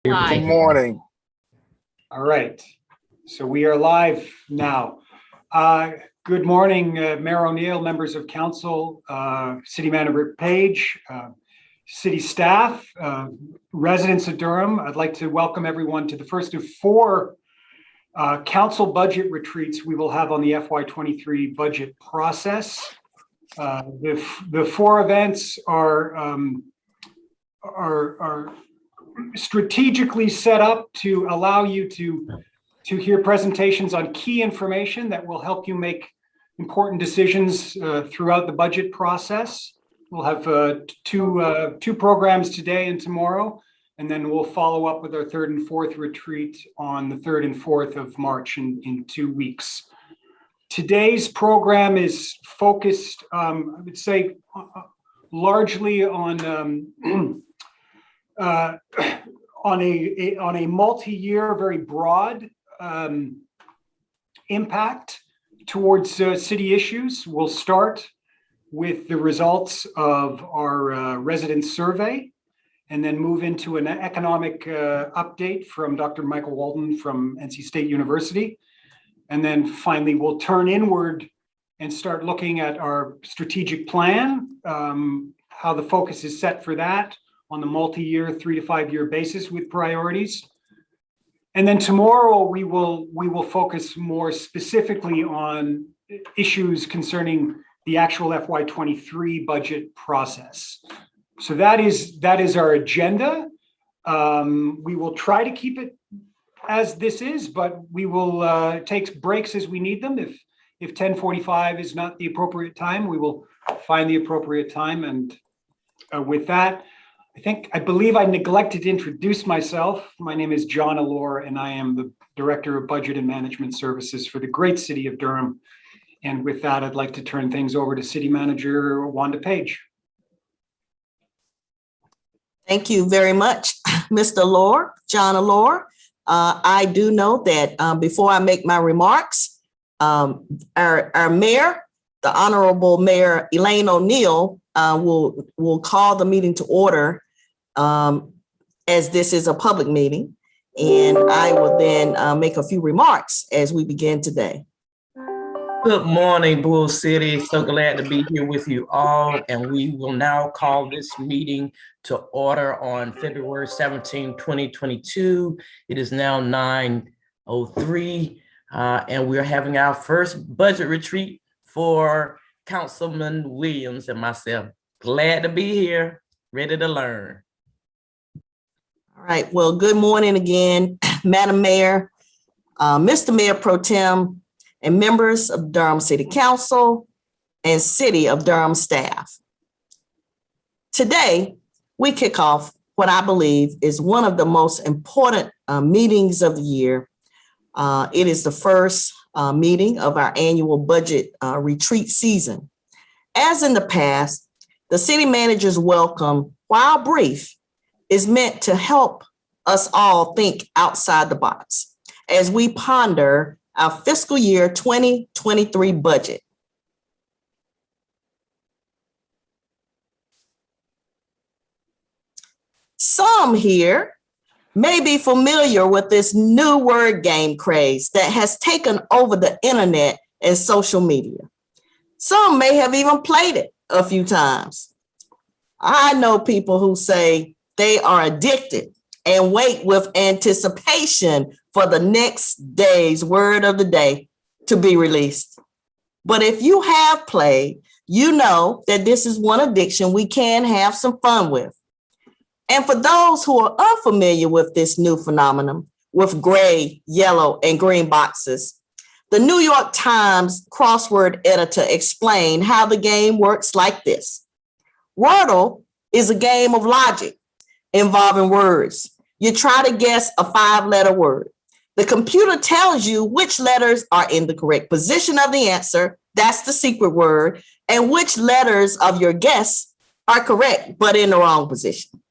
Good morning. All right, so we are live now. Good morning, Mayor O'Neill, members of council, City Manager Page, city staff, residents of Durham. I'd like to welcome everyone to the first of four council budget retreats we will have on the FY23 budget process. The four events are strategically set up to allow you to hear presentations on key information that will help you make important decisions throughout the budget process. We'll have two programs today and tomorrow, and then we'll follow up with our third and fourth retreat on the 3rd and 4th of March in 2 weeks. Today's program is focused, I would say, largely on a multi-year, very broad impact towards city issues. We'll start with the results of our resident survey, and then move into an economic update from Dr. Michael Walden from NC State University. And then finally, we'll turn inward and start looking at our strategic plan, how the focus is set for that on the multi-year 3 to 5 year basis with priorities. And then tomorrow we will focus more specifically on issues concerning the actual FY23 budget process. So that is our agenda. We will try to keep it as this is, but we will take breaks as we need them. If 10:45 is not the appropriate time, we will find the appropriate time. And with that, I believe I neglected to introduce myself. My name is John Allore, and I am the Director of Budget and Management Services for the great city of Durham. And with that, I'd like to turn things over to City Manager Wanda Page. Thank you very much, Mr. Allore, John Allore. I do know that before I make my remarks, our mayor, the Honorable Mayor Elaine O'Neill, will call the meeting to order as this is a public meeting, and I will then make a few remarks as we begin today. Good morning, Bull City. So glad to be here with you all, and we will now call this meeting to order on February 17, 2022. It is now 9:03, and we're having our first budget retreat for Councilman Williams and myself. Glad to be here, ready to learn. All right, well, good morning again, Madam Mayor, Mr. Mayor Pro Tem, and members of Durham City Council and City of Durham staff. Today, we kick off what I believe is one of the most important meetings of the year. It is the first meeting of our annual budget retreat season. As in the past, the city manager's welcome, while brief, is meant to help us all think outside the box as we ponder our fiscal year 2023 budget. Some here may be familiar with this new word game craze that has taken over the internet and social media. Some may have even played it a few times. I know people who say they are addicted and wait with anticipation for the next day's word of the day to be released. But if you have played, you know that this is one addiction we can have some fun with. And for those who are unfamiliar with this new phenomenon, with gray, yellow, and green boxes, the New York Times crossword editor explained how the game works like this. Wordle is a game of logic involving words. You try to guess a 5-letter word. The computer tells you which letters are in the correct position of the answer, that's the secret word, and which letters of your guess are correct, but in the wrong position.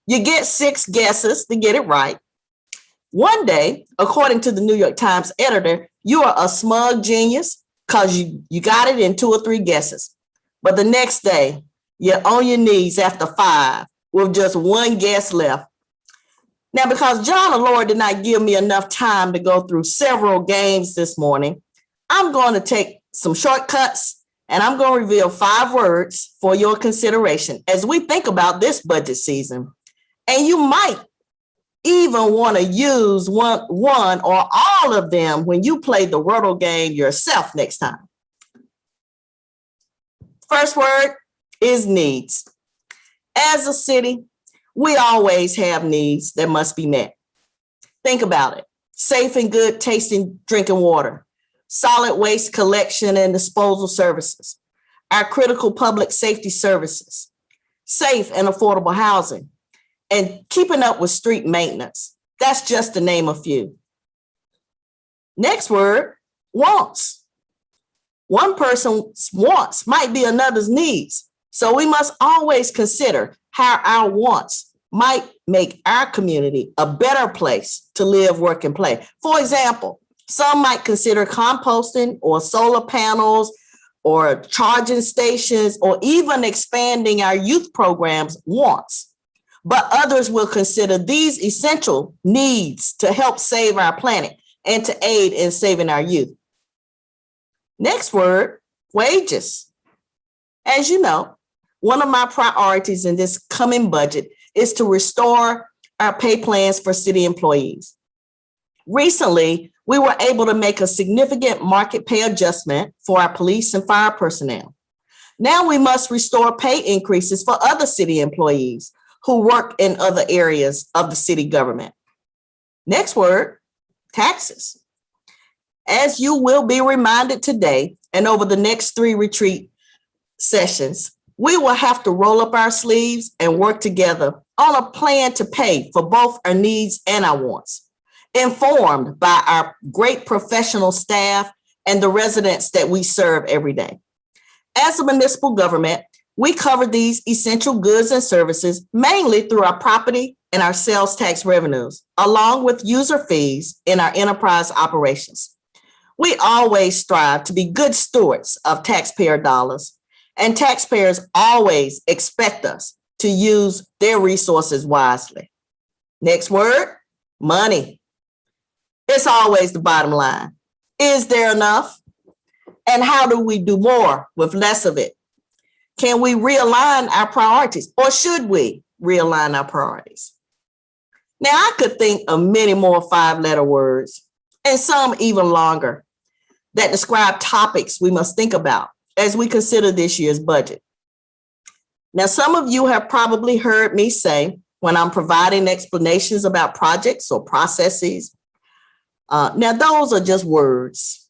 You get 6 guesses to get it right. One day, according to the New York Times editor, you are a smug genius because you got it in 2 or 3 guesses. But the next day, you're on your knees after 5 with just 1 guess left. Now, because John Allore did not give me enough time to go through several games this morning, I'm going to take some shortcuts and I'm going to reveal 5 words for your consideration as we think about this budget season. And you might even want to use one or all of them when you play the Wordle game yourself next time. First word is needs. As a city, we always have needs that must be met. Think about it. Safe and good tasting drinking water, solid waste collection and disposal services, our critical public safety services, safe and affordable housing, and keeping up with street maintenance. That's just to name a few. Next word, wants. One person's wants might be another's needs. So we must always consider how our wants might make our community a better place to live, work, and play. For example, some might consider composting or solar panels or charging stations or even expanding our youth programs wants. But others will consider these essential needs to help save our planet and to aid in saving our youth. Next word, wages. As you know, one of my priorities in this coming budget is to restore our pay plans for city employees. Recently, we were able to make a significant market pay adjustment for our police and fire personnel. Now we must restore pay increases for other city employees who work in other areas of the city government. Next word, taxes. As you will be reminded today and over the next 3 retreat sessions, we will have to roll up our sleeves and work together on a plan to pay for both our needs and our wants, informed by our great professional staff and the residents that we serve every day. As a municipal government, we cover these essential goods and services mainly through our property and our sales tax revenues, along with user fees in our enterprise operations. We always strive to be good stewards of taxpayer dollars, and taxpayers always expect us to use their resources wisely. Next word, money. It's always the bottom line. Is there enough? And how do we do more with less of it? Can we realign our priorities, or should we realign our priorities? Now, I could think of many more 5-letter words, and some even longer, that describe topics we must think about as we consider this year's budget. Now, some of you have probably heard me say when I'm providing explanations about projects or processes, now those are just words.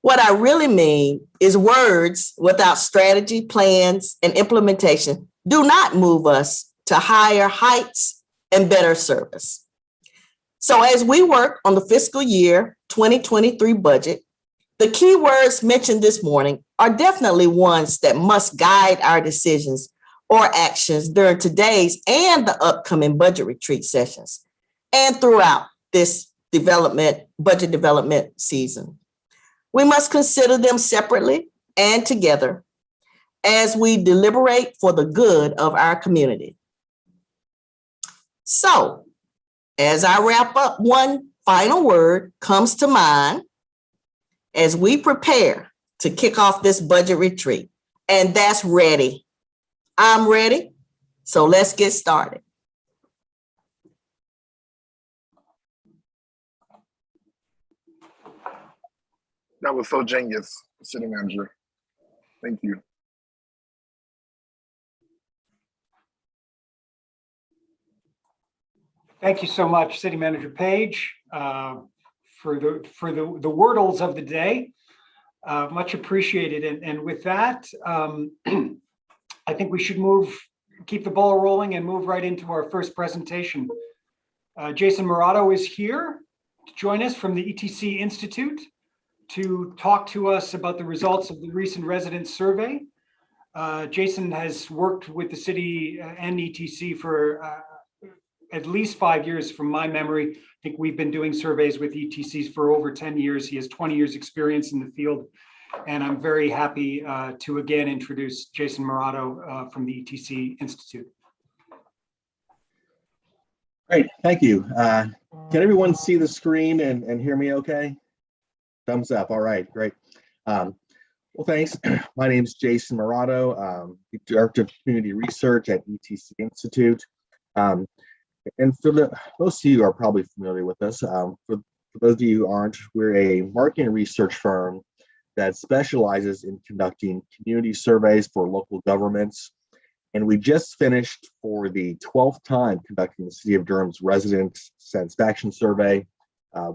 What I really mean is words without strategy, plans, and implementation do not move us to higher heights and better service. So as we work on the fiscal year 2023 budget, the key words mentioned this morning are definitely ones that must guide our decisions or actions during today's and the upcoming budget retreat sessions and throughout this budget development season. We must consider them separately and together as we deliberate for the good of our community. So, as I wrap up, one final word comes to mind as we prepare to kick off this budget retreat, and that's ready. I'm ready, so let's get started. That was so genius, City Manager. Thank you. Thank you so much, City Manager Page, for the wordles of the day. Much appreciated. And with that, I think we should keep the ball rolling and move right into our first presentation. Jason Morado is here to join us from the ETC Institute to talk to us about the results of the recent resident survey. Jason has worked with the city and ETC for at least 5 years from my memory. I think we've been doing surveys with ETCs for over 10 years. He has 20 years experience in the field. And I'm very happy to again introduce Jason Morado from the ETC Institute. Great, thank you. Can everyone see the screen and hear me okay? Thumbs up, all right, great. Well, thanks. My name is Jason Morado, the Director of Community Research at ETC Institute. And for most of you are probably familiar with us. For those of you who aren't, we're a marketing and research firm that specializes in conducting community surveys for local governments. And we just finished for the 12th time conducting the City of Durham's resident satisfaction survey.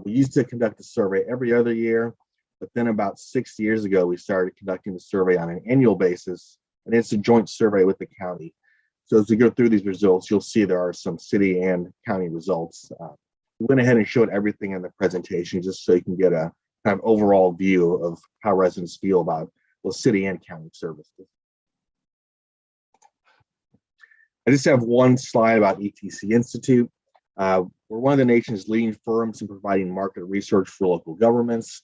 We used to conduct a survey every other year, but then about 6 years ago, we started conducting the survey on an annual basis, and it's a joint survey with the county. So as we go through these results, you'll see there are some city and county results. We went ahead and showed everything in the presentation just so you can get a kind of overall view of how residents feel about both city and county services. I just have one slide about ETC Institute. We're one of the nation's leading firms in providing market research for local governments.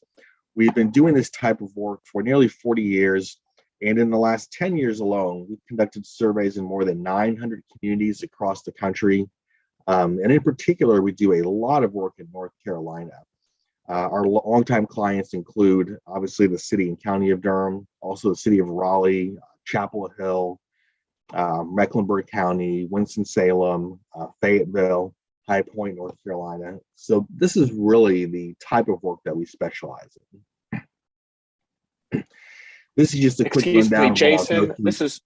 We've been doing this type of work for nearly 40 years. And in the last 10 years alone, we've conducted surveys in more than 900 communities across the country. And in particular, we do a lot of work in North Carolina. Our longtime clients include, obviously, the city and county of Durham, also the city of Raleigh, Chapel Hill, Mecklenburg County, Winston-Salem, Fayetteville, High Point, North Carolina. So this is really the type of work that we specialize in. This is just a quick rundown. Me, Jason. This is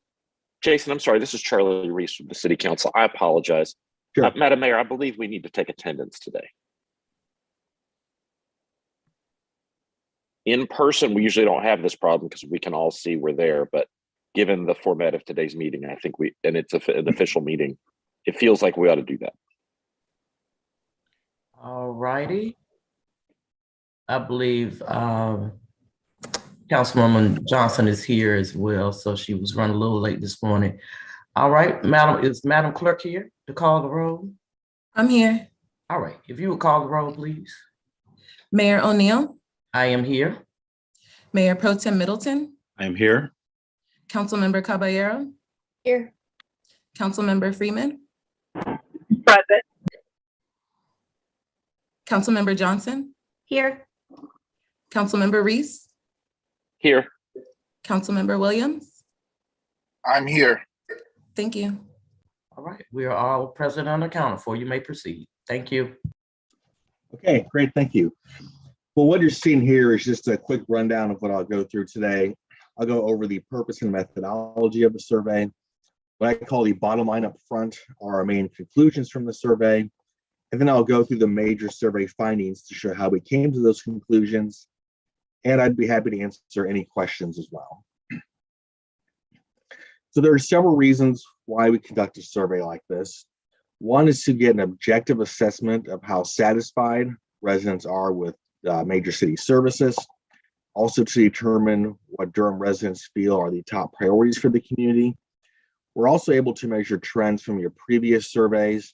Jason. I'm sorry. This is Charlie Reese from the City Council. I apologize. Sure. Madam Mayor, I believe we need to take attendance today. In person, we usually don't have this problem because we can all see we're there. But given the format of today's meeting, I think and it's an official meeting, it feels like we ought to do that. All righty. I believe Councilwoman Johnson is here as well, so she was running a little late this morning. All right, is Madam Clerk here to call the roll? I'm here. All right, if you would call the roll, please. Mayor O'Neill, I am here. Mayor Pro Tem Middleton, I am here. Councilmember Caballero, Here. Councilmember Freeman, Present. Councilmember Johnson, Here. Councilmember Reese, Here. Councilmember Williams. I'm here. Thank you. All right, we are all present and accounted for. You may proceed. Thank you. Okay, great, thank you. Well, what you're seeing here is just a quick rundown of what I'll go through today. I'll go over the purpose and methodology of the survey. What I call the bottom line up front are our main conclusions from the survey. And then I'll go through the major survey findings to show how we came to those conclusions. And I'd be happy to answer any questions as well. So there are several reasons why we conduct a survey like this. One is to get an objective assessment of how satisfied residents are with major city services. Also to determine what Durham residents feel are the top priorities for the community. We're also able to measure trends from your previous surveys.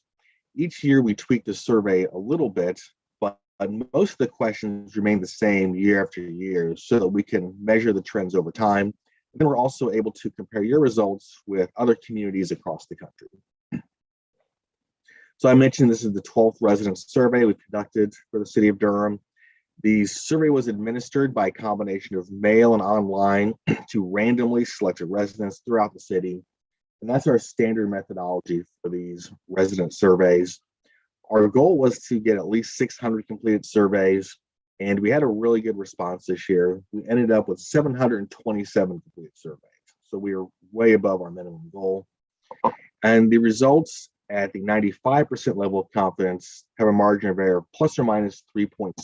Each year we tweak the survey a little bit, but most of the questions remain the same year after year so that we can measure the trends over time. And then we're also able to compare your results with other communities across the country. So I mentioned this is the 12th resident survey we conducted for the city of Durham. The survey was administered by a combination of mail and online to randomly selected residents throughout the city. And that's our standard methodology for these resident surveys. Our goal was to get at least 600 completed surveys, and we had a really good response this year. We ended up with 727 completed surveys. So we were way above our minimum goal. And the results at the 95% level of confidence have a margin of error plus or minus 3.6%.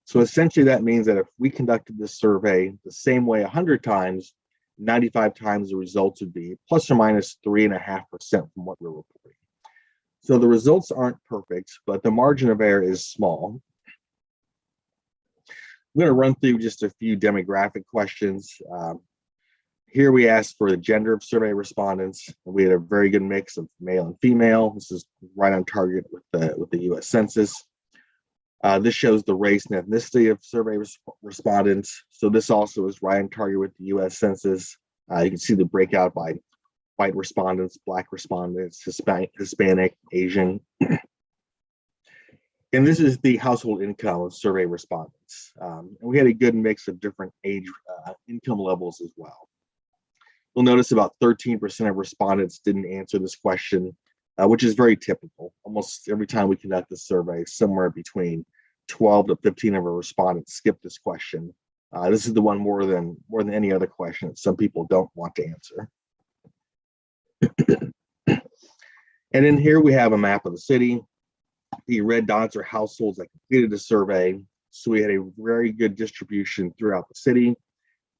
So essentially that means that if we conducted this survey the same way 100 times, 95 times the results would be plus or minus 3.5% from what we're reporting. So the results aren't perfect, but the margin of error is small. I'm going to run through just a few demographic questions. Here we asked for the gender of survey respondents. We had a very good mix of male and female. This is right on target with the U.S. Census. This shows the race and ethnicity of survey respondents. So this also is right on target with the U.S. Census. You can see the breakout by white respondents, Black respondents, Hispanic, Asian. And this is the household income of survey respondents. And we had a good mix of different age income levels as well. You'll notice about 13% of respondents didn't answer this question, which is very typical. Almost every time we conduct this survey, somewhere between 12 to 15 of our respondents skip this question. This is the one more than any other question that some people don't want to answer. And in here we have a map of the city. The red dots are households that completed the survey. So we had a very good distribution throughout the city.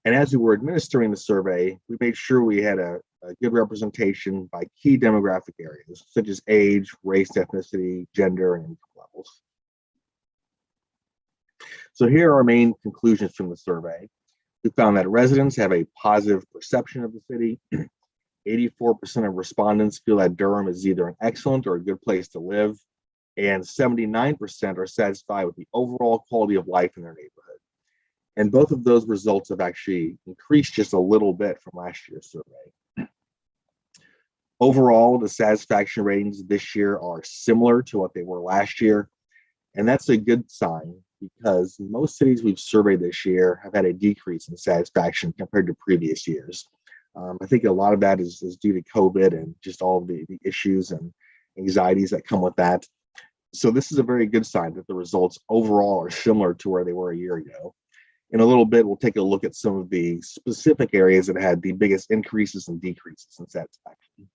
And as we were administering the survey, we made sure we had a good representation by key demographic areas, such as age, race, ethnicity, gender, and income levels. So here are our main conclusions from the survey. We found that residents have a positive perception of the city. 84% of respondents feel that Durham is either an excellent or a good place to live. And 79% are satisfied with the overall quality of life in their neighborhood. And both of those results have actually increased just a little bit from last year's survey. Overall, the satisfaction ratings this year are similar to what they were last year. And that's a good sign because most cities we've surveyed this year have had a decrease in satisfaction compared to previous years. I think a lot of that is due to COVID and just all of the issues and anxieties that come with that. So this is a very good sign that the results overall are similar to where they were a year ago. In a little bit, we'll take a look at some of the specific areas that had the biggest increases and decreases in satisfaction.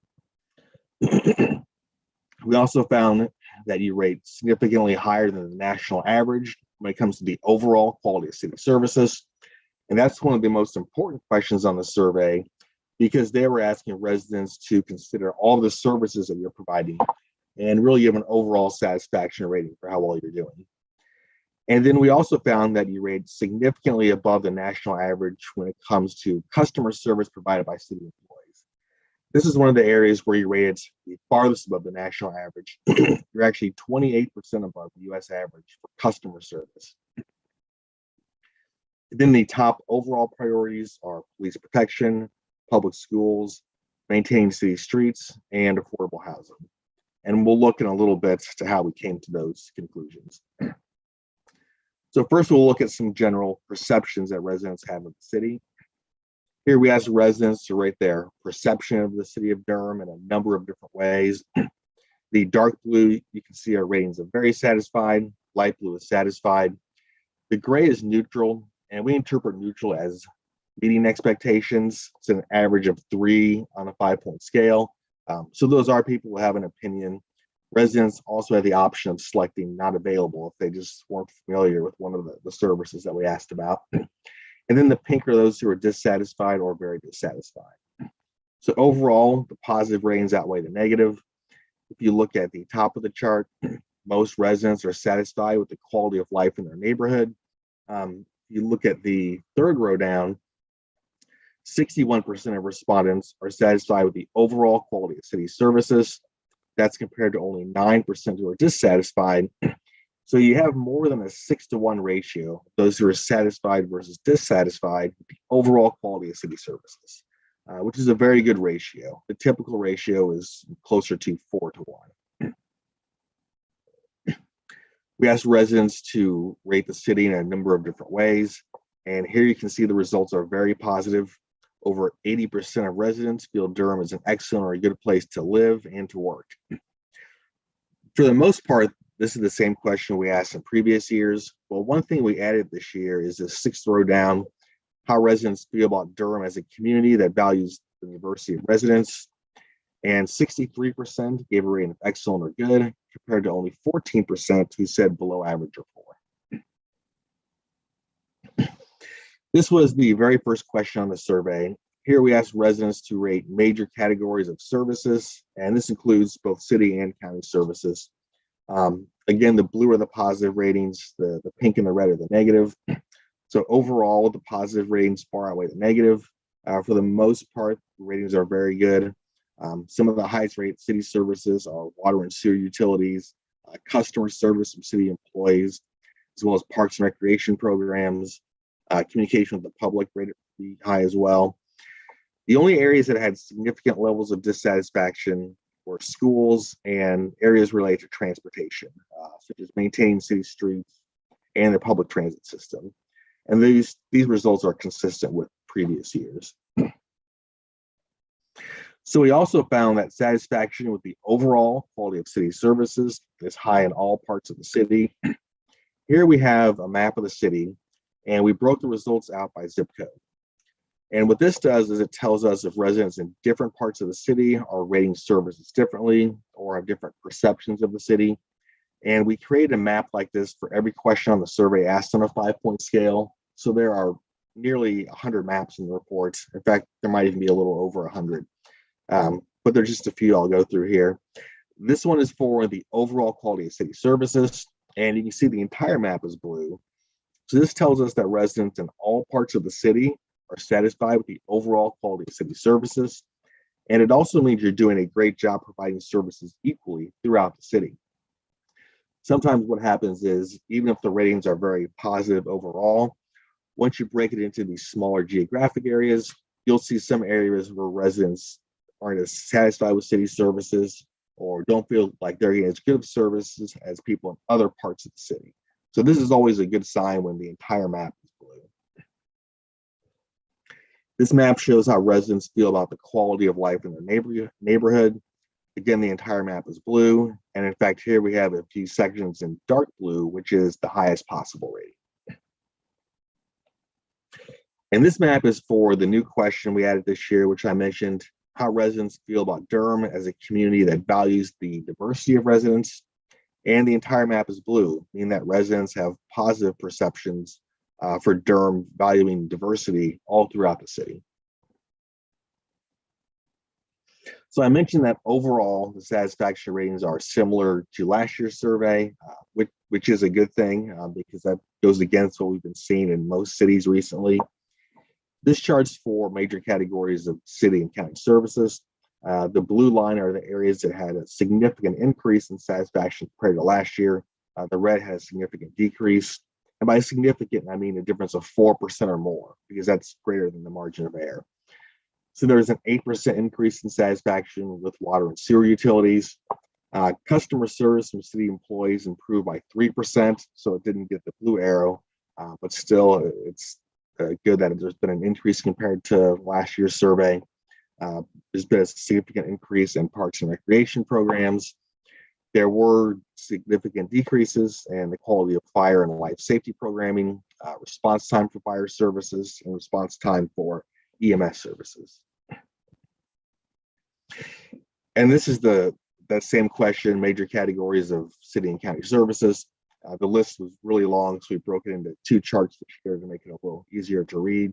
We also found that you rate significantly higher than the national average when it comes to the overall quality of city services. And that's one of the most important questions on the survey because they were asking residents to consider all the services that you're providing and really give an overall satisfaction rating for how well you're doing. And then we also found that you rate significantly above the national average when it comes to customer service provided by city employees. This is one of the areas where you rated the farthest above the national average. You're actually 28% above the US average for customer service. Then the top overall priorities are police protection, public schools, maintaining city streets, and affordable housing. And we'll look in a little bit to how we came to those conclusions. So first, we'll look at some general perceptions that residents have of the city. Here we ask residents to rate their perception of the city of Durham in a number of different ways. The dark blue, you can see our ratings of very satisfied, light blue is satisfied. The gray is neutral, and we interpret neutral as meeting expectations. It's an average of 3 on a 5-point scale. So those are people who have an opinion. Residents also have the option of selecting not available if they just weren't familiar with one of the services that we asked about. And then the pink are those who are dissatisfied or very dissatisfied. So overall, the positive ratings outweigh the negative. If you look at the top of the chart, most residents are satisfied with the quality of life in their neighborhood. You look at the third row down, 61% of respondents are satisfied with the overall quality of city services. That's compared to only 9% who are dissatisfied. So you have more than a 6-to-1 ratio, those who are satisfied versus dissatisfied with the overall quality of city services, which is a very good ratio. The typical ratio is closer to 4-to-1. We asked residents to rate the city in a number of different ways. And here you can see the results are very positive. Over 80% of residents feel Durham is an excellent or a good place to live and to work. For the most part, this is the same question we asked in previous years. Well, one thing we added this year is the 6th row down, how residents feel about Durham as a community that values the diversity of residents. And 63% gave a rating of excellent or good, compared to only 14% who said below average or poor. This was the very first question on the survey. Here we asked residents to rate major categories of services, and this includes both city and county services. Again, the blue are the positive ratings, the pink and the red are the negative. So overall, the positive ratings far outweigh the negative. For the most part, the ratings are very good. Some of the highest rated city services are water and sewer utilities, customer service from city employees, as well as parks and recreation programs. Communication with the public rated pretty high as well. The only areas that had significant levels of dissatisfaction were schools and areas related to transportation, such as maintaining city streets and the public transit system. And these results are consistent with previous years. So we also found that satisfaction with the overall quality of city services is high in all parts of the city. Here we have a map of the city, and we broke the results out by zip code. And what this does is it tells us if residents in different parts of the city are rating services differently or have different perceptions of the city. And we created a map like this for every question on the survey asked on a 5-point scale. So there are nearly 100 maps in the report. In fact, there might even be a little over 100. But there's just a few I'll go through here. This one is for the overall quality of city services, and you can see the entire map is blue. So this tells us that residents in all parts of the city are satisfied with the overall quality of city services. And it also means you're doing a great job providing services equally throughout the city. Sometimes what happens is, even if the ratings are very positive overall, once you break it into these smaller geographic areas, you'll see some areas where residents aren't as satisfied with city services or don't feel like they're getting as good of services as people in other parts of the city. So this is always a good sign when the entire map is blue. This map shows how residents feel about the quality of life in their neighborhood. Again, the entire map is blue. And in fact, here we have a few sections in dark blue, which is the highest possible rating. And this map is for the new question we added this year, which I mentioned, how residents feel about Durham as a community that values the diversity of residents. And the entire map is blue, meaning that residents have positive perceptions for Durham valuing diversity all throughout the city. So I mentioned that overall, the satisfaction ratings are similar to last year's survey, which is a good thing because that goes against what we've been seeing in most cities recently. This chart's for major categories of city and county services. The blue line are the areas that had a significant increase in satisfaction compared to last year. The red had a significant decrease. And by significant, I mean a difference of 4% or more, because that's greater than the margin of error. So there's an 8% increase in satisfaction with water and sewer utilities. Customer service from city employees improved by 3%, so it didn't get the blue arrow, but still it's good that there's been an increase compared to last year's survey. There's been a significant increase in parks and recreation programs. There were significant decreases in the quality of fire and life safety programming, response time for fire services, and response time for EMS services. And this is that same question, major categories of city and county services. The list was really long, so we broke it into two charts this year to make it a little easier to read.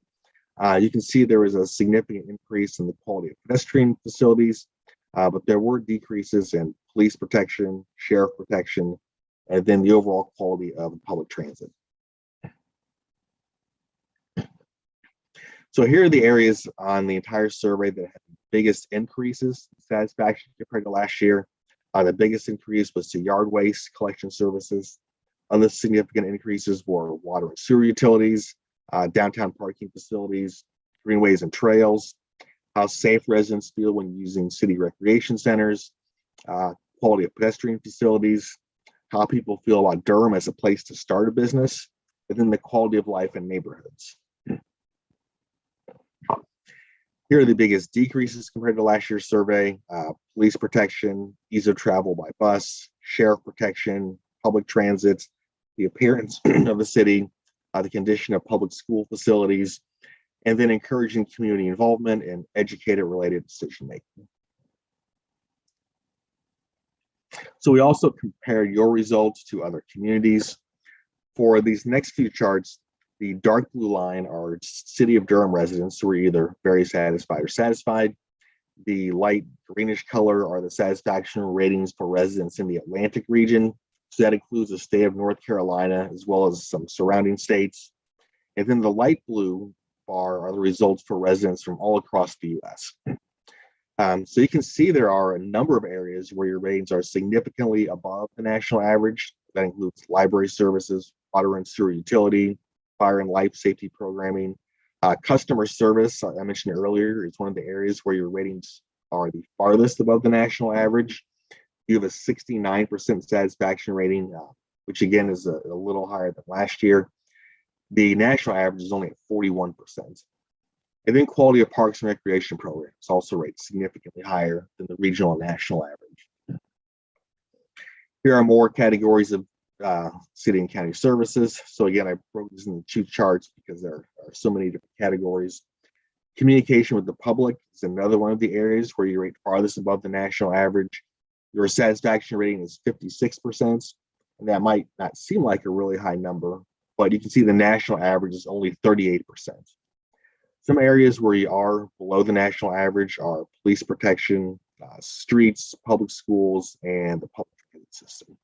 You can see there was a significant increase in the quality of pedestrian facilities, but there were decreases in police protection, sheriff protection, and then the overall quality of public transit. So here are the areas on the entire survey that had the biggest increases in satisfaction compared to last year. The biggest increase was to yard waste collection services. Other significant increases were water and sewer utilities, downtown parking facilities, greenways and trails, how safe residents feel when using city recreation centers, quality of pedestrian facilities, how people feel about Durham as a place to start a business, and then the quality of life in neighborhoods. Here are the biggest decreases compared to last year's survey: police protection, ease of travel by bus, sheriff protection, public transit, the appearance of the city, the condition of public school facilities, and then encouraging community involvement and educator-related decision-making. So we also compared your results to other communities. For these next few charts, the dark blue line are City of Durham residents who are either very satisfied or satisfied. The light greenish color are the satisfaction ratings for residents in the Atlantic region. So that includes the state of North Carolina, as well as some surrounding states. And then the light blue bar are the results for residents from all across the US. So you can see there are a number of areas where your ratings are significantly above the national average. That includes library services, water and sewer utility, fire and life safety programming, Customer service, I mentioned earlier, is one of the areas where your ratings are the farthest above the national average. You have a 69% satisfaction rating, which again is a little higher than last year. The national average is only at 41%. And then quality of parks and recreation programs also rated significantly higher than the regional and national average. Here are more categories of city and county services. So again, I broke this into 2 charts because there are so many different categories. Communication with the public is another one of the areas where you rate farthest above the national average. Your satisfaction rating is 56%, and that might not seem like a really high number, but you can see the national average is only 38%. Some areas where you are below the national average are police protection, streets, public schools, and the public transit system.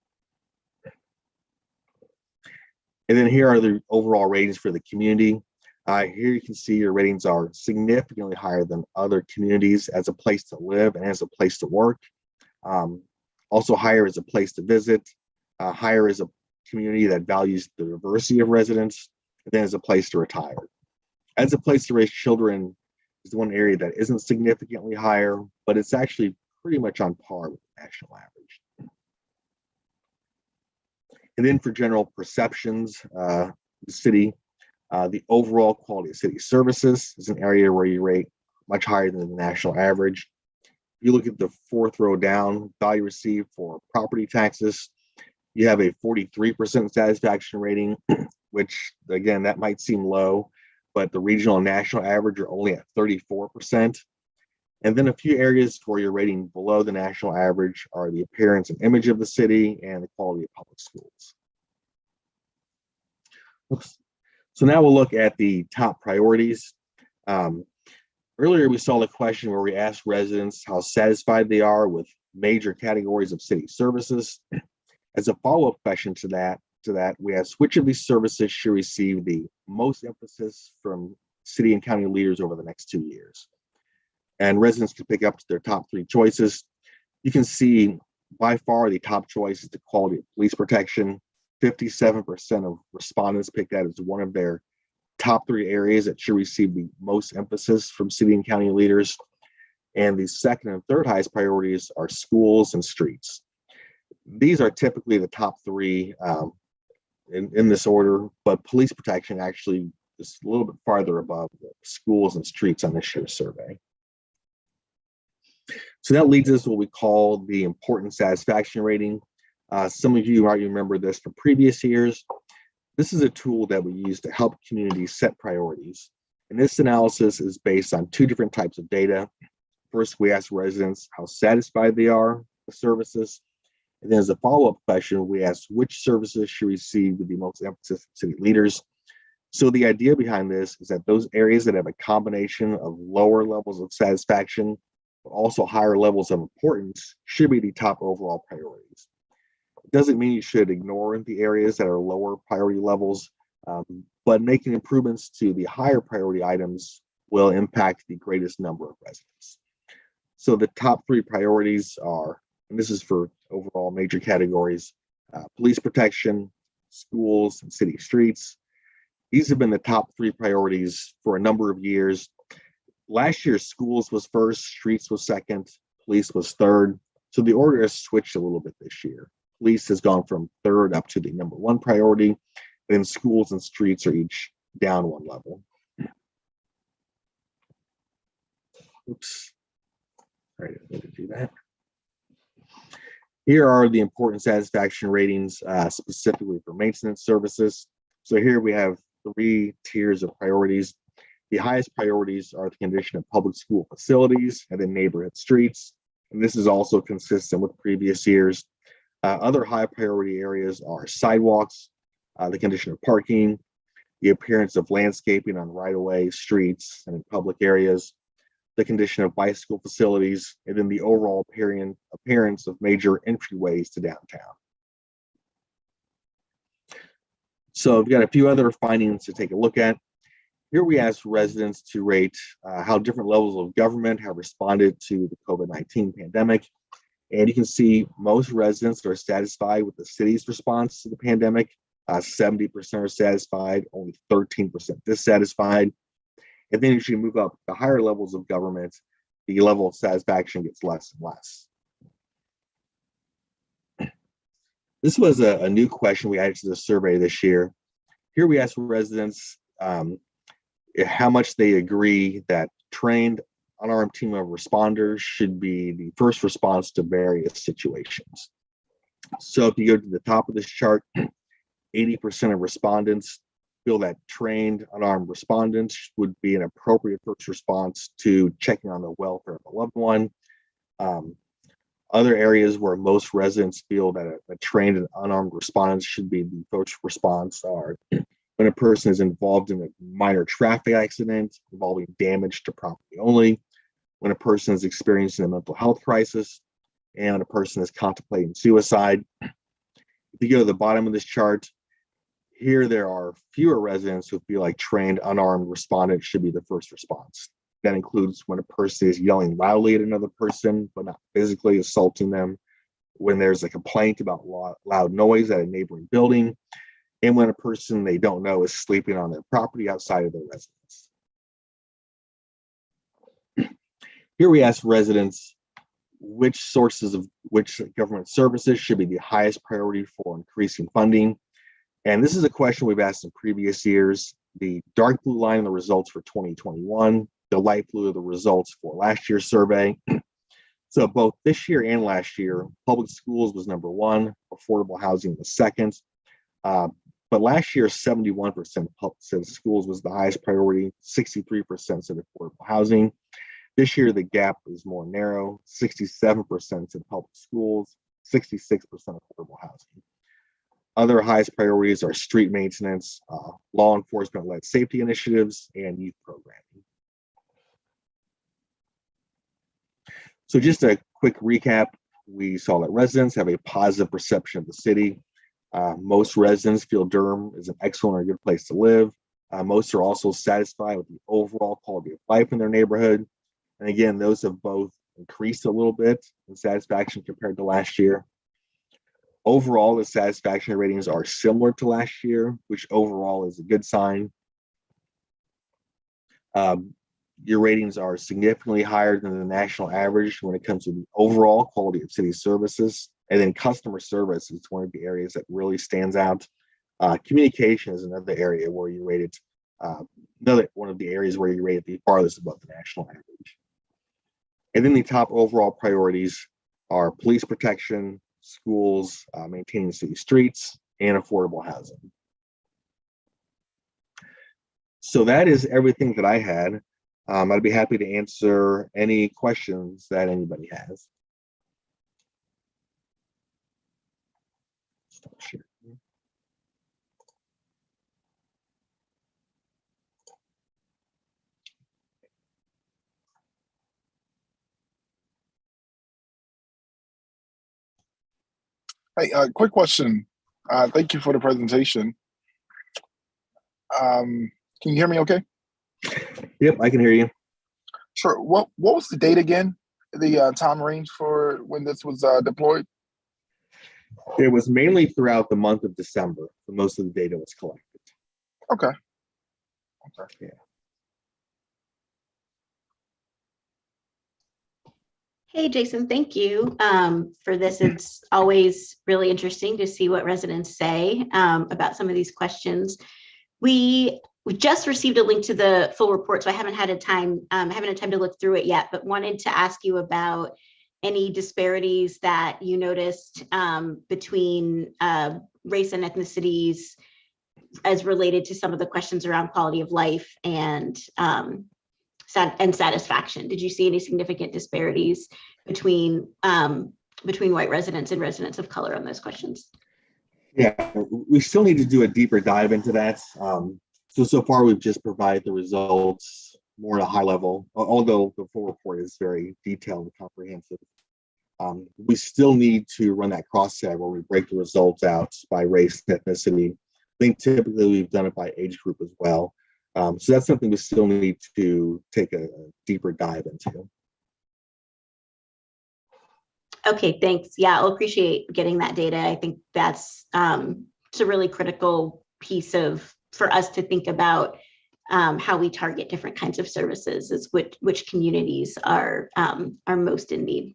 And then here are the overall ratings for the community. Here you can see your ratings are significantly higher than other communities as a place to live and as a place to work. Also higher as a place to visit, higher as a community that values the diversity of residents, and then as a place to retire. As a place to raise children is the one area that isn't significantly higher, but it's actually pretty much on par with the national average. And then for general perceptions, the city, the overall quality of city services is an area where you rate much higher than the national average. If you look at the 4th row down, value received for property taxes, you have a 43% satisfaction rating, which again, that might seem low, but the regional and national average are only at 34%. And then a few areas where you're rating below the national average are the appearance and image of the city and the quality of public schools. Oops. So now we'll look at the top priorities. Earlier, we saw the question where we asked residents how satisfied they are with major categories of city services. As a follow-up question to that, we asked which of these services should receive the most emphasis from city and county leaders over the next 2 years. And residents can pick up their top 3 choices. You can see by far the top choice is the quality of police protection. 57% of respondents picked that as one of their top 3 areas that should receive the most emphasis from city and county leaders. And the second and third highest priorities are schools and streets. These are typically the top 3 in this order, but police protection actually is a little bit farther above the schools and streets on this year's survey. So that leads us to what we call the important satisfaction rating. Some of you might remember this from previous years. This is a tool that we use to help communities set priorities. And this analysis is based on 2 different types of data. First, we ask residents how satisfied they are with services. And then as a follow-up question, we ask which services should receive the most emphasis from city leaders. So the idea behind this is that those areas that have a combination of lower levels of satisfaction, but also higher levels of importance, should be the top overall priorities. It doesn't mean you should ignore the areas that are lower priority levels, but making improvements to the higher priority items will impact the greatest number of residents. So the top 3 priorities are, and this is for overall major categories, police protection, schools, and city streets. These have been the top 3 priorities for a number of years. Last year, schools was first, streets was second, police was third. So the order has switched a little bit this year. Police has gone from third up to the number 1 priority, then schools and streets are each down 1 level. Oops, all right, I need to do that. Here are the important satisfaction ratings specifically for maintenance services. So here we have 3 tiers of priorities. The highest priorities are the condition of public school facilities and then neighborhood streets. And this is also consistent with previous years. Other high priority areas are sidewalks, the condition of parking, the appearance of landscaping on right-of-way streets and in public areas, the condition of bicycle facilities, and then the overall appearance of major entryways to downtown. So I've got a few other findings to take a look at. Here we asked residents to rate how different levels of government have responded to the COVID-19 pandemic. And you can see most residents are satisfied with the city's response to the pandemic. 70% are satisfied, only 13% dissatisfied. And then as you move up to higher levels of government, the level of satisfaction gets less and less. This was a new question we added to the survey this year. Here we asked residents how much they agree that trained unarmed team of responders should be the first response to various situations. So if you go to the top of this chart, 80% of respondents feel that trained unarmed respondents would be an appropriate first response to checking on the welfare of a loved one. Other areas where most residents feel that a trained and unarmed respondent should be the first response are when a person is involved in a minor traffic accident involving damage to property only, when a person is experiencing a mental health crisis, and when a person is contemplating suicide. If you go to the bottom of this chart, here there are fewer residents who feel like trained unarmed respondents should be the first response. That includes when a person is yelling loudly at another person, but not physically assaulting them, when there's a complaint about loud noise at a neighboring building, and when a person they don't know is sleeping on their property outside of their residence. Here we ask residents which government services should be the highest priority for increasing funding. And this is a question we've asked in previous years. The dark blue line are the results for 2021. The light blue are the results for last year's survey. So both this year and last year, public schools was number one, affordable housing was second. But last year, 71% said schools was the highest priority, 63% said affordable housing. This year, the gap is more narrow, 67% said public schools, 66% affordable housing. Other highest priorities are street maintenance, law enforcement-led safety initiatives, and youth programming. So just a quick recap, we saw that residents have a positive perception of the city. Most residents feel Durham is an excellent or good place to live. Most are also satisfied with the overall quality of life in their neighborhood. And again, those have both increased a little bit in satisfaction compared to last year. Overall, the satisfaction ratings are similar to last year, which overall is a good sign. Your ratings are significantly higher than the national average when it comes to the overall quality of city services. And then customer service is one of the areas that really stands out. Communication is another area where you rated, one of the areas where you rated the farthest above the national average. And then the top overall priorities are police protection, schools, maintaining city streets, and affordable housing. So that is everything that I had. I'd be happy to answer any questions that anybody has. Stop sharing. Hey, quick question. Thank you for the presentation. Can you hear me okay? Yep, I can hear you. Sure. What was the date again? The time range for when this was deployed? It was mainly throughout the month of December when most of the data was collected. Okay. Okay. Yeah. Hey, Jason, thank you for this. It's always really interesting to see what residents say about some of these questions. We just received a link to the full report, so I haven't had time to look through it yet, but wanted to ask you about any disparities that you noticed between race and ethnicities as related to some of the questions around quality of life and satisfaction. Did you see any significant disparities between white residents and residents of color on those questions? Yeah, we still need to do a deeper dive into that. So far, we've just provided the results more at a high level, although the full report is very detailed and comprehensive. We still need to run that cross-seg where we break the results out by race and ethnicity. I think typically we've done it by age group as well. So that's something we still need to take a deeper dive into. Okay, thanks. Yeah, I'll appreciate getting that data. I think that's it's a really critical piece for us to think about how we target different kinds of services is which communities are most in need.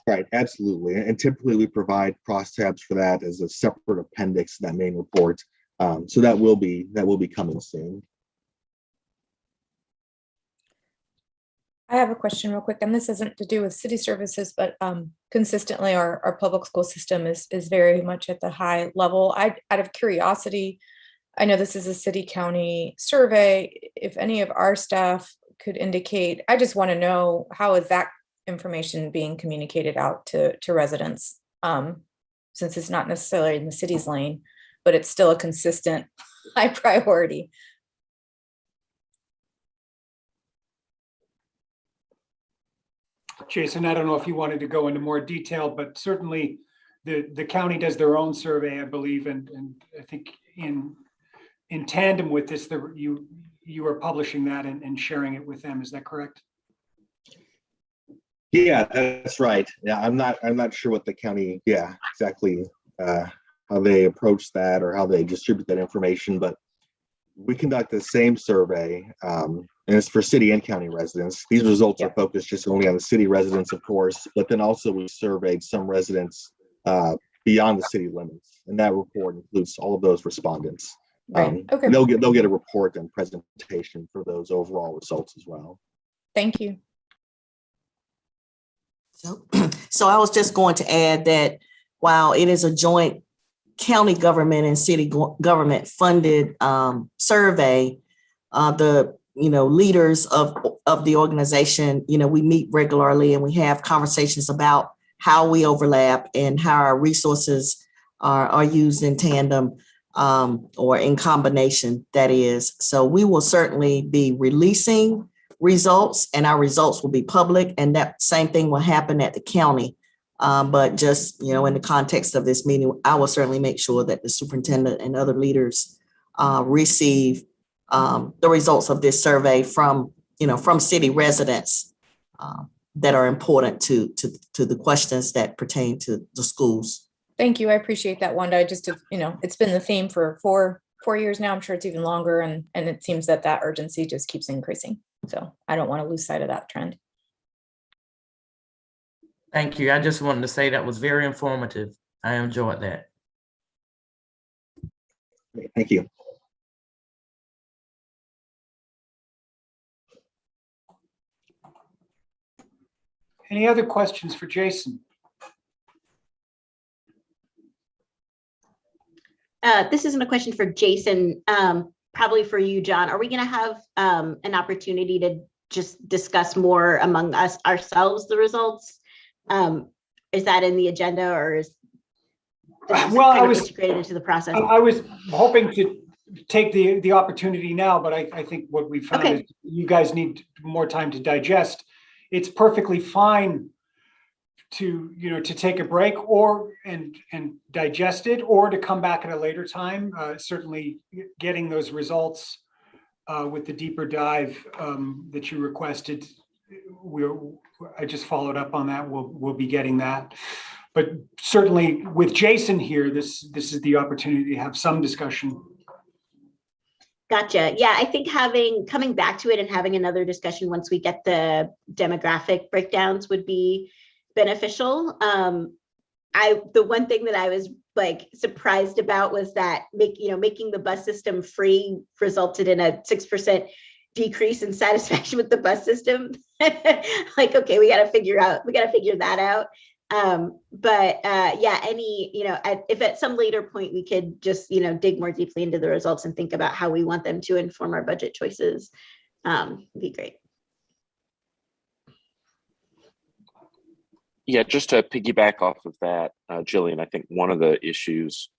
Right, absolutely. And typically we provide crosstabs for that as a separate appendix to that main report. So that will be coming soon. I have a question real quick, and this isn't to do with city services, but consistently our public school system is very much at the high level. Out of curiosity, I know this is a city county survey. If any of our staff could indicate, I just want to know, how is that information being communicated out to residents? Since it's not necessarily in the city's lane, but it's still a consistent high priority. Jason, I don't know if you wanted to go into more detail, but certainly the county does their own survey, I believe, and I think in tandem with this, you are publishing that and sharing it with them. Is that correct? Yeah, that's right. Yeah, I'm not sure what the county, exactly how they approach that or how they distribute that information, but we conduct the same survey, and it's for city and county residents. These results are focused just only on the city residents, of course, but then also we surveyed some residents beyond the city limits, and that report includes all of those respondents. Right. Okay. They'll get a report and presentation for those overall results as well. Thank you. So I was just going to add that while it is a joint county government and city government funded survey, the leaders of the organization, we meet regularly and we have conversations about how we overlap and how our resources are used in tandem or in combination, that is. So we will certainly be releasing results, and our results will be public, and that same thing will happen at the county. But just, in the context of this meeting, I will certainly make sure that the superintendent and other leaders receive the results of this survey from city residents that are important to the questions that pertain to the schools. Thank you. I appreciate that, Wanda. I just, it's been the theme for four years now. I'm sure it's even longer. And it seems that urgency just keeps increasing. So I don't want to lose sight of that trend. Thank you. I just wanted to say that was very informative. I enjoyed that. Thank you. Any other questions for Jason? This isn't a question for Jason, probably for you, John. Are we going to have an opportunity to just discuss more among ourselves the results? Is that in the agenda, or is I was integrated into the process? I was hoping to take the opportunity now, but I think what we found is you guys need more time to digest. It's perfectly fine to take a break and digest it, or to come back at a later time. Certainly getting those results with the deeper dive that you requested, I just followed up on that. We'll be getting that, but certainly with Jason here, this is the opportunity to have some discussion. Gotcha. Yeah, I think coming back to it and having another discussion once we get the demographic breakdowns would be beneficial. The one thing that I was surprised about was that making the bus system free resulted in a 6% decrease in satisfaction with the bus system. Okay, we got to figure that out. If at some later point we could just dig more deeply into the results and think about how we want them to inform our budget choices, would be great. Yeah, just to piggyback off of that, Jillian, I think one of the issues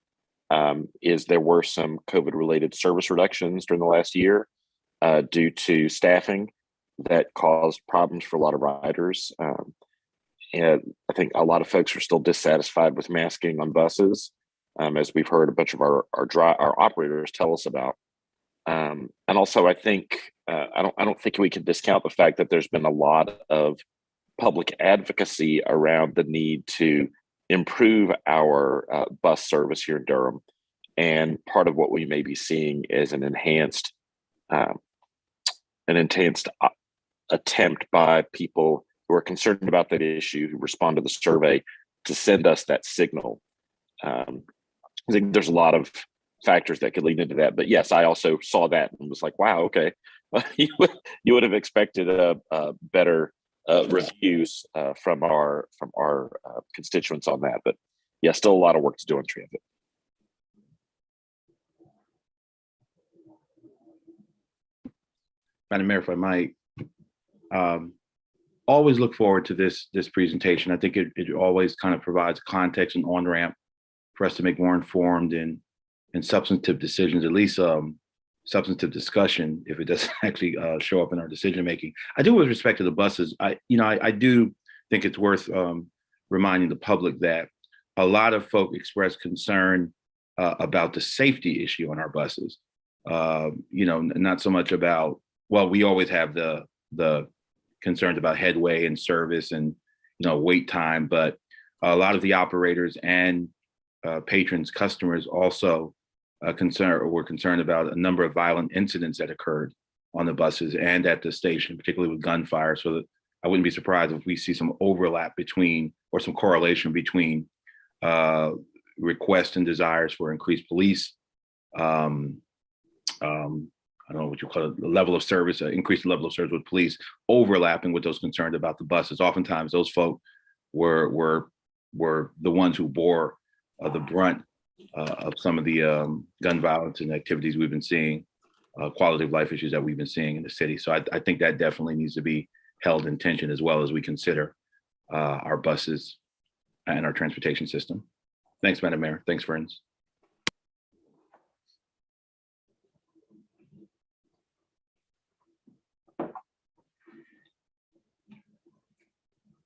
is there were some COVID-related service reductions during the last year due to staffing that caused problems for a lot of riders. And I think a lot of folks are still dissatisfied with masking on buses, as we've heard a bunch of our operators tell us about. And also, I think I don't think we can discount the fact that there's been a lot of public advocacy around the need to improve our bus service here in Durham. And part of what we may be seeing is an enhanced um, an intense attempt by people who are concerned about that issue, who respond to the survey, to send us that signal. I think there's a lot of factors that could lead into that, but yes, I also saw that and was like, wow, okay. you would have expected a better reviews from our constituents on that, but yeah, still a lot of work to do on transit. Madam Mayor, if I might, always look forward to this presentation. I think it always kind of provides context and on-ramp for us to make more informed and substantive decisions, at least substantive discussion, if it doesn't actually show up in our decision making. I do, with respect to the buses, I do think it's worth reminding the public that a lot of folk express concern about the safety issue on our buses. Not so much about, well, we always have the concerns about headway and service and wait time, but a lot of the operators and patrons, customers also were concerned about a number of violent incidents that occurred on the buses and at the station, particularly with gunfire. So that I wouldn't be surprised if we see some overlap between, or some correlation between requests and desires for increased police. I don't know what you call it, the level of service, increased level of service with police, overlapping with those concerned about the buses. Oftentimes, those folk were the ones who bore the brunt of some of the gun violence and activities we've been seeing, quality of life issues that we've been seeing in the city. So I think that definitely needs to be held in tension as well as we consider our buses and our transportation system. Thanks, Madam Mayor. Thanks, friends.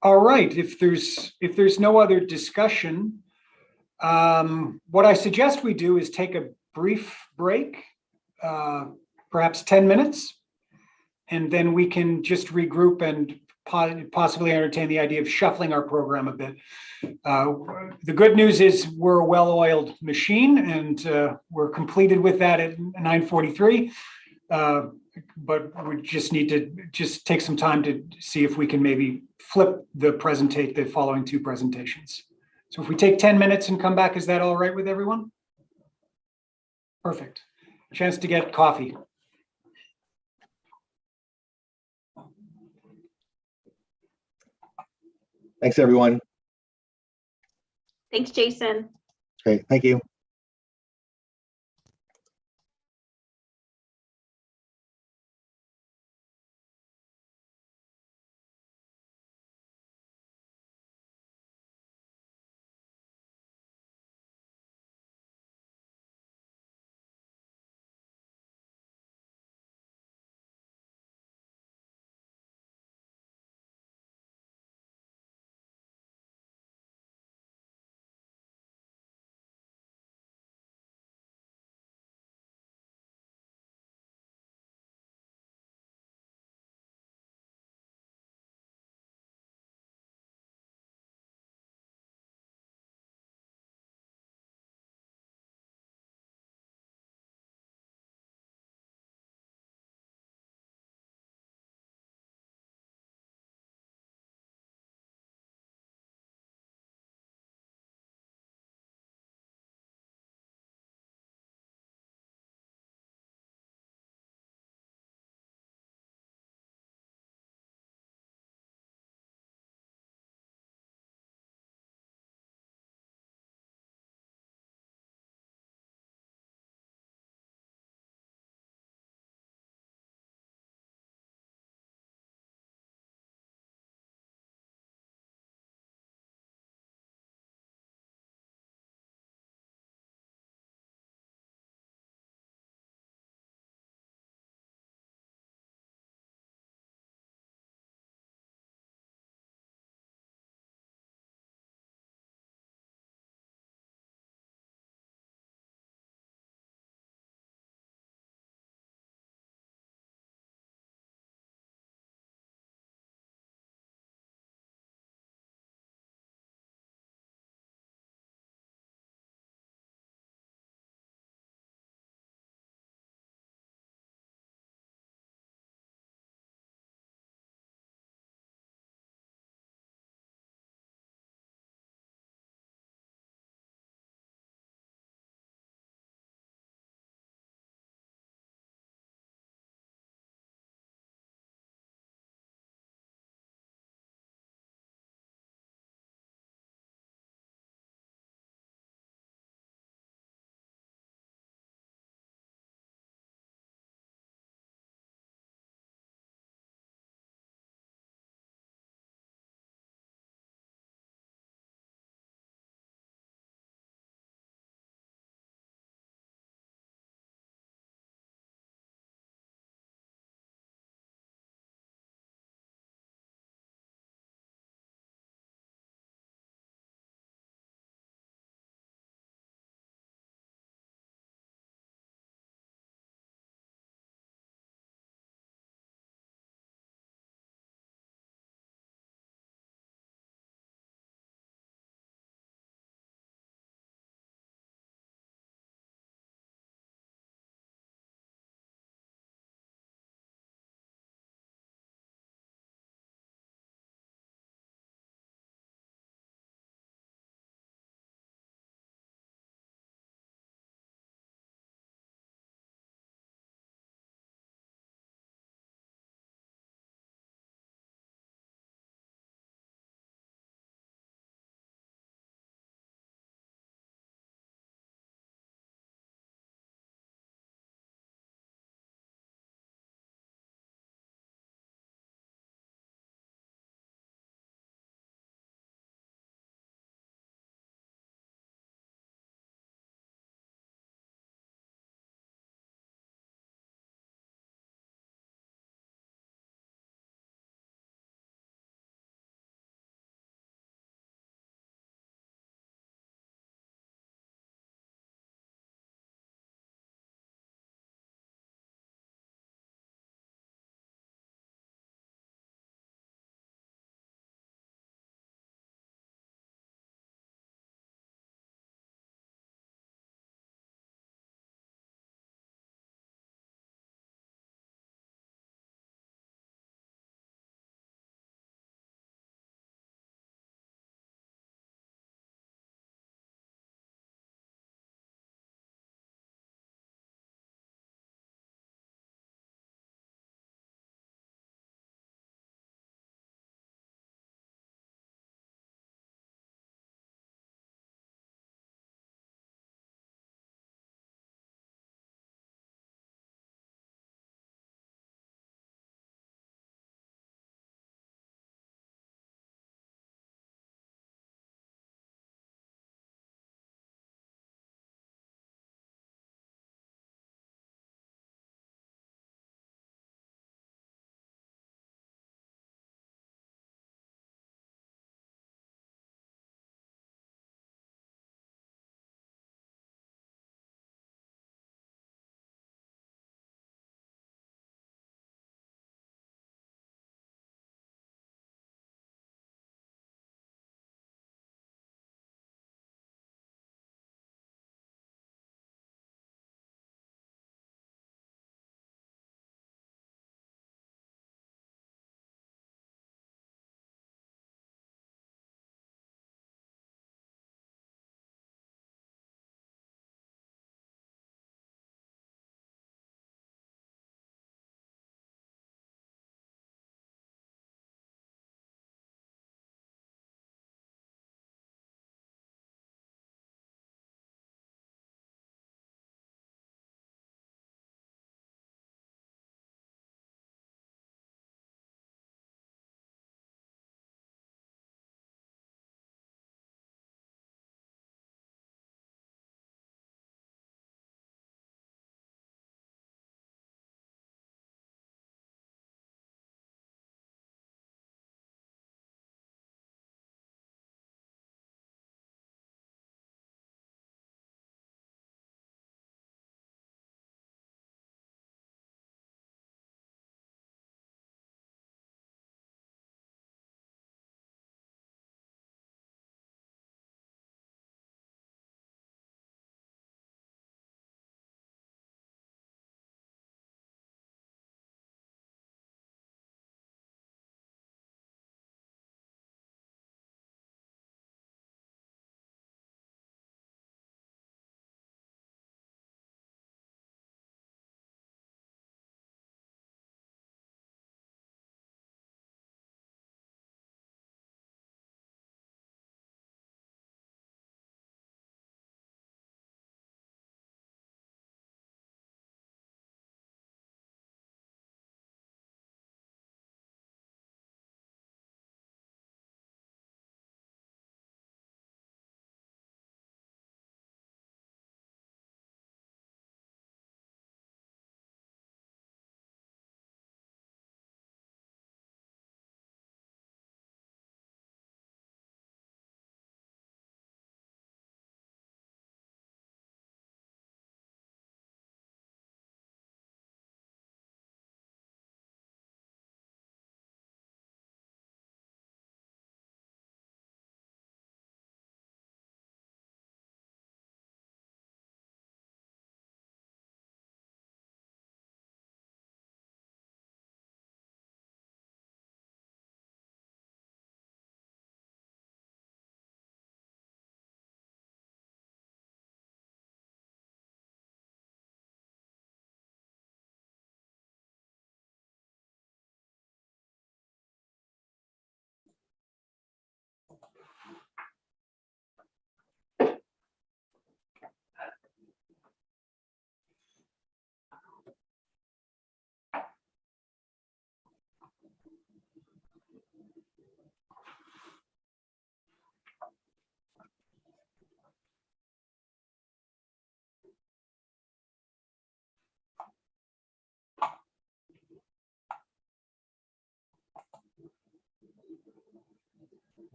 All right, if there's no other discussion, what I suggest we do is take a brief break, perhaps 10 minutes, and then we can just regroup and possibly entertain the idea of shuffling our program a bit. The good news is we're a well-oiled machine, and we're completed with that at 9:43. But we just need to take some time to see if we can maybe flip the following two presentations. So if we take 10 minutes and come back, is that all right with everyone? Perfect. Chance to get coffee. Thanks, everyone. Thanks, Jason. Great, thank you.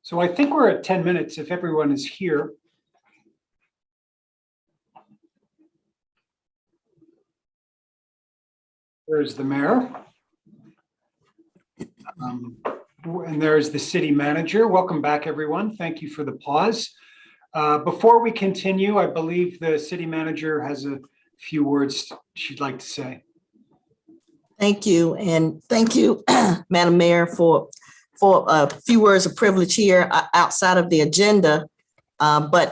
So I think we're at 10 minutes if everyone is here. There's the mayor. And there's the city manager. Welcome back, everyone. Thank you for the pause. Before we continue, I believe the city manager has a few words she'd like to say. Thank you. And thank you, Madam Mayor, for a few words of privilege here outside of the agenda. But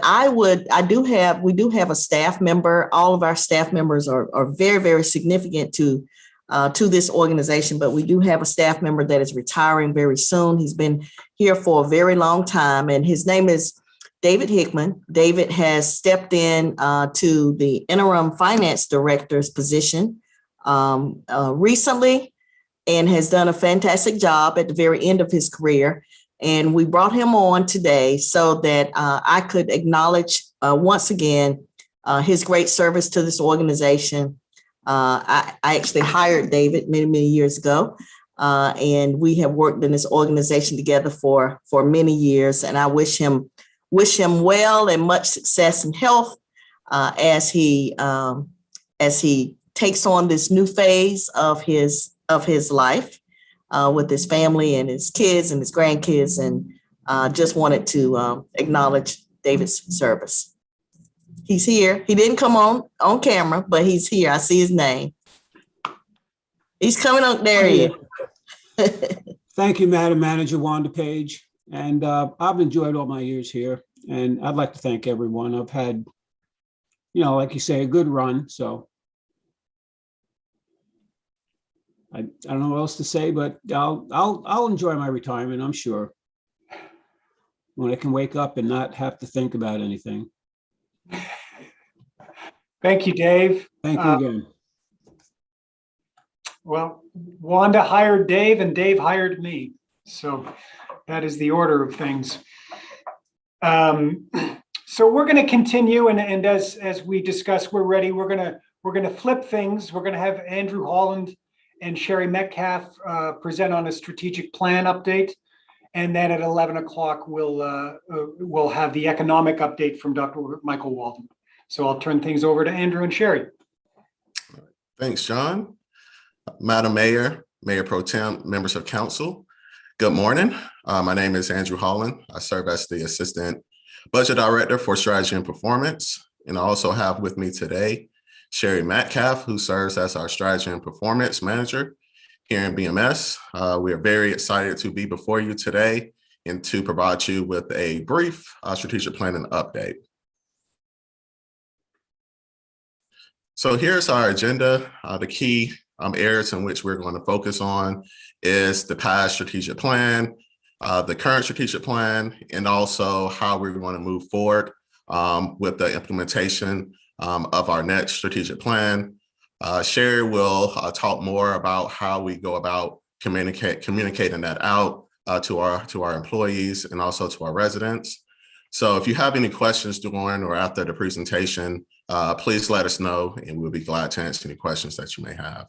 we do have a staff member. All of our staff members are very, very significant to this organization, but we do have a staff member that is retiring very soon. He's been here for a very long time, and his name is David Hickman. David has stepped in to the interim finance director's position recently and has done a fantastic job at the very end of his career. And we brought him on today so that I could acknowledge once again his great service to this organization. I actually hired David many, many years ago, and we have worked in this organization together for many years. And I wish him well and much success and health as he takes on this new phase of his life with his family and his kids and his grandkids. And just wanted to acknowledge David's service. He's here. He didn't come on camera, but he's here. I see his name. He's coming up. There he is. Thank you, Madam Manager Wanda Page. And I've enjoyed all my years here. And I'd like to thank everyone. I've had, like you say, a good run. So I don't know what else to say, but I'll enjoy my retirement, I'm sure. When I can wake up and not have to think about anything. Thank you, Dave. Thank you again. Well, Wanda hired Dave and Dave hired me. So that is the order of things. So we're going to continue. And as we discussed, we're ready. We're going to flip things. We're going to have Andrew Holland and Shari Metcalfe present on a strategic plan update. And then at 11 o'clock, we'll have the economic update from Dr. Michael Walden. So I'll turn things over to Andrew and Shari. Thanks, John. Madam Mayor, Mayor Pro Tem, members of council, good morning. My name is Andrew Holland. I serve as the Assistant Budget Director for Strategy and Performance. And I also have with me today, Shari Metcalfe, who serves as our Strategy and Performance Manager here in BMS. We are very excited to be before you today and to provide you with a brief strategic planning update. So here's our agenda. The key areas in which we're going to focus on is the past strategic plan, the current strategic plan, and also how we're going to move forward with the implementation of our next strategic plan. Shari will talk more about how we go about communicating that out to our employees and also to our residents. So if you have any questions during or after the presentation, please let us know and we'll be glad to answer any questions that you may have.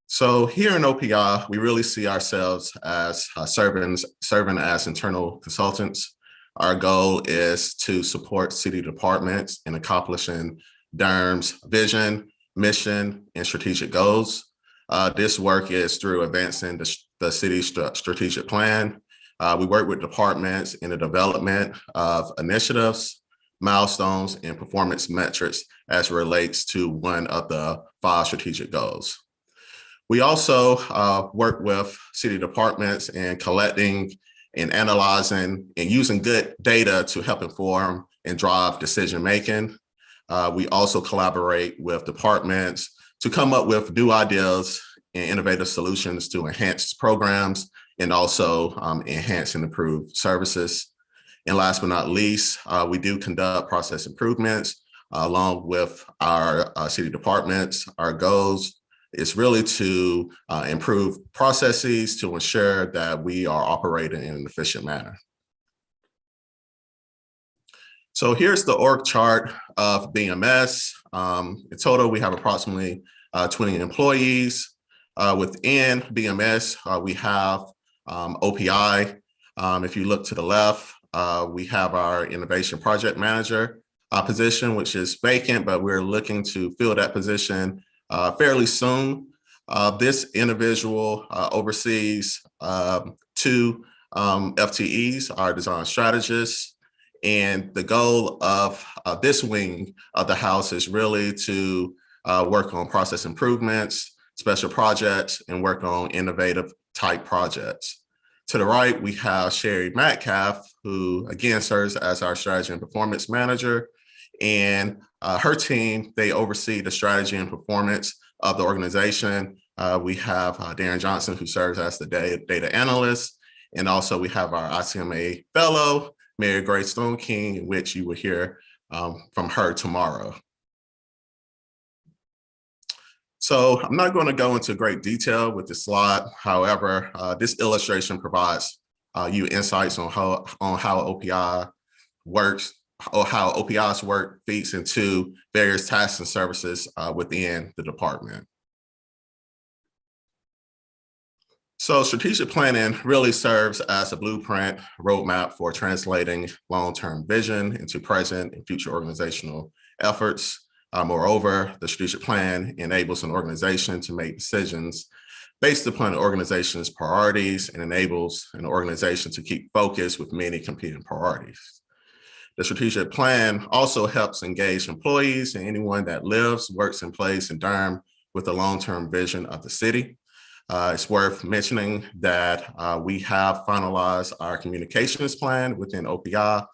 So here in OPI, we really see ourselves as serving as internal consultants. Our goal is to support city departments in accomplishing DERM's vision, mission, and strategic goals. This work is through advancing the city's strategic plan. We work with departments in the development of initiatives, milestones, and performance metrics as it relates to one of the 5 strategic goals. We also work with city departments in collecting and analyzing and using good data to help inform and drive decision-making. We also collaborate with departments to come up with new ideas and innovative solutions to enhance programs and also enhance and improve services. And last but not least, we do conduct process improvements along with our city departments. Our goals is really to improve processes to ensure that we are operating in an efficient manner. So here's the org chart of BMS. In total, we have approximately 20 employees. Within BMS, we have OPI. If you look to the left, we have our innovation project manager position, which is vacant, but we're looking to fill that position fairly soon. This individual oversees 2 FTEs, our design strategists, and the goal of this wing of the house is really to work on process improvements, special projects, and work on innovative type projects. To the right, we have Shari Metcalfe, who again serves as our strategy and performance manager. And her team, they oversee the strategy and performance of the organization. We have Darren Johnson, who serves as the data analyst. And also we have our ICMA fellow, Mary Grace Stone King, which you will hear from her tomorrow. So I'm not going to go into great detail with this slide. However, this illustration provides you insights on how OPI works, or how OPI's work feeds into various tasks and services within the department. So strategic planning really serves as a blueprint roadmap for translating long-term vision into present and future organizational efforts. Moreover, the strategic plan enables an organization to make decisions based upon the organization's priorities and enables an organization to keep focus with many competing priorities. The strategic plan also helps engage employees and anyone that lives, works, and plays in Durham with a long-term vision of the city. It's worth mentioning that we have finalized our communications plan within OPI,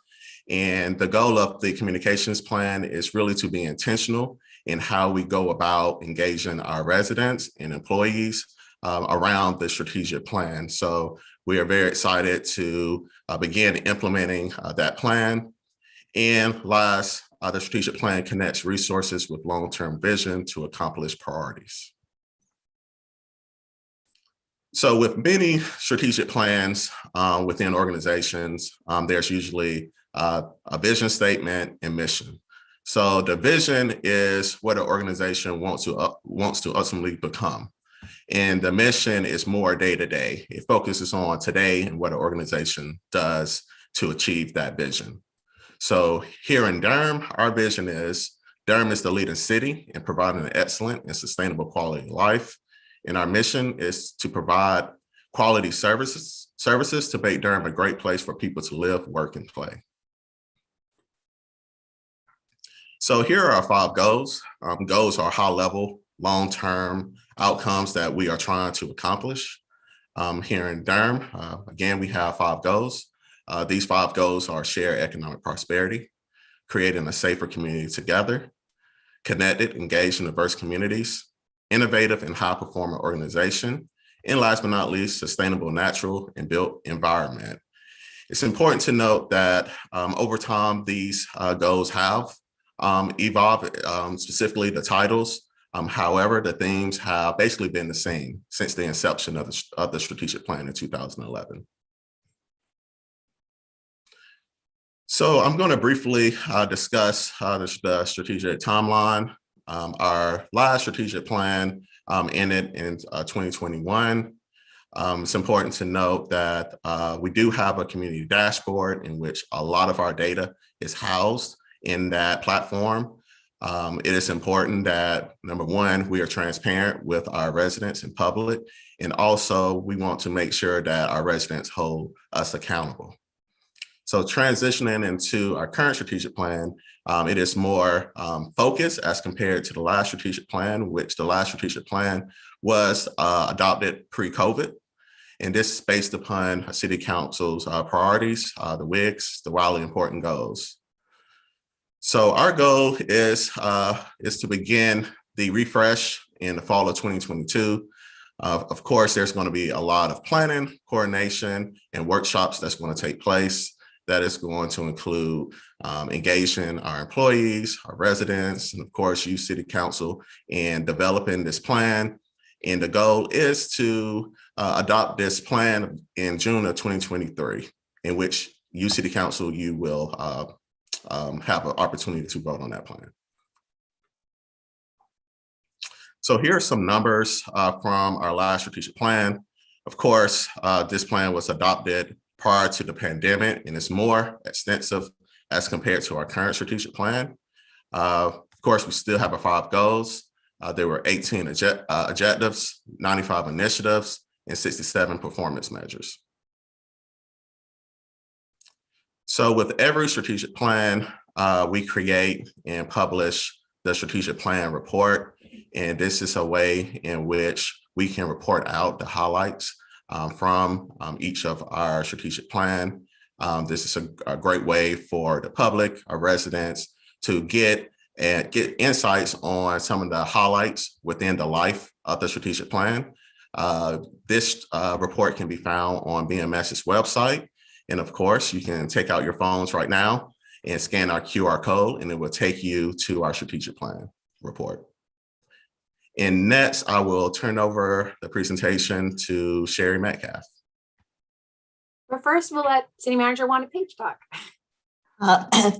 and the goal of the communications plan is really to be intentional in how we go about engaging our residents and employees around the strategic plan. So we are very excited to begin implementing that plan. And last, the strategic plan connects resources with long-term vision to accomplish priorities. So with many strategic plans within organizations, there's usually a vision statement and mission. So the vision is what an organization wants to ultimately become. And the mission is more day-to-day. It focuses on today and what an organization does to achieve that vision. So here in Durham, our vision is Durham is the leading city in providing an excellent and sustainable quality of life. And our mission is to provide quality services to make Durham a great place for people to live, work, and play. So here are our 5 goals. Goals are high-level, long-term outcomes that we are trying to accomplish. Here in Durham, again, we have 5 goals. These 5 goals are share economic prosperity, creating a safer community together, connected, engaged, and diverse communities, innovative and high-performing organization, and last but not least, sustainable, natural, and built environment. It's important to note that over time, these goals have evolved, specifically the titles. However, the themes have basically been the same since the inception of the strategic plan in 2011. So I'm going to briefly discuss the strategic timeline. Our last strategic plan ended in 2021. It's important to note that we do have a community dashboard in which a lot of our data is housed in that platform. It is important that, number one, we are transparent with our residents and public, and also we want to make sure that our residents hold us accountable. So transitioning into our current strategic plan, it is more focused as compared to the last strategic plan, which the last strategic plan was adopted pre-COVID. And this is based upon City Council's priorities, the WIGs, the wildly important goals. So our goal is to begin the refresh in the fall of 2022. Of course, there's going to be a lot of planning, coordination, and workshops that's going to take place. That is going to include engaging our employees, our residents, and of course, you City Council in developing this plan. And the goal is to adopt this plan in June of 2023, in which you City Council, you will have an opportunity to vote on that plan. So here are some numbers from our last strategic plan. Of course, this plan was adopted prior to the pandemic, and it's more extensive as compared to our current strategic plan. Of course, we still have our 5 goals. There were 18 objectives, 95 initiatives, and 67 performance measures. So with every strategic plan, we create and publish the strategic plan report. And this is a way in which we can report out the highlights from each of our strategic plan. This is a great way for the public, our residents, to get insights on some of the highlights within the life of the strategic plan. This report can be found on BMS's website. And of course, you can take out your phones right now and scan our QR code, and it will take you to our strategic plan report. And next, I will turn over the presentation to Shari Metcalfe. But first, we'll let City Manager Wanda Page talk.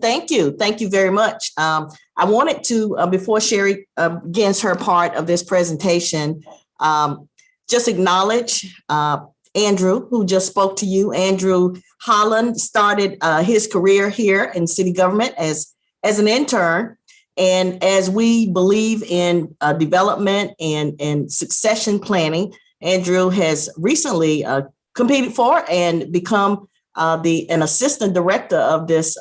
Thank you. Thank you very much. I wanted to, before Shari begins her part of this presentation, just acknowledge Andrew, who just spoke to you. Andrew Holland started his career here in city government as an intern. And as we believe in development and succession planning, Andrew has recently competed for and become an assistant director of this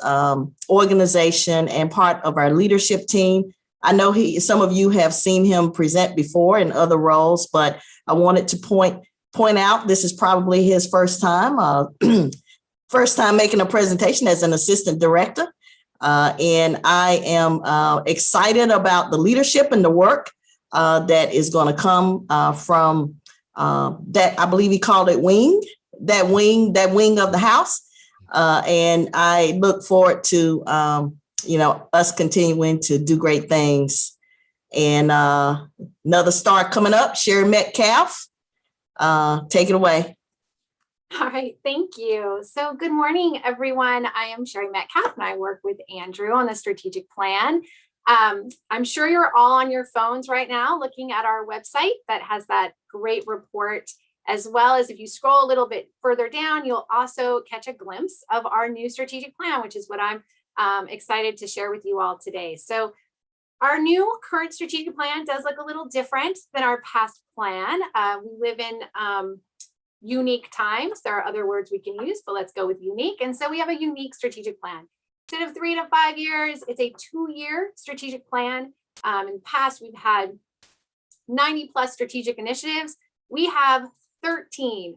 organization and part of our leadership team. I know some of you have seen him present before in other roles, but I wanted to point out this is probably his first time making a presentation as an assistant director. And I am excited about the leadership and the work that is going to come from that. I believe he called it that wing of the house. And I look forward to, us continuing to do great things. And another star coming up, Shari Metcalfe. Take it away. All right, thank you. So good morning, everyone. I am Shari Metcalfe, and I work with Andrew on the strategic plan. I'm sure you're all on your phones right now looking at our website that has that great report, as well as if you scroll a little bit further down, you'll also catch a glimpse of our new strategic plan, which is what I'm excited to share with you all today. So our new current strategic plan does look a little different than our past plan. We live in unique times. There are other words we can use, but let's go with unique. And so we have a unique strategic plan. Instead of 3 to 5 years, it's a 2-year strategic plan. In the past, we've had 90 plus strategic initiatives. We have 13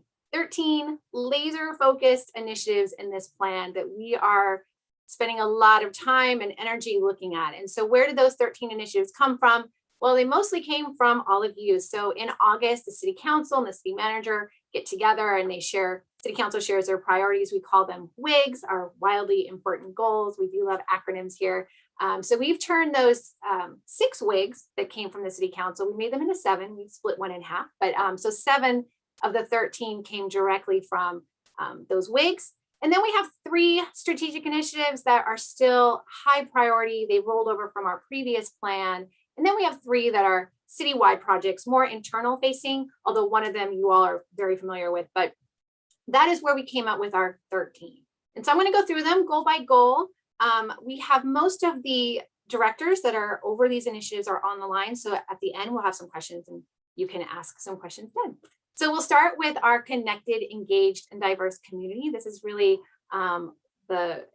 laser focused initiatives in this plan that we are spending a lot of time and energy looking at. And so where did those 13 initiatives come from? Well, they mostly came from all of you. So in August, the City Council and the City Manager get together and City Council shares their priorities. We call them WIGs, our wildly important goals. We do love acronyms here. So we've turned those 6 WIGs that came from the City Council, we made them into 7. We split one in half, but so 7 of the 13 came directly from those WIGs. And then we have 3 strategic initiatives that are still high priority. They rolled over from our previous plan. And then we have 3 that are citywide projects, more internal facing, although one of them you all are very familiar with, but that is where we came up with our 13. And so I'm going to go through them goal by goal. We have most of the directors that are over these initiatives are on the line. So at the end, we'll have some questions and you can ask some questions then. So we'll start with our connected, engaged, and diverse community. This is really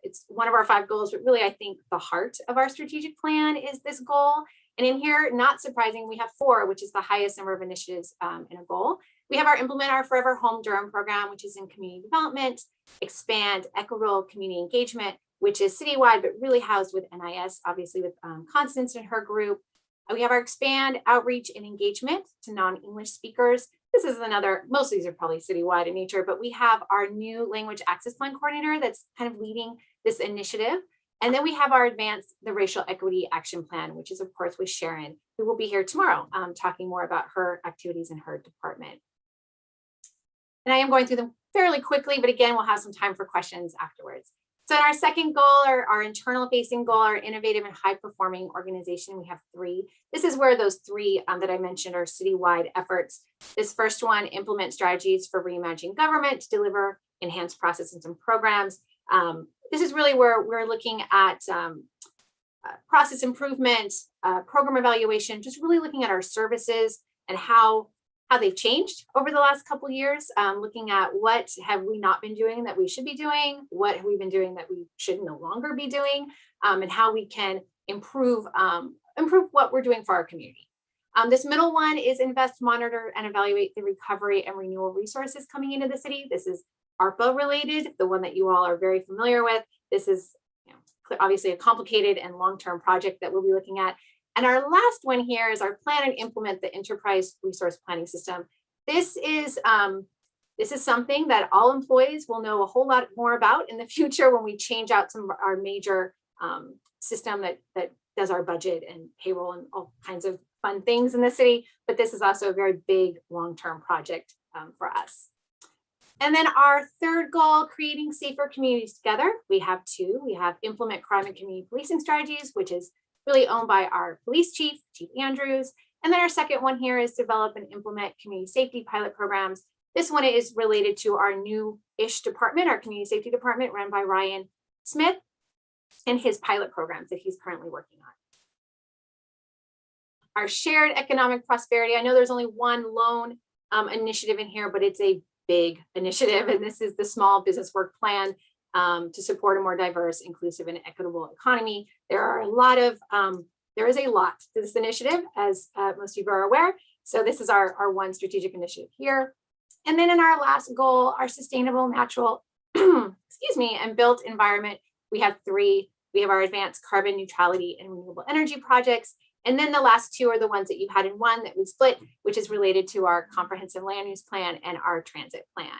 it's one of our 5 goals, but really I think the heart of our strategic plan is this goal. And in here, not surprising, we have 4, which is the highest number of initiatives in a goal. We have our implement our Forever Home Durham program, which is in community development, expand equitable community engagement, which is citywide, but really housed with NIS, obviously with Constance and her group. We have our expand outreach and engagement to non-English speakers. This is another, most of these are probably citywide in nature, but we have our new language access plan coordinator that's kind of leading this initiative. And then we have our advanced, the racial equity action plan, which is of course with Sharon, who will be here tomorrow, talking more about her activities in her department. And I am going through them fairly quickly, but again, we'll have some time for questions afterwards. So in our second goal, or our internal facing goal, our innovative and high performing organization, we have 3. This is where those 3 that I mentioned are citywide efforts. This first one, implement strategies for reimagining government to deliver enhanced processes and programs. This is really where we're looking at process improvement, program evaluation, just really looking at our services and how they've changed over the last couple of years, looking at what have we not been doing that we should be doing, what have we been doing that we should no longer be doing, and how we can improve what we're doing for our community. This middle one is invest, monitor, and evaluate the recovery and renewal resources coming into the city. This is ARPA related, the one that you all are very familiar with. This is obviously a complicated and long-term project that we'll be looking at. And our last one here is our plan and implement the enterprise resource planning system. This is something that all employees will know a whole lot more about in the future when we change out some of our major system that does our budget and payroll and all kinds of fun things in the city. But this is also a very big long-term project for us. And then our third goal, creating safer communities together. We have 2. We have implement crime and community policing strategies, which is really owned by our police chief, Chief Andrews. And then our second one here is develop and implement community safety pilot programs. This one is related to our new-ish department, our community safety department run by Ryan Smith and his pilot programs that he's currently working on. Our shared economic prosperity. I know there's only one lone initiative in here, but it's a big initiative. And this is the small business work plan to support a more diverse, inclusive, and equitable economy. There is a lot to this initiative, as most of you are aware. So this is our one strategic initiative here. And then in our last goal, our sustainable, natural, and built environment, we have 3. We have our advanced carbon neutrality and renewable energy projects. And then the last 2 are the ones that you had in one that we split, which is related to our comprehensive land use plan and our transit plan.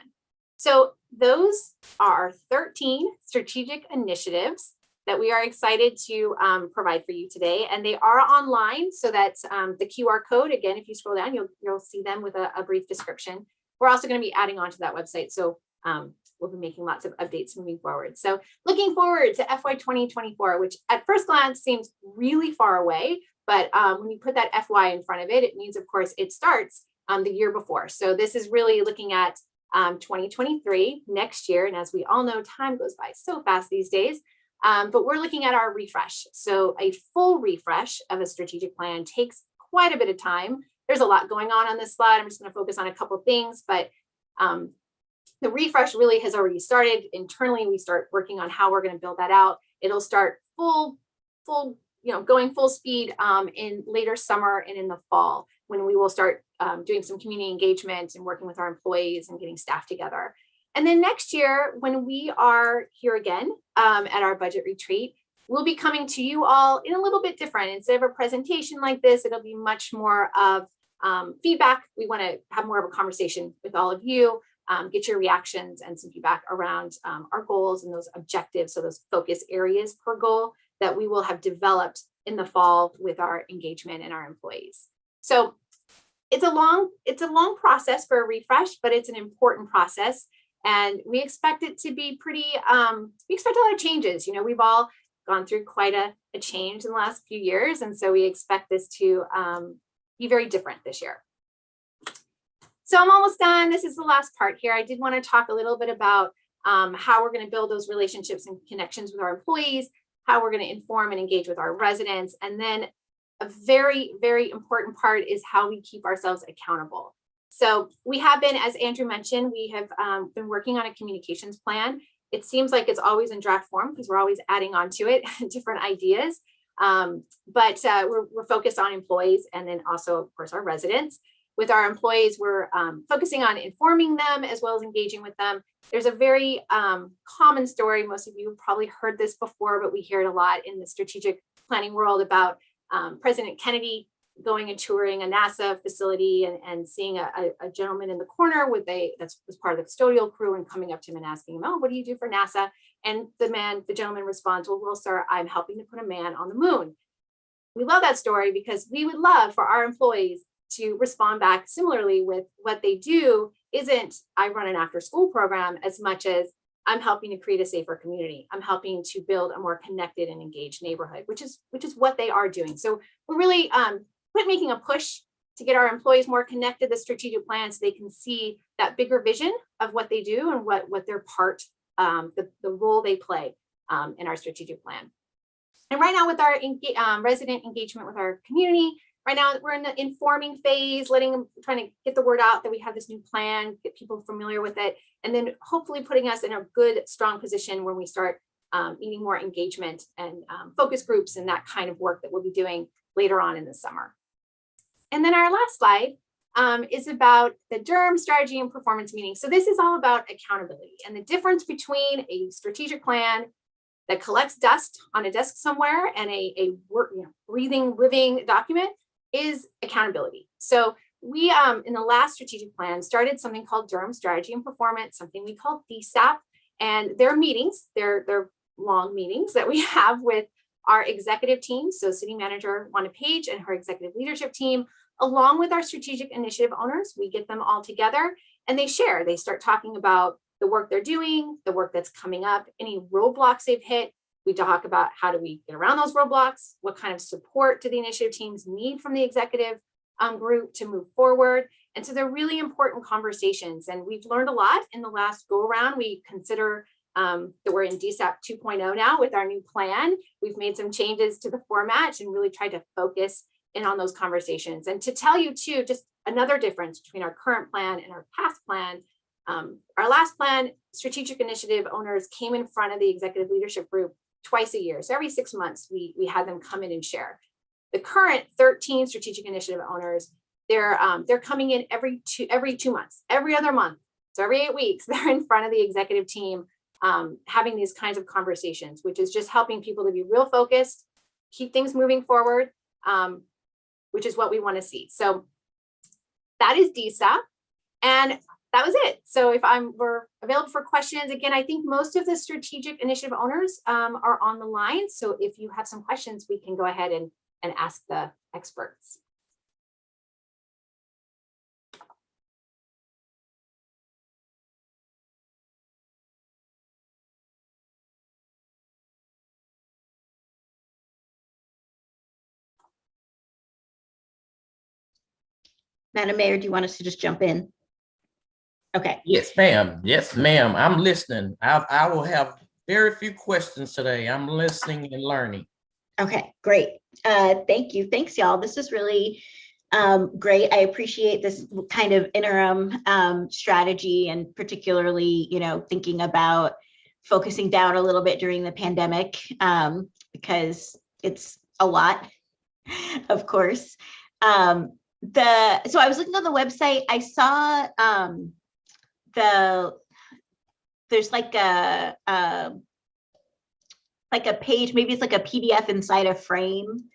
So those are 13 strategic initiatives that we are excited to provide for you today. And they are online, so that's the QR code. Again, if you scroll down, you'll see them with a brief description. We're also going to be adding on to that website. So we'll be making lots of updates moving forward. So looking forward to FY 2024, which at first glance seems really far away. But when you put that FY in front of it, it means, of course, it starts the year before. So this is really looking at 2023, next year. And as we all know, time goes by so fast these days. But we're looking at our refresh. So a full refresh of a strategic plan takes quite a bit of time. There's a lot going on this slide. I'm just going to focus on a couple of things, but the refresh really has already started. Internally, we start working on how we're going to build that out. It'll start going full speed in later summer and in the fall, when we will start doing some community engagement and working with our employees and getting staff together. And then next year, when we are here again at our budget retreat, we'll be coming to you all in a little bit different. Instead of a presentation like this, it'll be much more of feedback. We want to have more of a conversation with all of you, get your reactions and some feedback around our goals and those objectives, so those focus areas per goal that we will have developed in the fall with our engagement and our employees. So it's a long process for a refresh, but it's an important process. And we expect it to be pretty, we expect a lot of changes. We've all gone through quite a change in the last few years. And so we expect this to be very different this year. So I'm almost done. This is the last part here. I did want to talk a little bit about how we're going to build those relationships and connections with our employees, how we're going to inform and engage with our residents. And then a very, very important part is how we keep ourselves accountable. So we have been, as Andrew mentioned, we have been working on a communications plan. It seems like it's always in draft form because we're always adding on to it different ideas. But we're focused on employees and then also, of course, our residents. With our employees, we're focusing on informing them as well as engaging with them. There's a very common story. Most of you have probably heard this before, but we hear it a lot in the strategic planning world about President Kennedy going and touring a NASA facility and seeing a gentleman in the corner with that was part of the custodial crew and coming up to him and asking him, oh, what do you do for NASA? And the gentleman responds, well, sir, I'm helping to put a man on the moon. We love that story because we would love for our employees to respond back similarly with what they do isn't I run an after school program as much as I'm helping to create a safer community. I'm helping to build a more connected and engaged neighborhood, which is what they are doing. So we're really making a push to get our employees more connected to the strategic plan so they can see that bigger vision of what they do and what their part, the role they play in our strategic plan. And right now with our resident engagement with our community, right now we're in the informing phase, trying to get the word out that we have this new plan, get people familiar with it, and then hopefully putting us in a good, strong position when we start needing more engagement and focus groups and that kind of work that we'll be doing later on in the summer. And then our last slide is about the Durham strategy and performance meeting. So this is all about accountability and the difference between a strategic plan that collects dust on a desk somewhere and a breathing, living document is accountability. So we, in the last strategic plan, started something called Durham Strategy and Performance, something we call DSAP, and their meetings, they're long meetings that we have with our executive team, so City Manager Wanda Page and her executive leadership team, along with our strategic initiative owners. We get them all together and they share. They start talking about the work they're doing, the work that's coming up, any roadblocks they've hit. We talk about how do we get around those roadblocks, what kind of support do the initiative teams need from the executive group to move forward. And so they're really important conversations. And we've learned a lot in the last go around. We consider that we're in DSAP 2.0 now with our new plan. We've made some changes to the format and really tried to focus in on those conversations. And to tell you too, just another difference between our current plan and our past plan, our last plan, strategic initiative owners came in front of the executive leadership group twice a year. So every 6 months, we had them come in and share. The current 13 strategic initiative owners, they're coming in every 2 months, every other month. So every 8 weeks, they're in front of the executive team having these kinds of conversations, which is just helping people to be real focused, keep things moving forward, which is what we want to see. So that is DSAP. And that was it. So if we're available for questions, again, I think most of the strategic initiative owners are on the line. So if you have some questions, we can go ahead and ask the experts. Madam Mayor, do you want us to just jump in? Okay. Yes, ma'am. Yes, ma'am. I'm listening. I will have very few questions today. I'm listening and learning. Okay, great. Thank you. Thanks, y'all. This is really great. I appreciate this kind of interim strategy, and particularly, thinking about focusing down a little bit during the pandemic, because it's a lot, of course. So I was looking on the website. I saw there's like a page, maybe it's like a PDF inside a frame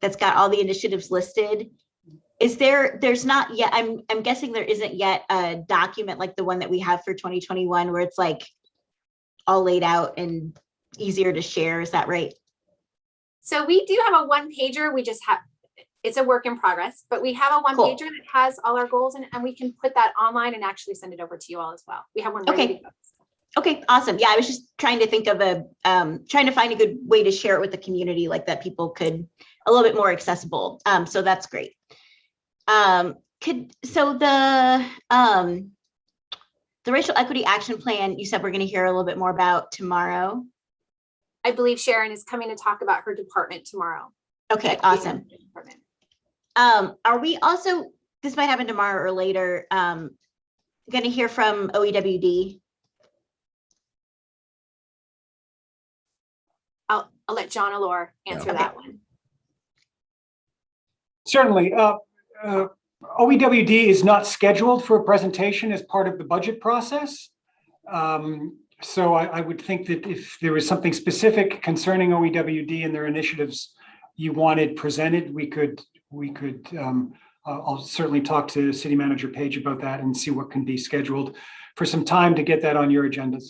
that's got all the initiatives listed. There's not yet, I'm guessing there isn't yet a document like the one that we have for 2021 where it's like all laid out and easier to share. Is that right? So we do have a one pager. It's a work in progress, but we have a one pager that has all our goals and we can put that online and actually send it over to you all as well. We have one ready to go. Okay, awesome. Yeah, I was just trying to think of trying to find a good way to share it with the community, like that people could, a little bit more accessible. So that's great. The racial equity action plan, you said we're going to hear a little bit more about tomorrow. I believe Sharon is coming to talk about her department tomorrow. Okay, awesome. Are we also, this might happen tomorrow or later, going to hear from OEWD? I'll let John Allore answer that one. Certainly. OEWD is not scheduled for a presentation as part of the budget process. So I would think that if there was something specific concerning OEWD and their initiatives you wanted presented, we could. I'll certainly talk to City Manager Page about that and see what can be scheduled for some time to get that on your agendas.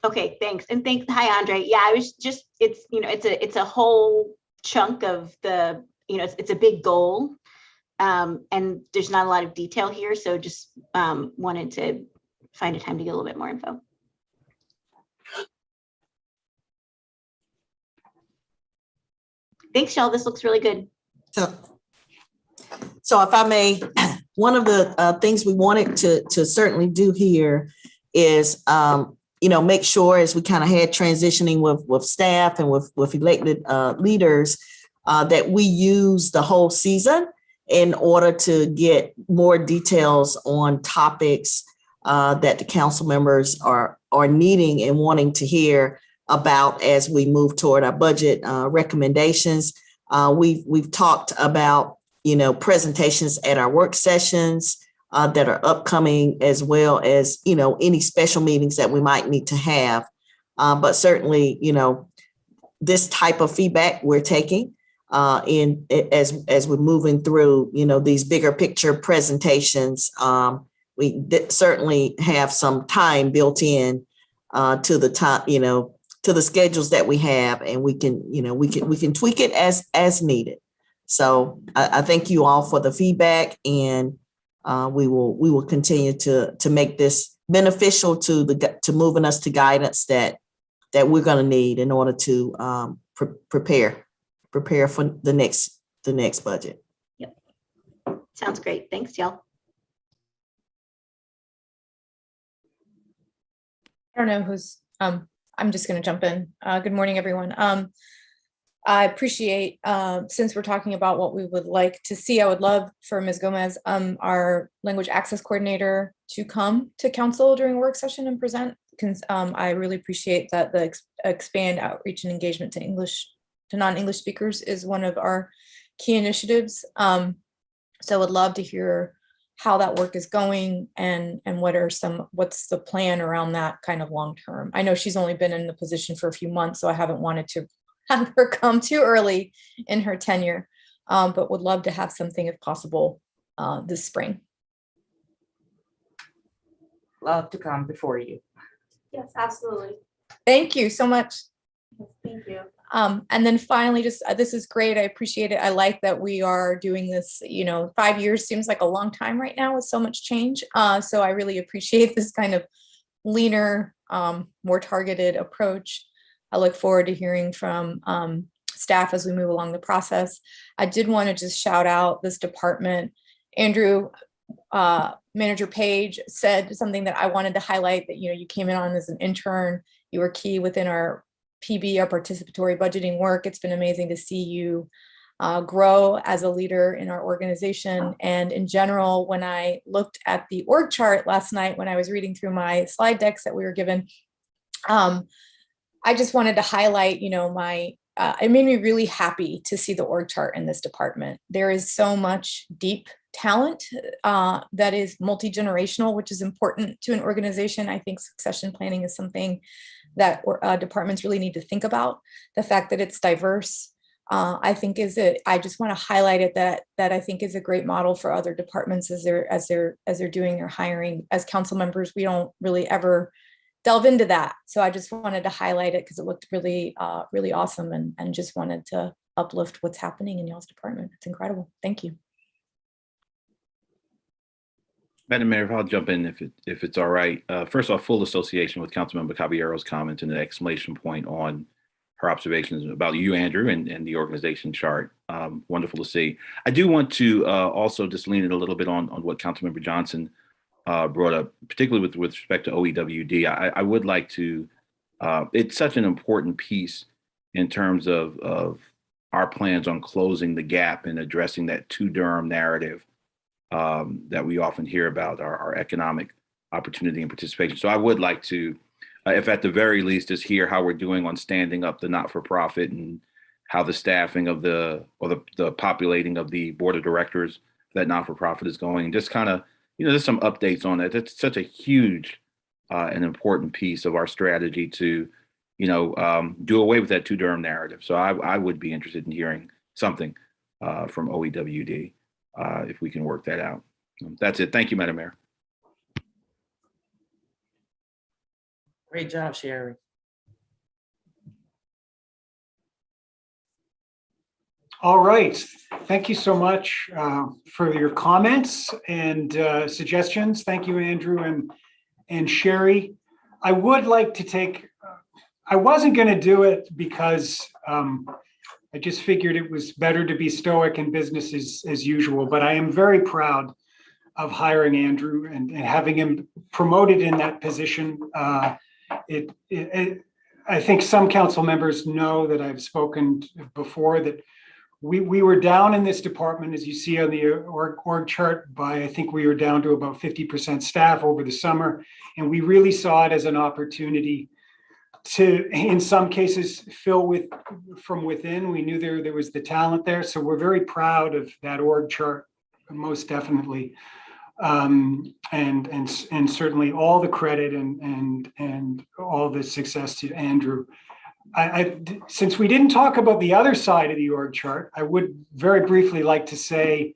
Okay, thanks. And thanks. Hi, Andre. Yeah, I was just, it's a whole chunk of the, it's a big goal. And there's not a lot of detail here. So just wanted to find a time to get a little bit more info. Thanks, y'all. This looks really good. So if I may, one of the things we wanted to certainly do here is, make sure as we kind of had transitioning with staff and with elected leaders, that we use the whole season in order to get more details on topics that the council members are needing and wanting to hear about as we move toward our budget recommendations. We've talked about, presentations at our work sessions that are upcoming, as well as, any special meetings that we might need to have. But certainly, this type of feedback we're taking as we're moving through, these bigger picture presentations. We certainly have some time built in to the time, to the schedules that we have, and we can tweak it as needed. So I thank you all for the feedback, and we will continue to make this beneficial to moving us to guidance that we're going to need in order to prepare for the next budget. Yep. Sounds great. Thanks, y'all. I don't know who's, I'm just going to jump in. Good morning, everyone. I appreciate, since we're talking about what we would like to see, I would love for Ms. Gomez, our language access coordinator, to come to council during a work session and present. I really appreciate that the expand outreach and engagement to non-English speakers is one of our key initiatives. So I would love to hear how that work is going and what's the plan around that kind of long term. I know she's only been in the position for a few months, so I haven't wanted to have her come too early in her tenure, but would love to have something if possible this spring. Love to come before you. Yes, absolutely. Thank you so much. Thank you. And then finally, just this is great. I appreciate it. I like that we are doing this. 5 years seems like a long time right now with so much change. So I really appreciate this kind of leaner, more targeted approach. I look forward to hearing from staff as we move along the process. I did want to just shout out this department. Andrew, Manager Page said something that I wanted to highlight, that you came in on as an intern. You were key within our PB, our participatory budgeting work. It's been amazing to see you grow as a leader in our organization. And in general, when I looked at the org chart last night, when I was reading through my slide decks that we were given, I just wanted to highlight, it made me really happy to see the org chart in this department. There is so much deep talent that is multi-generational, which is important to an organization. I think succession planning is something that departments really need to think about. The fact that it's diverse, I think I just want to highlight it that I think is a great model for other departments as they're doing their hiring. As council members, we don't really ever delve into that. So I just wanted to highlight it because it looked really, really awesome, and just wanted to uplift what's happening in y'all's department. It's incredible. Thank you. Madam Mayor, if I'll jump in if it's all right. First off, full association with Councilmember Caballero's comment and the exclamation point on her observations about you, Andrew, and the organization chart. Wonderful to see. I do want to also just lean in a little bit on what Councilmember Johnson brought up, particularly with respect to OEWD. I would like to, it's such an important piece in terms of our plans on closing the gap and addressing that to-Durham narrative that we often hear about, our economic opportunity and participation. So I would like to, if at the very least, is hear how we're doing on standing up the not-for-profit and how the staffing of the populating of the board of directors of that not-for-profit is going. Just kind of, there's some updates on that. That's such a huge and important piece of our strategy to, do away with that to-Durham narrative. So I would be interested in hearing something from OEWD if we can work that out. That's it. Thank you, Madam Mayor. Great job, Shari. All right. Thank you so much for your comments and suggestions. Thank you, Andrew and Shari. I would like to take, I wasn't going to do it because I just figured it was better to be stoic in business as usual, but I am very proud of hiring Andrew and having him promoted in that position. I think some council members know that I've spoken before that we were down in this department, as you see on the org chart, by I think we were down to about 50% staff over the summer. And we really saw it as an opportunity to, in some cases, fill from within. We knew there was the talent there. So we're very proud of that org chart, most definitely. And certainly all the credit and all the success to Andrew. Since we didn't talk about the other side of the org chart, I would very briefly like to say,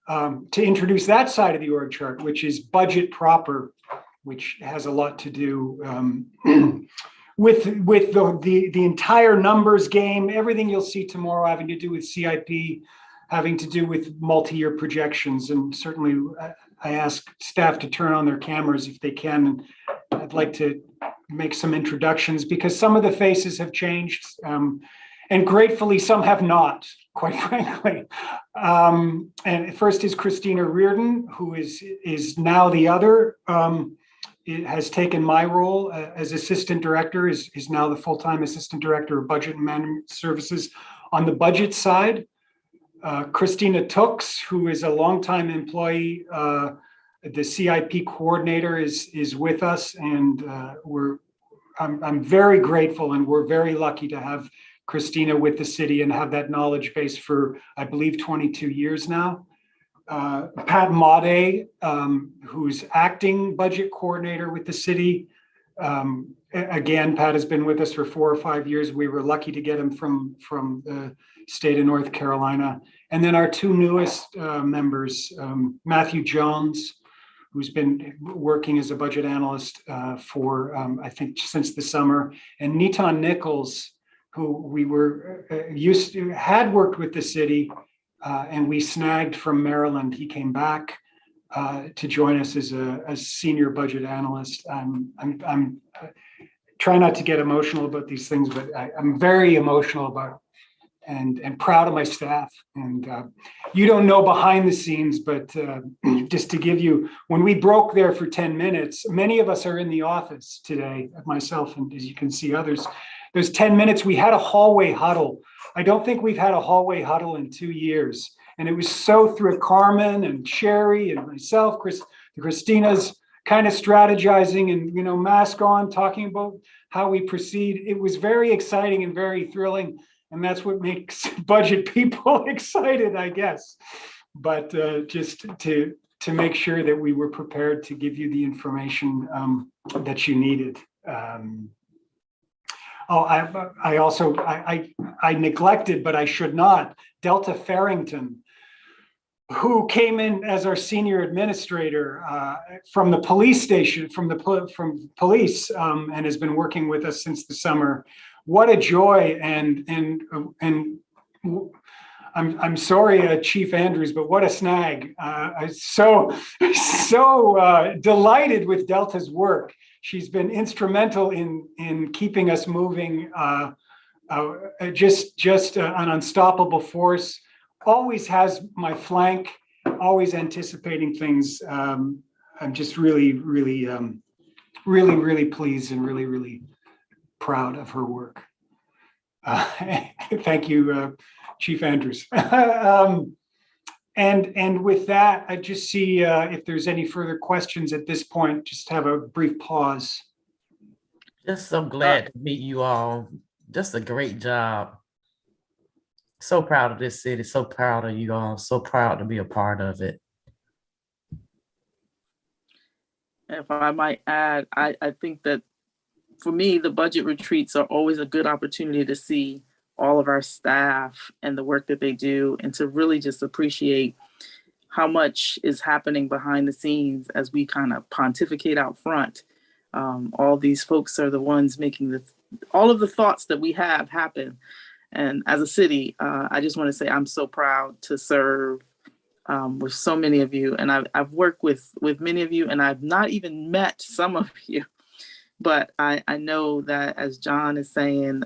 to introduce that side of the org chart, which is budget proper, which has a lot to do with the entire numbers game, everything you'll see tomorrow having to do with CIP, having to do with multi-year projections. And certainly I ask staff to turn on their cameras if they can. I'd like to make some introductions because some of the faces have changed and gratefully some have not, quite frankly. And first is Christina Reardon, who is now the other, has taken my role as assistant director, is now the full-time assistant director of budget and management services on the budget side. Christina Tooks, who is a longtime employee, the CIP coordinator is with us, and I'm very grateful, and we're very lucky to have Christina with the city and have that knowledge base for, I believe, 22 years now. Pat Maude, who's acting budget coordinator with the city. Again, Pat has been with us for 4 or 5 years. We were lucky to get him from the state of North Carolina. And then our two newest members, Matthew Jones, who's been working as a budget analyst for, I think, since the summer, and Niton Nichols, who we were had worked with the city, and we snagged from Maryland. He came back to join us as a senior budget analyst. I'm try not to get emotional about these things, but I'm very emotional about and proud of my staff. And you don't know behind the scenes, but just to give you, when we broke there for 10 minutes, many of us are in the office today, myself, and as you can see others, there's 10 minutes, we had a hallway huddle. I don't think we've had a hallway huddle in 2 years. And it was so through Carmen and Shari and myself, Christina's kind of strategizing and, mask on, talking about how we proceed. It was very exciting and very thrilling. And that's what makes budget people excited, I guess. But just to make sure that we were prepared to give you the information that you needed. I neglected, but I should not, Delta Farrington, who came in as our senior administrator from the police station, from police, and has been working with us since the summer. What a joy! And I'm sorry, Chief Andrews, but what a snag! I'm so delighted with Delta's work. She's been instrumental in keeping us moving just an unstoppable force, always has my flank, always anticipating things. I'm just really pleased and really proud of her work. Thank you, Chief Andrews. And with that, I just see if there's any further questions at this point, just have a brief pause. Just so glad to meet you all. Just a great job. So proud of this city, so proud of you all, so proud to be a part of it. If I might add, I think that for me, the budget retreats are always a good opportunity to see all of our staff and the work that they do, and to really just appreciate how much is happening behind the scenes as we kind of pontificate out front. All these folks are the ones making all of the thoughts that we have happen. And as a city, I just want to say I'm so proud to serve with so many of you. And I've worked with many of you, and I've not even met some of you. But I know that, as John is saying,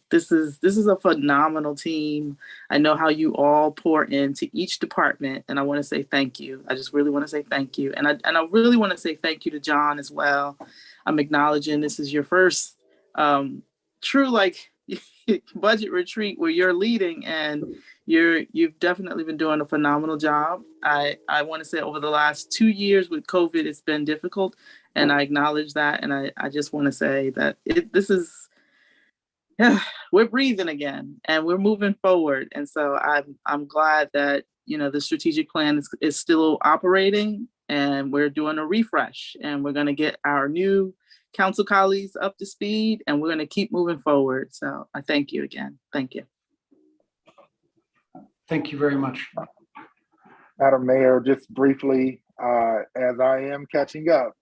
this is a phenomenal team. I know how you all pour into each department, and I want to say thank you. I just really want to say thank you, and I really want to say thank you to John as well. I'm acknowledging this is your first true budget retreat where you're leading, and you've definitely been doing a phenomenal job. I want to say over the last 2 years with COVID, it's been difficult. And I acknowledge that. And I just want to say that we're breathing again and we're moving forward. And so I'm glad that, the strategic plan is still operating, and we're doing a refresh, and we're going to get our new council colleagues up to speed, and we're going to keep moving forward. So I thank you again. Thank you. Thank you very much. Madam Mayor, just briefly, as I am catching up,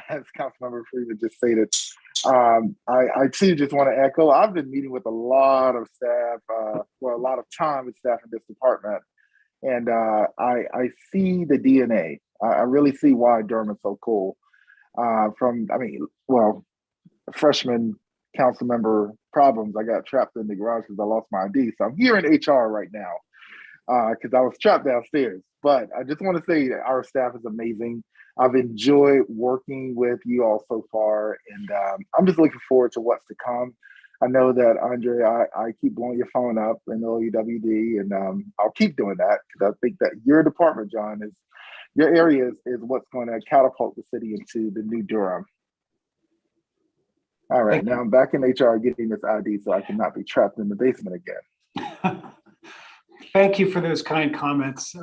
as Councilmember Freeman just stated, I too just want to echo, I've been meeting with a lot of staff, a lot of time with staff in this department, and I see the DNA. I really see why Durham's so cool. Freshman council member problems, I got trapped in the garage because I lost my ID. So I'm here in HR right now because I was trapped downstairs. But I just want to say that our staff is amazing. I've enjoyed working with you all so far, and I'm just looking forward to what's to come. I know that, Andre, I keep blowing your phone up in OEWD, and I'll keep doing that because I think that your department, John, your area is what's going to catapult the city into the new Durham. All right, now I'm back in HR getting this ID so I cannot be trapped in the basement again. Thank you for those kind comments.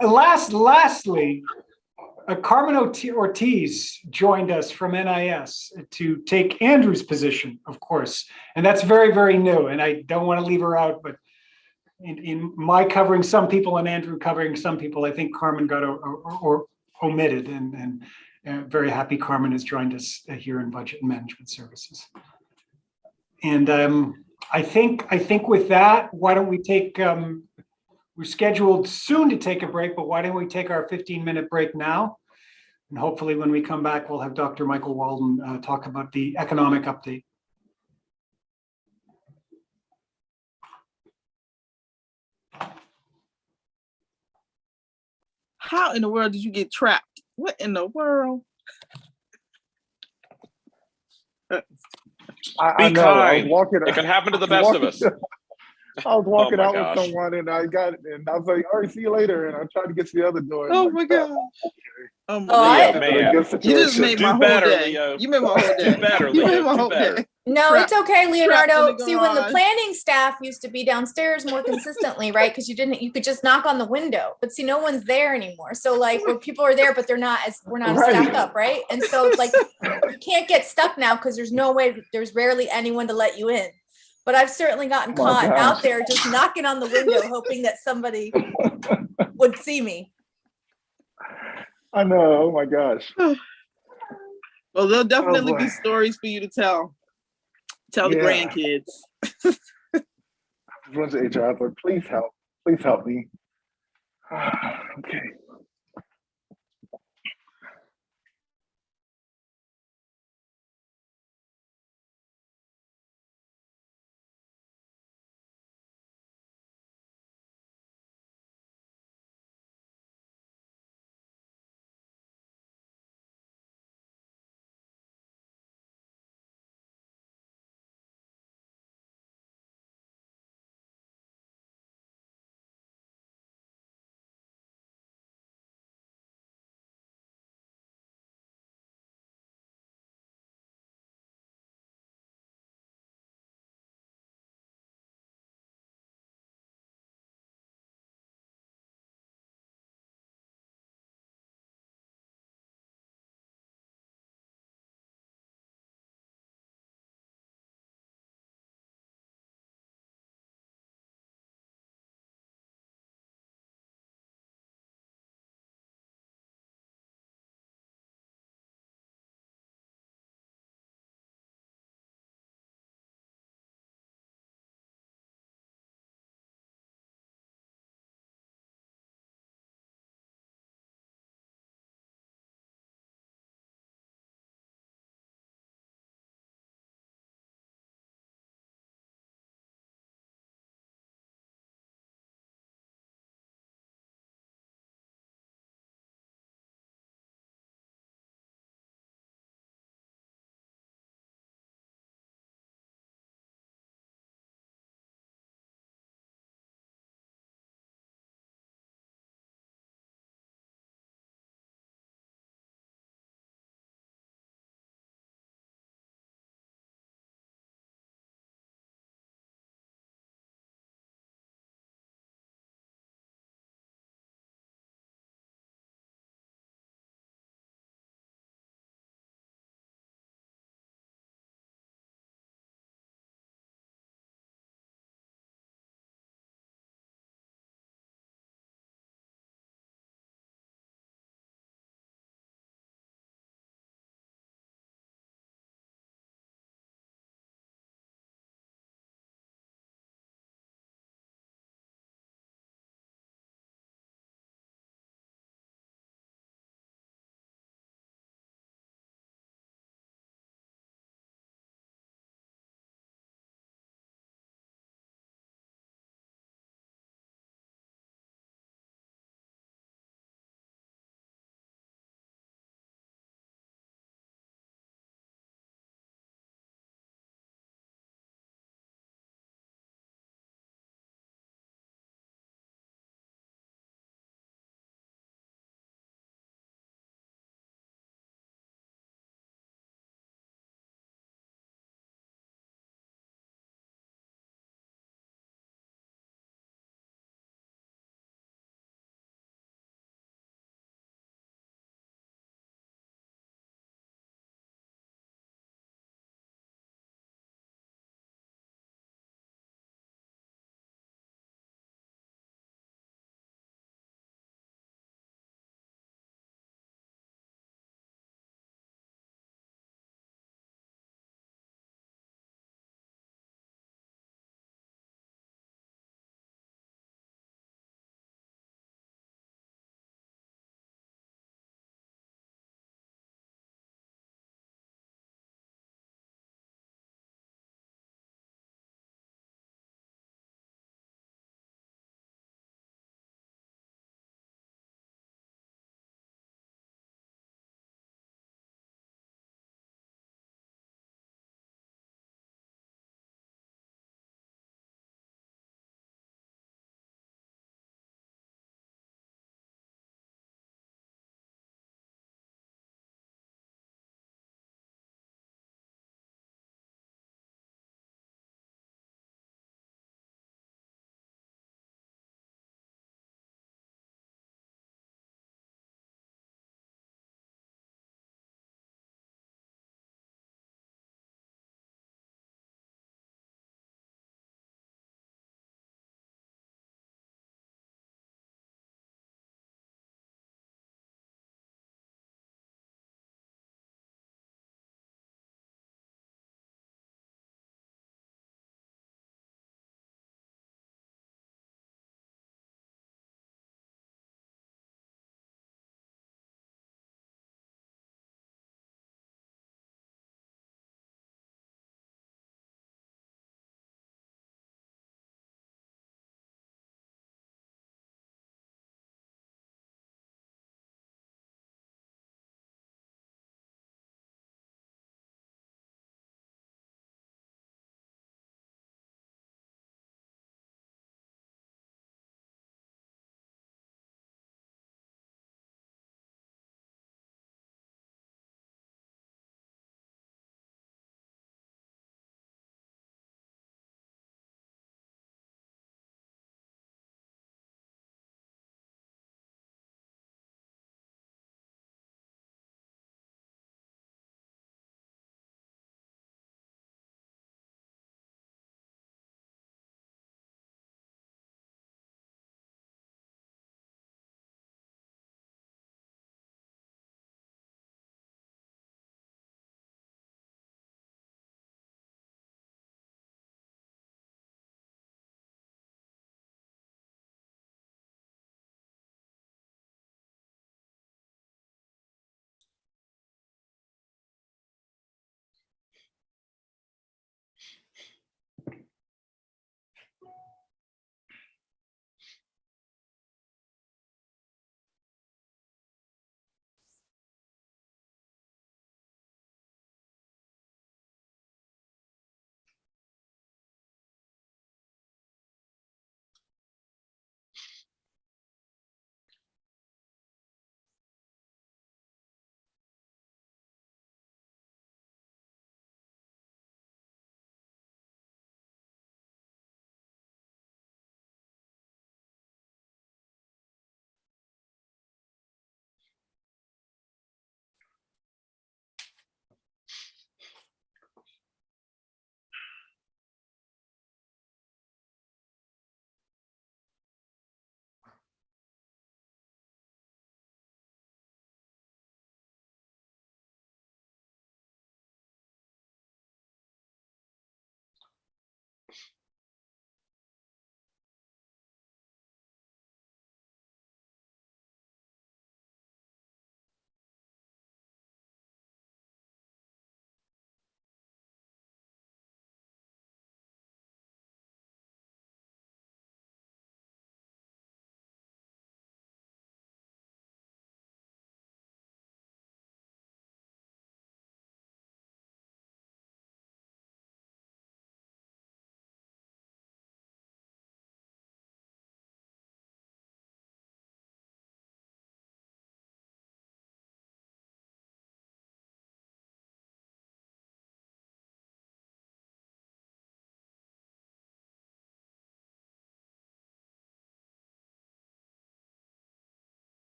Lastly, Carmen Ortiz joined us from NIS to take Andrew's position, of course, and that's very, very new, and I don't want to leave her out, but in my covering some people and Andrew covering some people, I think Carmen got omitted, and very happy Carmen has joined us here in Budget and Management Services. And I think with that, why don't we take, we're scheduled soon to take a break, but why don't we take our 15-minute break now? And hopefully when we come back, we'll have Dr. Michael Walden talk about the economic update. How in the world did you get trapped? What in the world? Be kind. It can happen to the best of us. I was walking out gosh. with someone, and I was like, all right, see you later. And I tried to get to the other door. Oh my God. Leo, man. You just made my whole day. Leo. You made my whole day. Do better, You Leo. made my Do whole better. day. No, it's okay, Leonardo. the See, when the garage. planning staff used to be downstairs more consistently, right? Because you could just knock on the window, but see, no one's there anymore. So like, where people are there, but we're not as stacked up, right? And so like, you can't get stuck now because there's rarely anyone to let you in. But I've certainly gotten caught out there just knocking on the window, hoping that somebody would see me. I know. Oh my gosh. Well, there'll definitely be stories for you to tell. Tell the grandkids. I went to HR. I was like, please help me. Okay.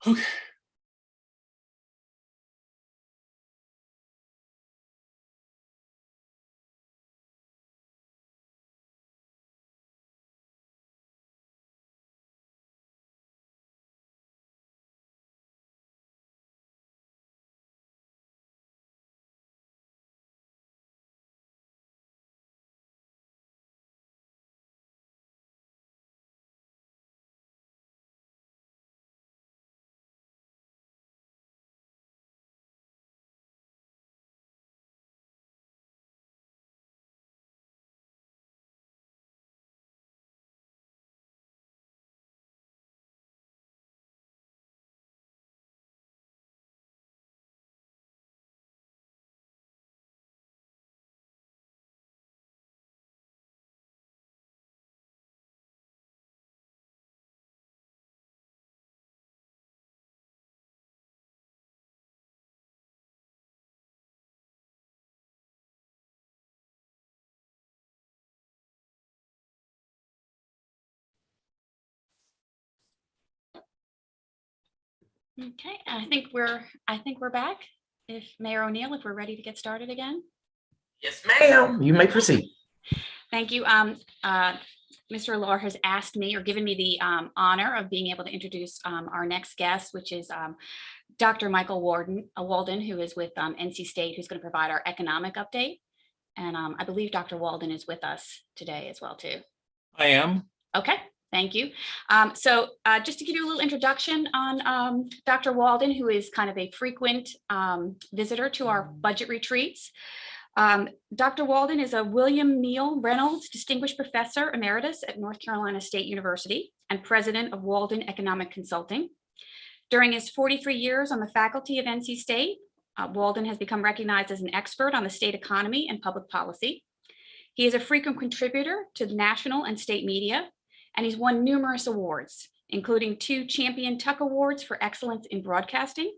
Okay. Okay, I think we're back. If Mayor O'Neill, if we're ready to get started again. Yes, ma'am. You may proceed. Thank you. Mr. Allore has asked me or given me the honor of being able to introduce our next guest, which is Dr. Michael Walden, who is with NC State, who's going to provide our economic update. And I believe Dr. Walden is with us today as well, too. I am. Okay. Thank you. So just to give you a little introduction on Dr. Walden, who is kind of a frequent visitor to our budget retreats. Dr. Walden is a William Neal Reynolds Distinguished Professor Emeritus at North Carolina State University and President of Walden Economic Consulting. During his 43 years on the faculty of NC State, Walden has become recognized as an expert on the state economy and public policy. He is a frequent contributor to the national and state media, and he's won numerous awards, including 2 Champion Tuck Awards for Excellence in Broadcasting,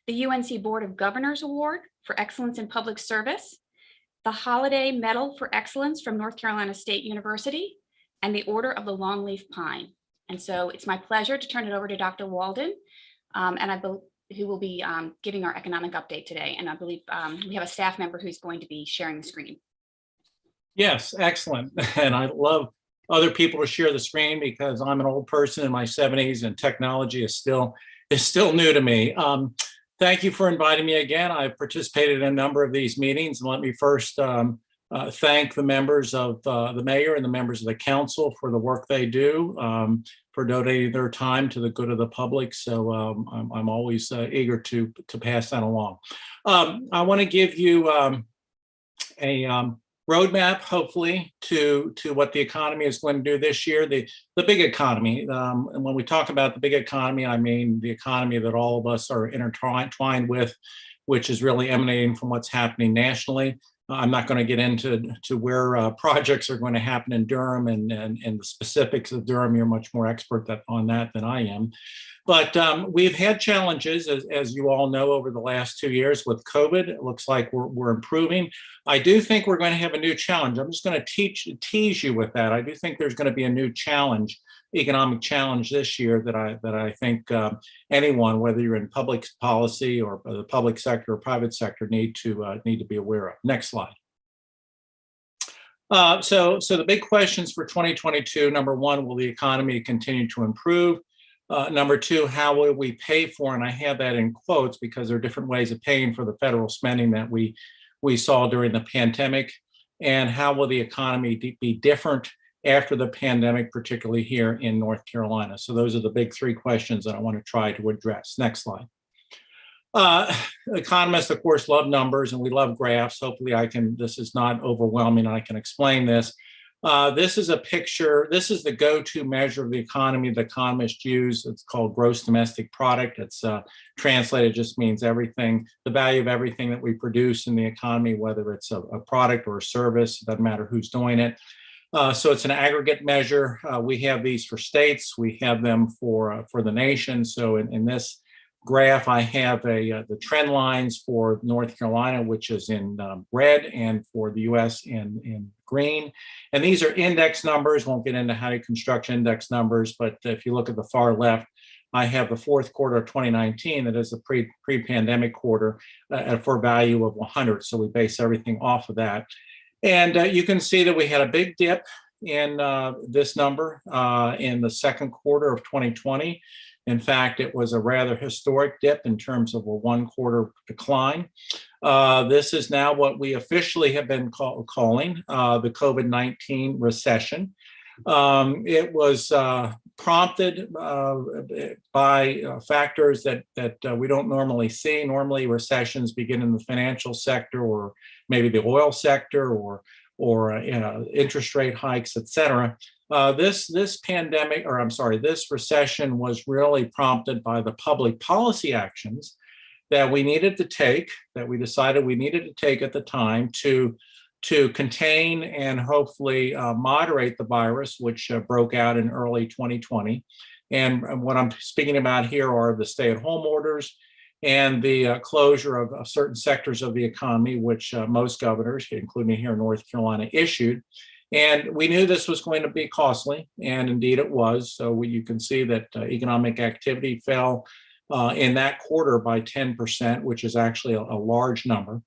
the UNC Board of Governors Award for Excellence in Public Service, the Holiday Medal for Excellence from North Carolina State University, and the Order of the Longleaf Pine. And so it's my pleasure to turn it over to Dr. Walden, who will be giving our economic update today. And I believe we have a staff member who's going to be sharing the screen. Yes, excellent. And I love other people to share the screen because I'm an old person in my 70s and technology is still new to me. Thank you for inviting me again. I've participated in a number of these meetings, and let me first thank the members of the mayor and the members of the council for the work they do, for donating their time to the good of the public. So I'm always eager to pass that along. I want to give you a roadmap, hopefully, to what the economy is going to do this year, the big economy. And when we talk about the big economy, I mean the economy that all of us are intertwined with, which is really emanating from what's happening nationally. I'm not going to get into where projects are going to happen in Durham and the specifics of Durham. You're much more expert on that than I am. But we've had challenges, as you all know, over the last 2 years with COVID. It looks like we're improving. I do think we're going to have a new challenge. I'm just going to tease you with that. I do think there's going to be a new challenge, economic challenge this year that I think anyone, whether you're in public policy or the public sector or private sector, need to be aware of. Next slide. So the big questions for 2022, number one, will the economy continue to improve? Number two, how will we pay for, and I have that in quotes because there are different ways of paying for the federal spending that we saw during the pandemic, and how will the economy be different after the pandemic, particularly here in North Carolina? So those are the big 3 questions that I want to try to address. Next slide. Economists, of course, love numbers and we love graphs. Hopefully this is not overwhelming and I can explain this. This is a picture. This is the go-to measure of the economy the economists use. It's called gross domestic product. It's translated, just means everything, the value of everything that we produce in the economy, whether it's a product or a service, it doesn't matter who's doing it. So it's an aggregate measure. We have these for states. We have them for the nation. So in this graph, I have the trend lines for North Carolina, which is in red, and for the US in green. And these are index numbers. Won't get into how to construct index numbers, but if you look at the far left, I have the fourth quarter of 2019 that is a pre-pandemic quarter for a value of 100. So we base everything off of that. And you can see that we had a big dip in this number in the second quarter of 2020. In fact, it was a rather historic dip in terms of a 1 quarter decline. This is now what we officially have been calling the COVID-19 recession. It was prompted by factors that we don't normally see. Normally, recessions begin in the financial sector, or maybe the oil sector, or interest rate hikes, et cetera. This recession was really prompted by the public policy actions that we needed to take, that we decided we needed to take at the time to contain and hopefully moderate the virus, which broke out in early 2020. And what I'm speaking about here are the stay-at-home orders and the closure of certain sectors of the economy, which most governors, including here in North Carolina, issued. And we knew this was going to be costly, and indeed it was. So you can see that economic activity fell in that quarter by 10%, which is actually a large number.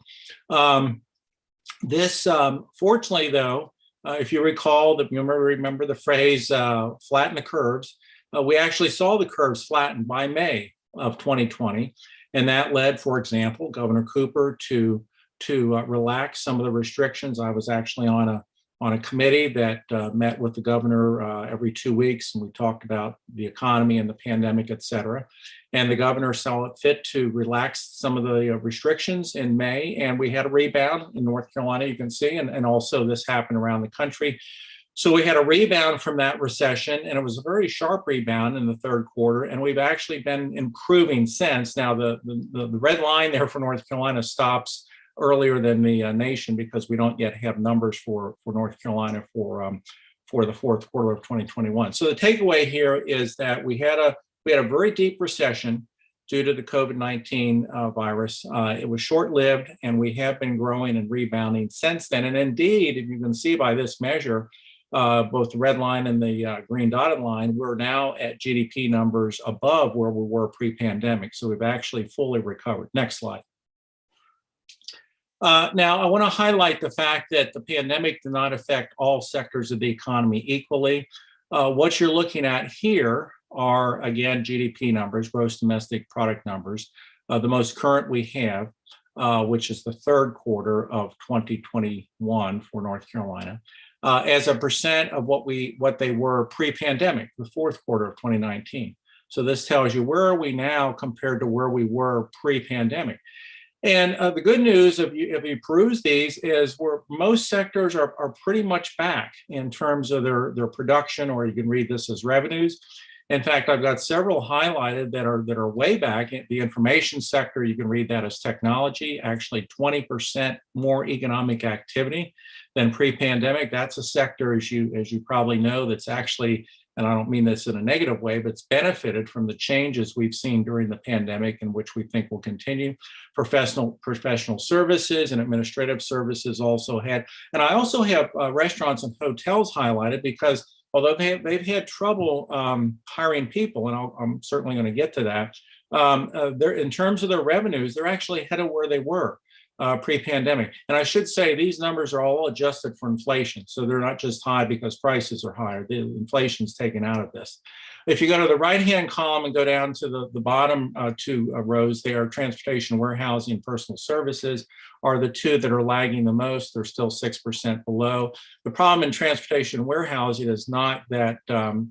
Fortunately, though, if you recall, remember the phrase flatten the curves, we actually saw the curves flatten by May of 2020. And that led, for example, Governor Cooper to relax some of the restrictions. I was actually on a committee that met with the governor every 2 weeks, and we talked about the economy and the pandemic, et cetera. And the governor saw it fit to relax some of the restrictions in May, and we had a rebound in North Carolina, you can see, and also this happened around the country. So we had a rebound from that recession, and it was a very sharp rebound in the third quarter, and we've actually been improving since. Now, the red line there for North Carolina stops earlier than the nation because we don't yet have numbers for North Carolina for the fourth quarter of 2021. So the takeaway here is that we had a very deep recession due to the COVID-19 virus. It was short-lived, and we have been growing and rebounding since then. And indeed, if you can see by this measure, both the red line and the green dotted line, we're now at GDP numbers above where we were pre-pandemic. So we've actually fully recovered. Next slide. Now, I want to highlight the fact that the pandemic did not affect all sectors of the economy equally. What you're looking at here are, again, GDP numbers, gross domestic product numbers, the most current we have, which is the third quarter of 2021 for North Carolina, as a percent of what they were pre-pandemic, the fourth quarter of 2019. So this tells you where are we now compared to where we were pre-pandemic. And the good news, if you peruse these, is where most sectors are pretty much back in terms of their production, or you can read this as revenues. In fact, I've got several highlighted that are way back. The information sector, you can read that as technology, actually 20% more economic activity than pre-pandemic. That's a sector, as you probably know, that's actually, and I don't mean this in a negative way, but it's benefited from the changes we've seen during the pandemic, and which we think will continue. Professional services and administrative services also had, and I also have restaurants and hotels highlighted because although they've had trouble hiring people, and I'm certainly going to get to that, they're, in terms of their revenues, they're actually ahead of where they were pre-pandemic. And I should say these numbers are all adjusted for inflation. So they're not just high because prices are higher. The inflation's taken out of this. If you go to the right-hand column and go down to the bottom two rows there, transportation, warehousing, and personal services are the two that are lagging the most. They're still 6% below. The problem in transportation and warehousing is not that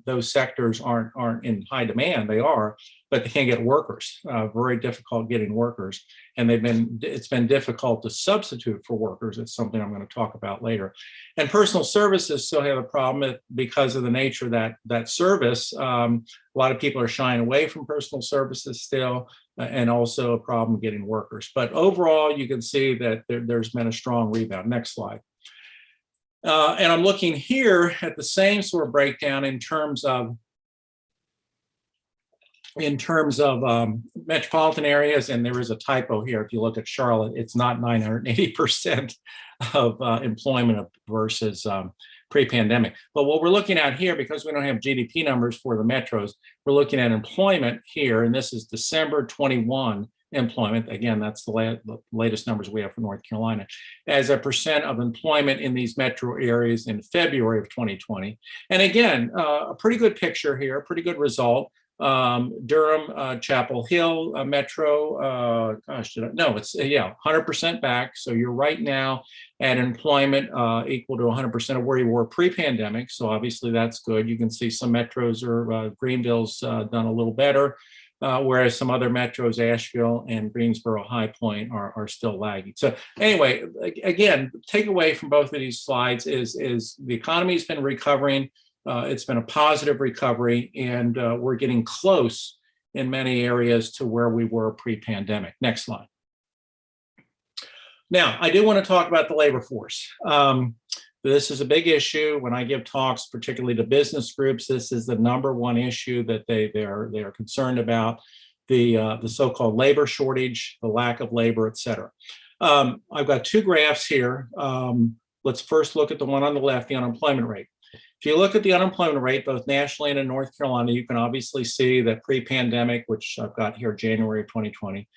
those sectors aren't in high demand. They are, but they can't get workers. Very difficult getting workers, and it's been difficult to substitute for workers. It's something I'm going to talk about later. And personal services still have a problem because of the nature of that service. A lot of people are shying away from personal services still, and also a problem getting workers. But overall, you can see that there's been a strong rebound. Next slide. And I'm looking here at the same sort of breakdown in terms of metropolitan areas, and there is a typo here. If you look at Charlotte, it's not 980% of employment versus pre-pandemic. But what we're looking at here, because we don't have GDP numbers for the metros, we're looking at employment here, and this is December 21 employment. Again, that's the latest numbers we have for North Carolina, as a percent of employment in these metro areas in February of 2020. And again, a pretty good picture here, a pretty good result. Durham, Chapel Hill Metro, it's 100% back. So you're right now at employment equal to 100% of where you were pre-pandemic. So obviously that's good. You can see some metros are, Greenville's done a little better, whereas some other metros, Asheville and Greensboro, High Point are still lagging. So anyway, again, takeaway from both of these slides is the economy's been recovering. It's been a positive recovery, and we're getting close in many areas to where we were pre-pandemic. Next slide. Now, I do want to talk about the labor force. This is a big issue. When I give talks, particularly to business groups, this is the #1 issue that they are concerned about, the so-called labor shortage, the lack of labor, et cetera. I've got two graphs here. Let's first look at the one on the left, the unemployment rate. If you look at the unemployment rate, both nationally and in North Carolina, you can obviously see that pre-pandemic, which I've got here, January of 2020,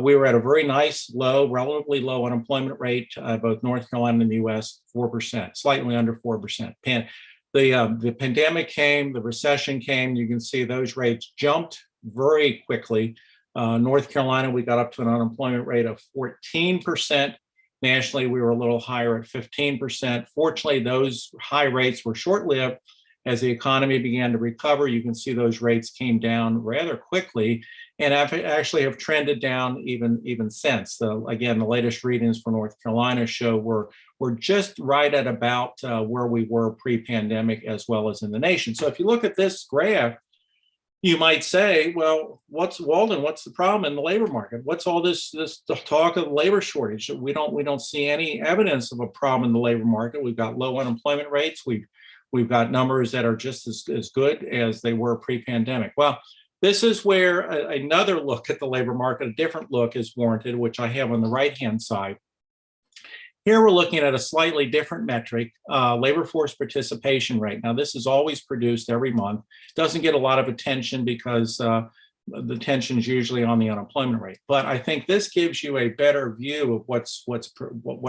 we were at a very nice, low, relatively low unemployment rate, both North Carolina and the US, 4%, slightly under 4%. The pandemic came, the recession came, you can see those rates jumped very quickly. North Carolina, we got up to an unemployment rate of 14%. Nationally, we were a little higher at 15%. Fortunately, those high rates were short-lived. As the economy began to recover, you can see those rates came down rather quickly, and actually have trended down even since. Again, the latest readings for North Carolina show we're just right at about where we were pre-pandemic, as well as in the nation. So if you look at this graph, you might say, well, Walden, what's the problem in the labor market? What's all this talk of labor shortage? We don't see any evidence of a problem in the labor market. We've got low unemployment rates. We've got numbers that are just as good as they were pre-pandemic. Well, this is where another look at the labor market, a different look, is warranted, which I have on the right-hand side. Here we're looking at a slightly different metric, labor force participation rate. Now, this is always produced every month. Doesn't get a lot of attention because the attention is usually on the unemployment rate. But I think this gives you a better view of what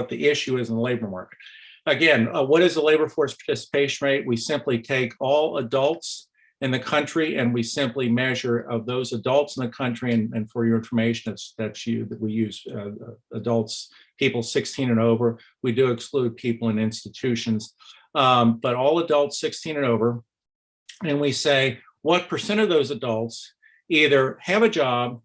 the issue is in the labor market. Again, what is the labor force participation rate? We simply take all adults in the country, and we simply measure of those adults in the country, and for your information, that we use adults, people 16 and over. We do exclude people in institutions, but all adults 16 and over. And we say, what percent of those adults either have a job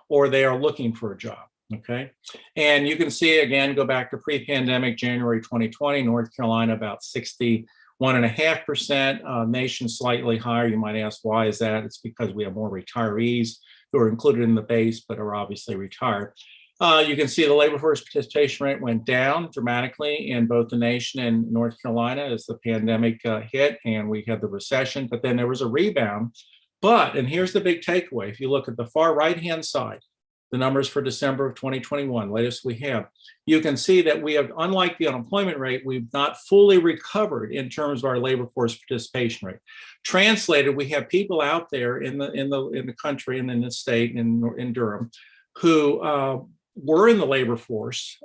or they are looking for a job? Okay. And you can see, again, go back to pre-pandemic, January 2020, North Carolina, about 61.5%, nation slightly higher. You might ask, why is that? It's because we have more retirees who are included in the base, but are obviously retired. You can see the labor force participation rate went down dramatically in both the nation and North Carolina as the pandemic hit and we had the recession, but then there was a rebound. But, and here's the big takeaway, if you look at the far right-hand side, the numbers for December of 2021, latest we have, you can see that we have, unlike the unemployment rate, we've not fully recovered in terms of our labor force participation rate. Translated, we have people out there in the country and in the state, in Durham, who were in the labor force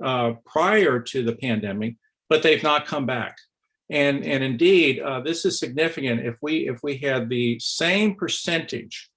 prior to the pandemic, but they've not come back. And indeed, this is significant. If we had the same percentage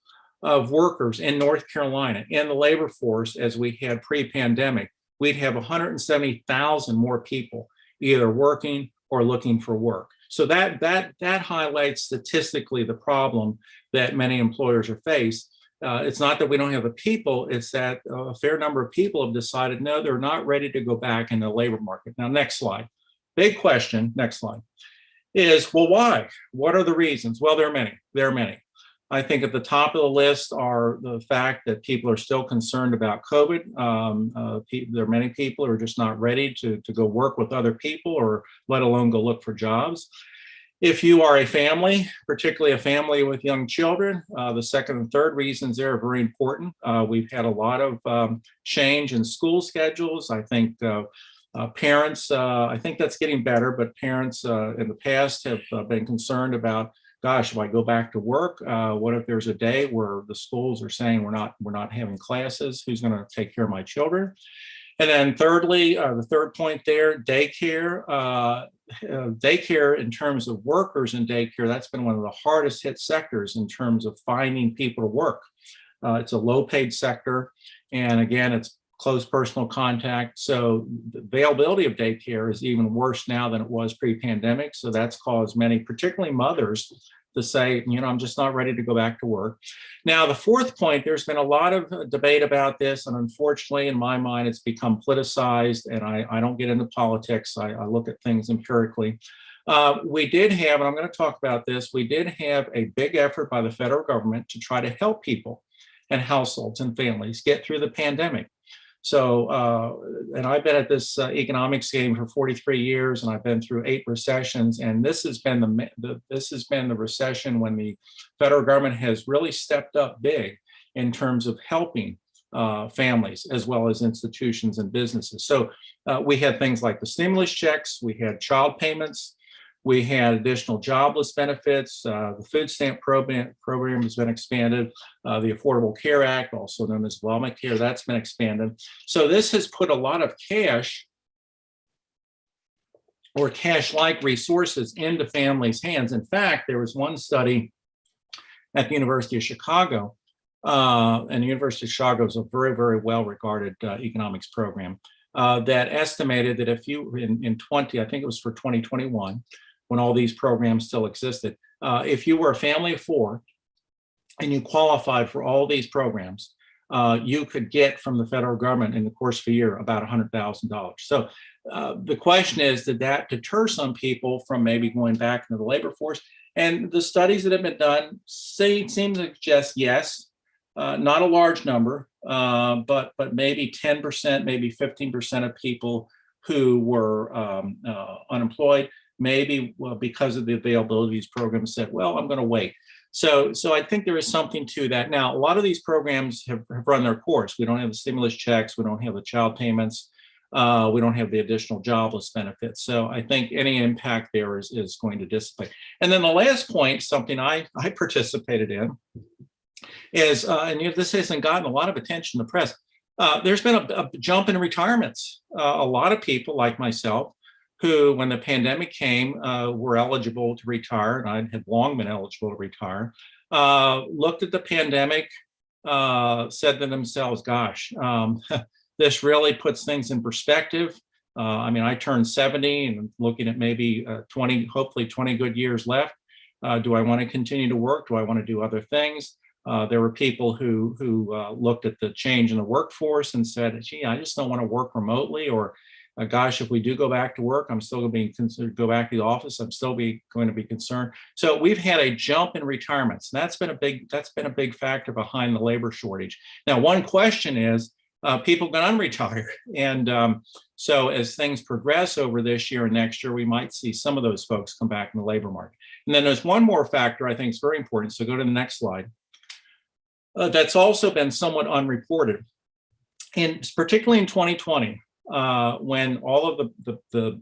of workers in North Carolina in the labor force as we had pre-pandemic, we'd have 170,000 more people either working or looking for work. So that highlights statistically the problem that many employers are faced. It's not that we don't have the people, it's that a fair number of people have decided, no, they're not ready to go back in the labor market. Now, next slide. Big question, next slide, is, well, why? What are the reasons? Well, there are many. There are many. I think at the top of the list are the fact that people are still concerned about COVID. There are many people who are just not ready to go work with other people, or let alone go look for jobs. If you are a family, particularly a family with young children, the second and third reasons there are very important. We've had a lot of change in school schedules. I think Parents, I think that's getting better, but parents in the past have been concerned about, gosh, if I go back to work, what if there's a day where the schools are saying we're not having classes? Who's going to take care of my children? And then thirdly, the third point there, daycare. Daycare in terms of workers in daycare, that's been one of the hardest hit sectors in terms of finding people to work. It's a low paid sector. And again, it's close personal contact. So the availability of daycare is even worse now than it was pre-pandemic. So that's caused many, particularly mothers, to say, you know, I'm just not ready to go back to work. Now, the fourth point, there's been a lot of debate about this. And unfortunately, in my mind, it's become politicized. And I don't get into politics. I look at things empirically. We did have, and I'm going to talk about this, we did have a big effort by the federal government to try to help people and households and families get through the pandemic. So, and I've been at this economics game for 43 years, and I've been through 8 recessions. And this has been the recession when the federal government has really stepped up big in terms of helping families as well as institutions and businesses. So we had things like the stimulus checks, we had child payments, we had additional jobless benefits. The food stamp program has been expanded. The Affordable Care Act, also known as Obamacare, that's been expanded. So this has put a lot of cash or cash-like resources into families' hands. In fact, there was one study at the University of Chicago, and the University of Chicago is a very, very well-regarded economics program that estimated that if you, in 20, I think it was for 2021, when all these programs still existed, if you were a family of 4 and you qualified for all these programs, you could get from the federal government in the course of a year about $100,000. So the question is, did that deter some people from maybe going back into the labor force? And the studies that have been done seem to suggest yes, not a large number, but maybe 10%, maybe 15% of people who were unemployed, maybe because of the availability of these programs said, well, I'm going to wait. So I think there is something to that. Now, a lot of these programs have run their course. We don't have the stimulus checks. We don't have the child payments. We don't have the additional jobless benefits. So I think any impact there is going to dissipate. And then the last point, something I participated in, is, and this hasn't gotten a lot of attention in the press, there's been a jump in retirements. A lot of people like myself who, when the pandemic came, were eligible to retire, and I had long been eligible to retire, looked at the pandemic, said to themselves, gosh, this really puts things in perspective. I mean, I turned 70 and looking at maybe 20, hopefully 20 good years left. Do I want to continue to work? Do I want to do other things? There were people who looked at the change in the workforce and said, gee, I just don't want to work remotely, or gosh, if we do go back to work, I'm still going to be considered go back to the office. I'm still going to be concerned. So we've had a jump in retirements. And that's been a big factor behind the labor shortage. Now, one question is, people going to unretire. And so as things progress over this year and next year, we might see some of those folks come back in the labor market. And then there's one more factor I think is very important. So go to the next slide. That's also been somewhat unreported. And particularly in 2020, when all of the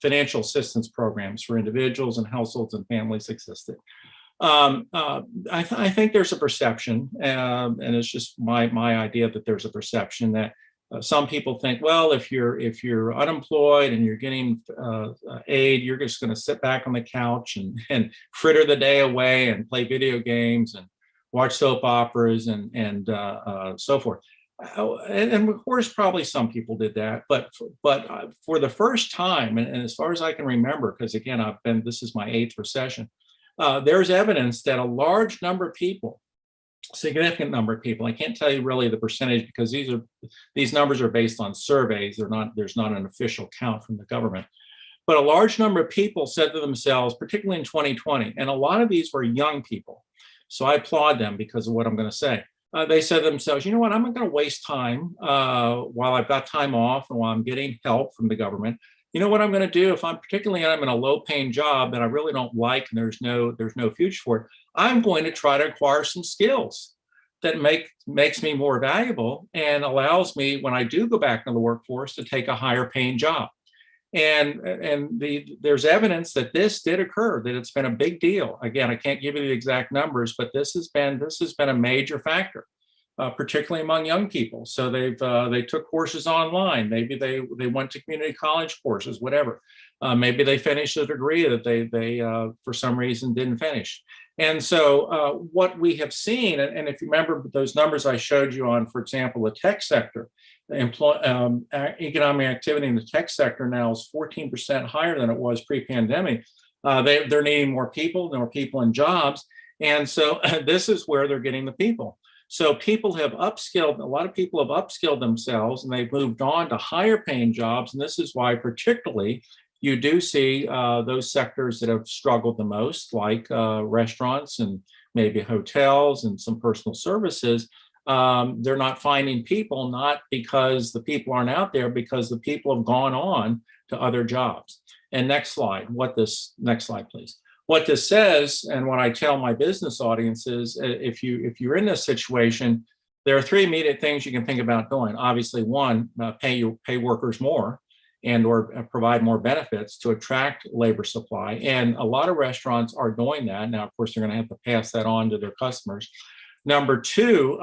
financial assistance programs for individuals and households and families existed. I think there's a perception, and it's just my idea that there's a perception that some people think, well, if you're unemployed and you're getting aid, you're just going to sit back on the couch and fritter the day away and play video games and watch soap operas and so forth. And of course, probably some people did that, but for the first time, and as far as I can remember, because again, this is my 8th recession, there's evidence that a large number of people, significant number of people, I can't tell you really the percentage because these numbers are based on surveys. There's not an official count from the government, but a large number of people said to themselves, particularly in 2020, and a lot of these were young people. So I applaud them because of what I'm going to say. They said to themselves, you know what, I'm not going to waste time while I've got time off and while I'm getting help from the government. You know what I'm going to do if I'm in a low paying job that I really don't like and there's no future for it, I'm going to try to acquire some skills that makes me more valuable and allows me, when I do go back into the workforce, to take a higher paying job. And there's evidence that this did occur, that it's been a big deal. Again, I can't give you the exact numbers, but this has been a major factor, particularly among young people. So they took courses online. Maybe they went to community college courses, whatever. Maybe they finished a degree that they for some reason didn't finish. And so what we have seen, and if you remember those numbers I showed you on, for example, the tech sector, economic activity in the tech sector now is 14% higher than it was pre-pandemic. They're needing more people in jobs. And so this is where they're getting the people. So people have upskilled, a lot of people have upskilled themselves and they've moved on to higher paying jobs. And this is why particularly you do see those sectors that have struggled the most, like restaurants and maybe hotels and some personal services. They're not finding people, not because the people aren't out there, because the people have gone on to other jobs. And next slide, next slide, please. What this says, and what I tell my business audience is, if you're in this situation, there are three immediate things you can think about doing. Obviously, one, pay workers more and or provide more benefits to attract labor supply. And a lot of restaurants are doing that. Now, of course, they're gonna have to pass that on to their customers. Number two,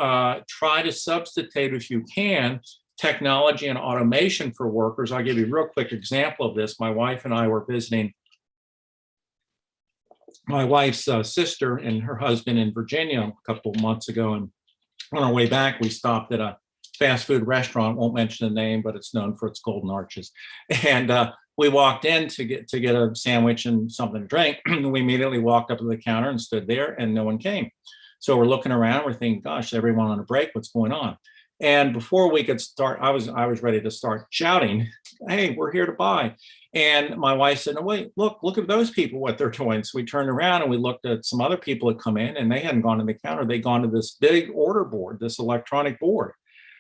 try to substitute, if you can, technology and automation for workers. I'll give you a real quick example of this. My wife and I were visiting my wife's sister and her husband in Virginia a couple of months ago. And on our way back, we stopped at a fast food restaurant, won't mention the name, but it's known for its golden arches. And we walked in to get a sandwich and something to drink. We immediately walked up to the counter and stood there and no one came. So we're looking around, we're thinking, gosh, everyone on a break, what's going on? And before we could start, I was ready to start shouting, hey, we're here to buy. And my wife said, no, wait, look at those people, what they're doing. So we turned around and we looked at some other people that come in and they hadn't gone to the counter. They'd gone to this big order board, this electronic board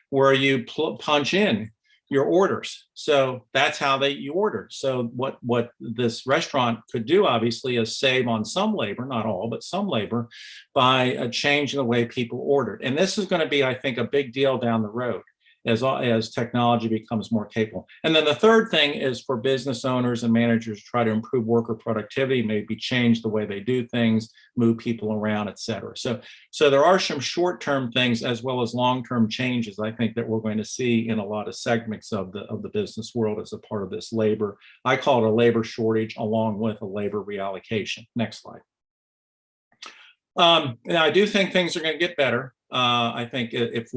where you punch in your orders. So that's how you ordered. So what this restaurant could do, obviously, is save on some labor, not all, but some labor, by changing the way people ordered. And this is going to be, I think, a big deal down the road as technology becomes more capable. And then the third thing is for business owners and managers to try to improve worker productivity, maybe change the way they do things, move people around, et cetera. So there are some short-term things as well as long-term changes, I think, that we're going to see in a lot of segments of the business world as a part of this labor. I call it a labor shortage along with a labor reallocation. Next slide. And I do think things are going to get better. I think if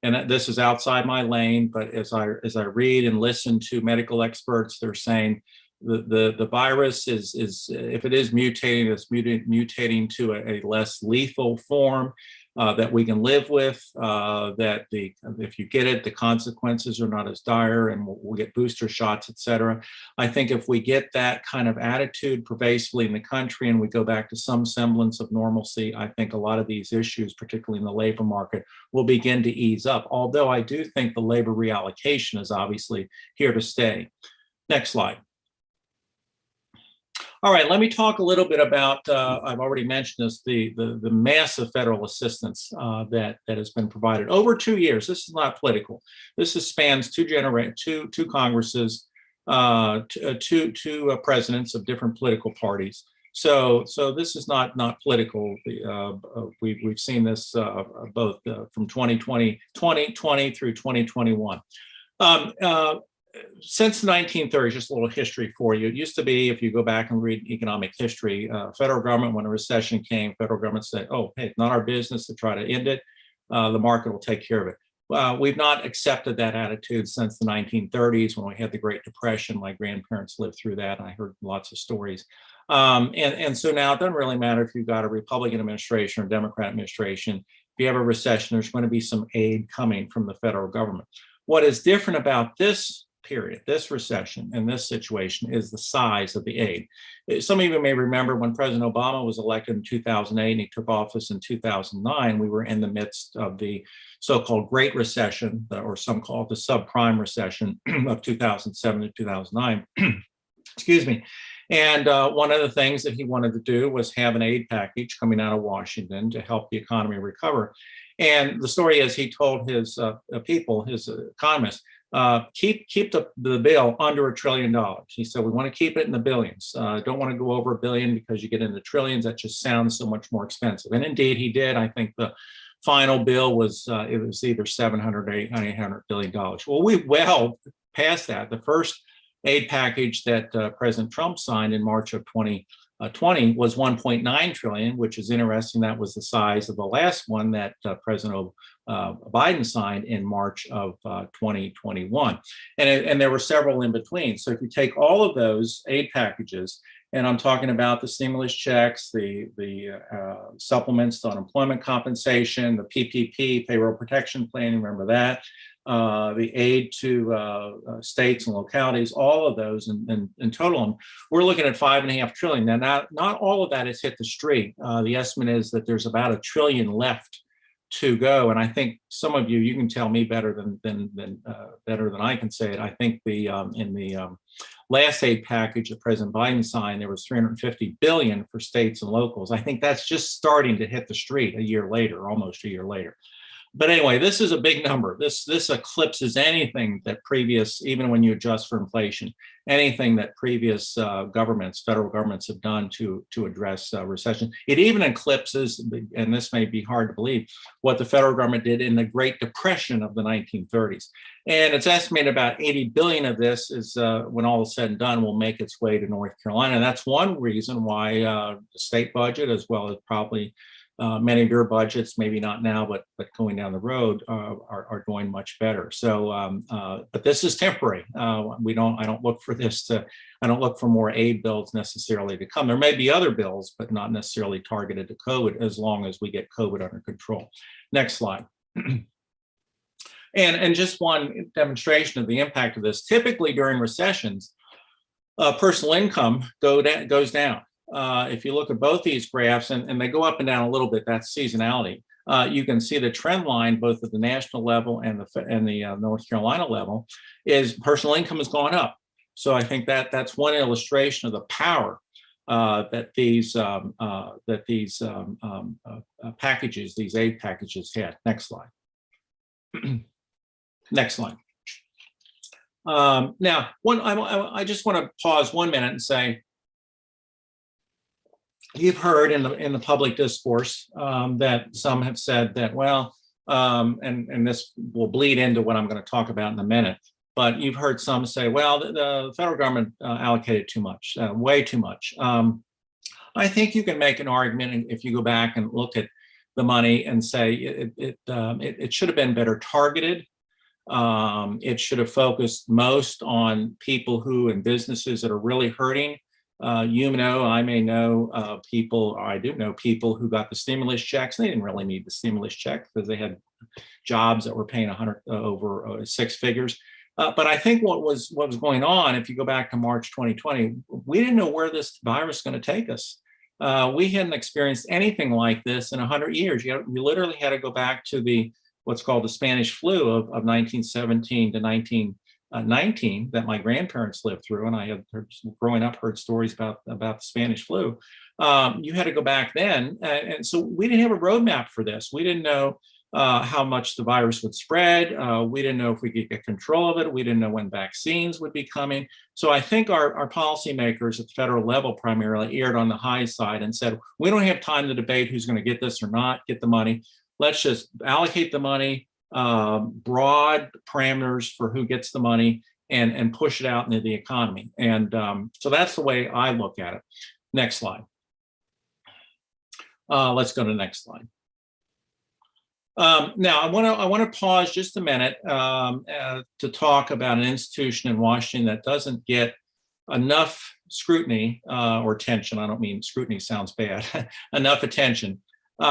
and this is outside my lane, but as I read and listen to medical experts, they're saying the virus is if it is mutating, it's mutating to a less lethal form that we can live with. That if you get it, the consequences are not as dire, and we'll get booster shots, et cetera. I think if we get that kind of attitude pervasively in the country and we go back to some semblance of normalcy, I think a lot of these issues, particularly in the labor market, will begin to ease up. Although I do think the labor reallocation is obviously here to stay. Next slide. All right, let me talk a little bit about, I've already mentioned this, the massive federal assistance that has been provided over 2 years. This is not political. This spans two Congresses, two presidents of different political parties. So this is not political. We've seen this both from 2020 through 2021. Since the 1930s, just a little history for you. It used to be, if you go back and read economic history, federal government, when a recession came, federal government said, oh, hey, it's not our business to try to end it. The market will take care of it. We've not accepted that attitude since the 1930s when we had the Great Depression. My grandparents lived through that, and I heard lots of stories. And so now it doesn't really matter if you've got a Republican administration or Democrat administration. If you have a recession, there's going to be some aid coming from the federal government. What is different about this period, this recession and this situation, is the size of the aid. Some of you may remember when President Obama was elected in 2008 and he took office in 2009, we were in the midst of the so-called Great Recession, or some call it the subprime recession of 2007 to 2009. Excuse me. And one of the things that he wanted to do was have an aid package coming out of Washington to help the economy recover. And the story is he told his people, his economists, keep the bill under $1 trillion. He said, we want to keep it in the billions. Don't want to go over $1 billion because you get into trillions. That just sounds so much more expensive. And indeed he did. I think the final bill was, it was either $700 or $800 billion. Well, we well past that. The first aid package that President Trump signed in March of 2020 was 1.9 trillion, which is interesting. That was the size of the last one that President Biden signed in March of 2021. And there were several in between. So if you take all of those aid packages, and I'm talking about the stimulus checks, the supplements to unemployment compensation, the PPP, payroll protection plan, remember that, the aid to states and localities, all of those in total, we're looking at $5.5 trillion. Now, not all of that has hit the street. The estimate is that there's about $1 trillion left to go. And I think some of you can tell me better than I can say it. I think in the last aid package that President Biden signed, there was $350 billion for states and locals. I think that's just starting to hit the street a year later, almost a year later. But anyway, this is a big number. This eclipses anything that previous, even when you adjust for inflation, anything that previous governments, federal governments have done to address recession. It even eclipses, and this may be hard to believe, what the federal government did in the Great Depression of the 1930s. And it's estimated about 80 billion of this is, when all is said and done, will make its way to North Carolina. And that's one reason why the state budget, as well as probably many of your budgets, maybe not now, but going down the road, are doing much better. So, but this is temporary. I don't look for I don't look for more aid bills necessarily to come. There may be other bills, but not necessarily targeted to COVID, as long as we get COVID under control. Next slide. And just one demonstration of the impact of this. Typically during recessions, personal income goes down. If you look at both these graphs, and they go up and down a little bit, that's seasonality. You can see the trend line, both at the national level and the North Carolina level, is personal income has gone up. So I think that's one illustration of the power that these packages, these aid packages had. Next slide. Next slide. Now, I just want to pause 1 minute and say, you've heard in the public discourse that some have said that, well, and this will bleed into what I'm going to talk about in a minute, but you've heard some say, well, the federal government allocated too much, way too much. I think you can make an argument if you go back and look at the money and say it should have been better targeted. It should have focused most on people and businesses that are really hurting. You know, I may know people, or I do know people who got the stimulus checks. They didn't really need the stimulus check because they had jobs that were paying over 6 figures. But I think what was going on, if you go back to March 2020, we didn't know where this virus is going to take us. We hadn't experienced anything like this in 100 years. You literally had to go back to what's called the Spanish flu of 1917 to 1919 that my grandparents lived through, and I had, growing up, heard stories about the Spanish flu. You had to go back then, and so we didn't have a roadmap for this. We didn't know how much the virus would spread. We didn't know if we could get control of it. We didn't know when vaccines would be coming. So I think our policymakers at the federal level primarily erred on the high side and said, we don't have time to debate who's going to get this or not get the money. Let's just allocate the money, broad parameters for who gets the money, and push it out into the economy. And so that's the way I look at it. Next slide. Let's go to the next slide. Now, I want to pause just a minute to talk about an institution in Washington that doesn't get enough scrutiny or attention. I don't mean scrutiny sounds bad, enough attention.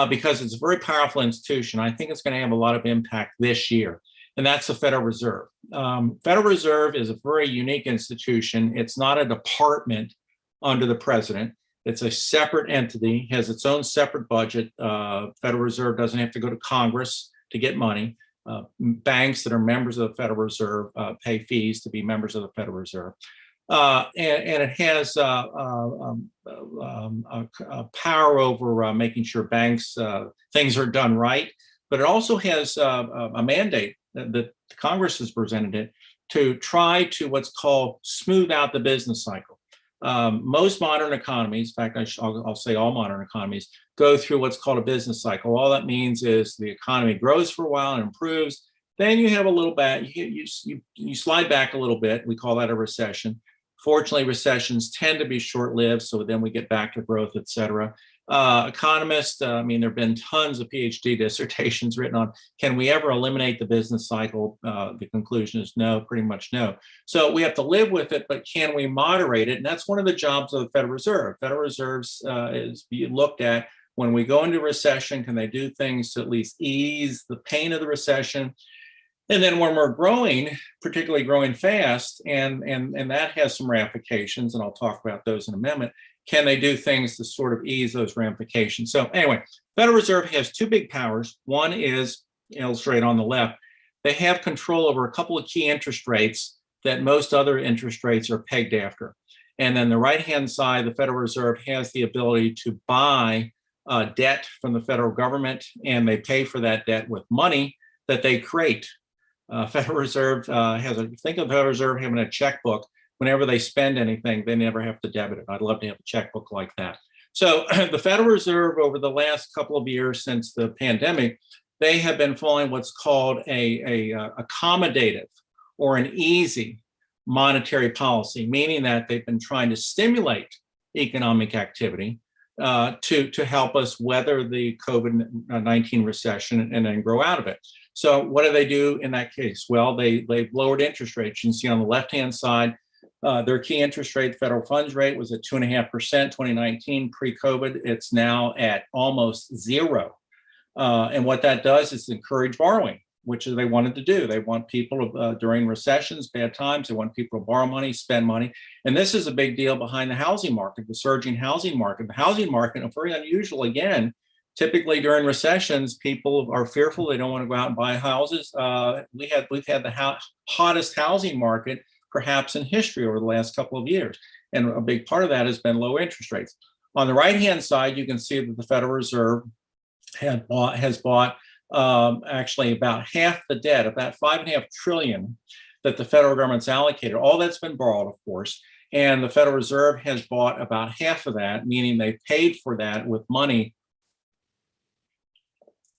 Because it's a very powerful institution. I think it's going to have a lot of impact this year, and that's the Federal Reserve. Federal Reserve is a very unique institution. It's not a department under the president. It's a separate entity, has its own separate budget. Federal Reserve doesn't have to go to Congress to get money. Banks that are members of the Federal Reserve pay fees to be members of the Federal Reserve. And it has power over making sure banks, things are done right. but it also has a mandate that Congress has presented it to try to what's called smooth out the business cycle. Most modern economies, in fact, I'll say all modern economies, go through what's called a business cycle. All that means is the economy grows for a while and improves. Then you have a little back, you slide back a little bit. We call that a recession. Fortunately, recessions tend to be short-lived, so then we get back to growth, et cetera. Economists, I mean, there have been tons of PhD dissertations written on, can we ever eliminate the business cycle? The conclusion is no, pretty much no. So we have to live with it, but can we moderate it? And that's one of the jobs of the Federal Reserve. Federal Reserve's is looked at when we go into recession, can they do things to at least ease the pain of the recession? And then when we're growing, particularly growing fast, and that has some ramifications, and I'll talk about those in a minute, can they do things to sort of ease those ramifications? So anyway, Federal Reserve has two big powers. One is illustrated on the left. They have control over a couple of key interest rates that most other interest rates are pegged after. And then the right-hand side, the Federal Reserve has the ability to buy debt from the federal government, and they pay for that debt with money that they create. Federal Reserve think of Federal Reserve having a checkbook. Whenever they spend anything, they never have to debit it. I'd love to have a checkbook like that. So the Federal Reserve over the last couple of years since the pandemic, they have been following what's called a accommodative or an easy monetary policy, meaning that they've been trying to stimulate economic activity to help us weather the COVID-19 recession and then grow out of it. So what do they do in that case? Well, they've lowered interest rates. You can see on the left-hand side, their key interest rate, federal funds rate, was at 2.5% 2019 pre-COVID. It's now at almost zero. And what that does is encourage borrowing, which they wanted to do. They want people during recessions, bad times, they want people to borrow money, spend money. And this is a big deal behind the housing market, the surging housing market. The housing market, very unusual again. Typically during recessions, people are fearful. They don't want to go out and buy houses. We've had the hottest housing market perhaps in history over the last couple of years. And a big part of that has been low interest rates. On the right-hand side, you can see that the Federal Reserve has bought actually about half the debt, about $5.5 trillion that the federal government's allocated. All that's been borrowed, of course. And the Federal Reserve has bought about half of that, meaning they paid for that with money.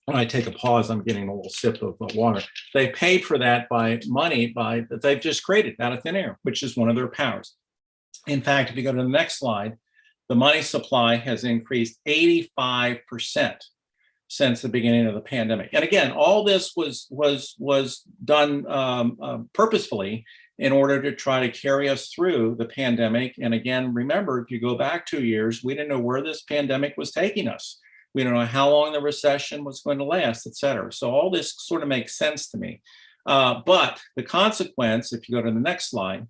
When I take a pause, I'm getting a little sip of water. They paid for that by money that they've just created out of thin air, which is one of their powers. In fact, if you go to the next slide, the money supply has increased 85% since the beginning of the pandemic. And again, all this was done purposefully in order to try to carry us through the pandemic. And again, remember, if you go back 2 years, we didn't know where this pandemic was taking us. We don't know how long the recession was going to last, et cetera. So all this sort of makes sense to me. But the consequence, if you go to the next slide,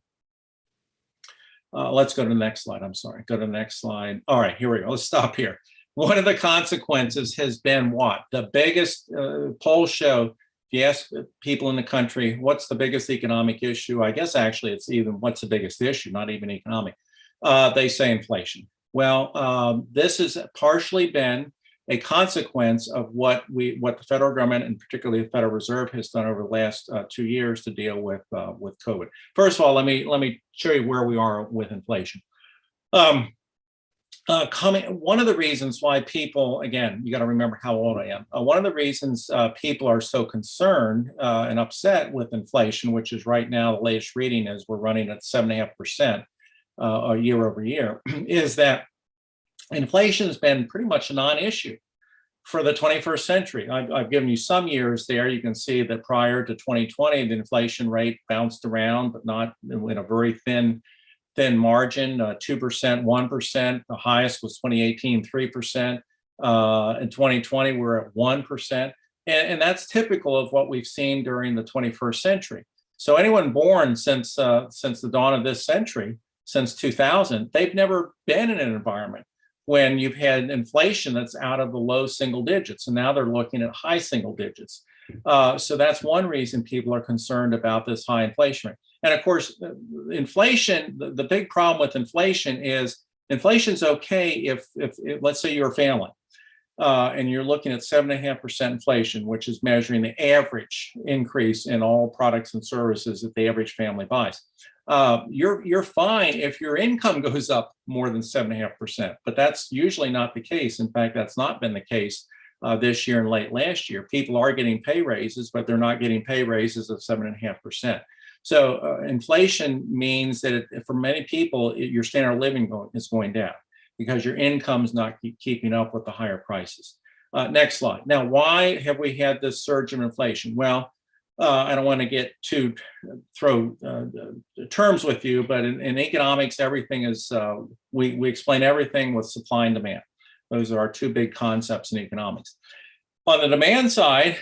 let's go to the next slide. I'm sorry, go to the next slide. All right, here we go. Let's stop here. One of the consequences has been what? The biggest polls show, if you ask people in the country, what's the biggest economic issue? I guess actually it's even what's the biggest issue, not even economic. They say inflation. Well, this has partially been a consequence of what the federal government and particularly the Federal Reserve has done over the last 2 years to deal with COVID. First of all, let me show you where we are with inflation. One of the reasons why people, again, you got to remember how old I am. One of the reasons people are so concerned and upset with inflation, which is right now the latest reading is we're running at 7.5% year over year, is that inflation has been pretty much a non-issue for the 21st century. I've given you some years there. You can see that prior to 2020, the inflation rate bounced around, but not in a very thin margin, 2%, 1%. The highest was 2018, 3%. In 2020, we're at 1%. And that's typical of what we've seen during the 21st century. So anyone born since the dawn of this century, since 2000, they've never been in an environment when you've had inflation that's out of the low single digits, and now they're looking at high single digits. So that's one reason people are concerned about this high inflation rate. And of course, inflation, the big problem with inflation is inflation's okay if let's say you're a family and you're looking at 7.5% inflation, which is measuring the average increase in all products and services that the average family buys. You're fine if your income goes up more than 7.5%, but that's usually not the case. In fact, that's not been the case this year and late last year. People are getting pay raises, but they're not getting pay raises of 7.5%. So inflation means that for many people, your standard of living is going down because your income's not keeping up with the higher prices. Next slide. Now, why have we had this surge of inflation? Well, I don't want to get too throw terms with you, but in economics, everything is, we explain everything with supply and demand. Those are our two big concepts in economics. On the demand side,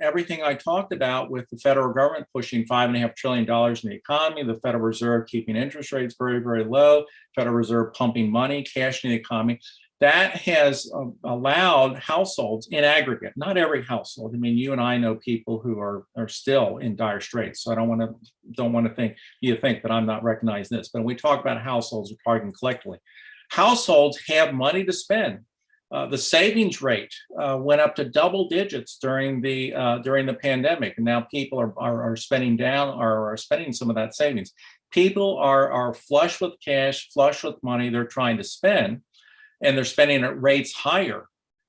everything I talked about with the federal government pushing $5.5 trillion in the economy, the Federal Reserve keeping interest rates very, very low, Federal Reserve pumping money, cash in the economy, that has allowed households in aggregate, not every household. I mean, you and I know people who are still in dire straits. So I don't want to think that I'm not recognizing this. But when we talk about households, we're talking collectively. Households have money to spend. The savings rate went up to double digits during the pandemic, and now people are spending down or are spending some of that savings. People are flush with cash, flush with money they're trying to spend, and they're spending at rates higher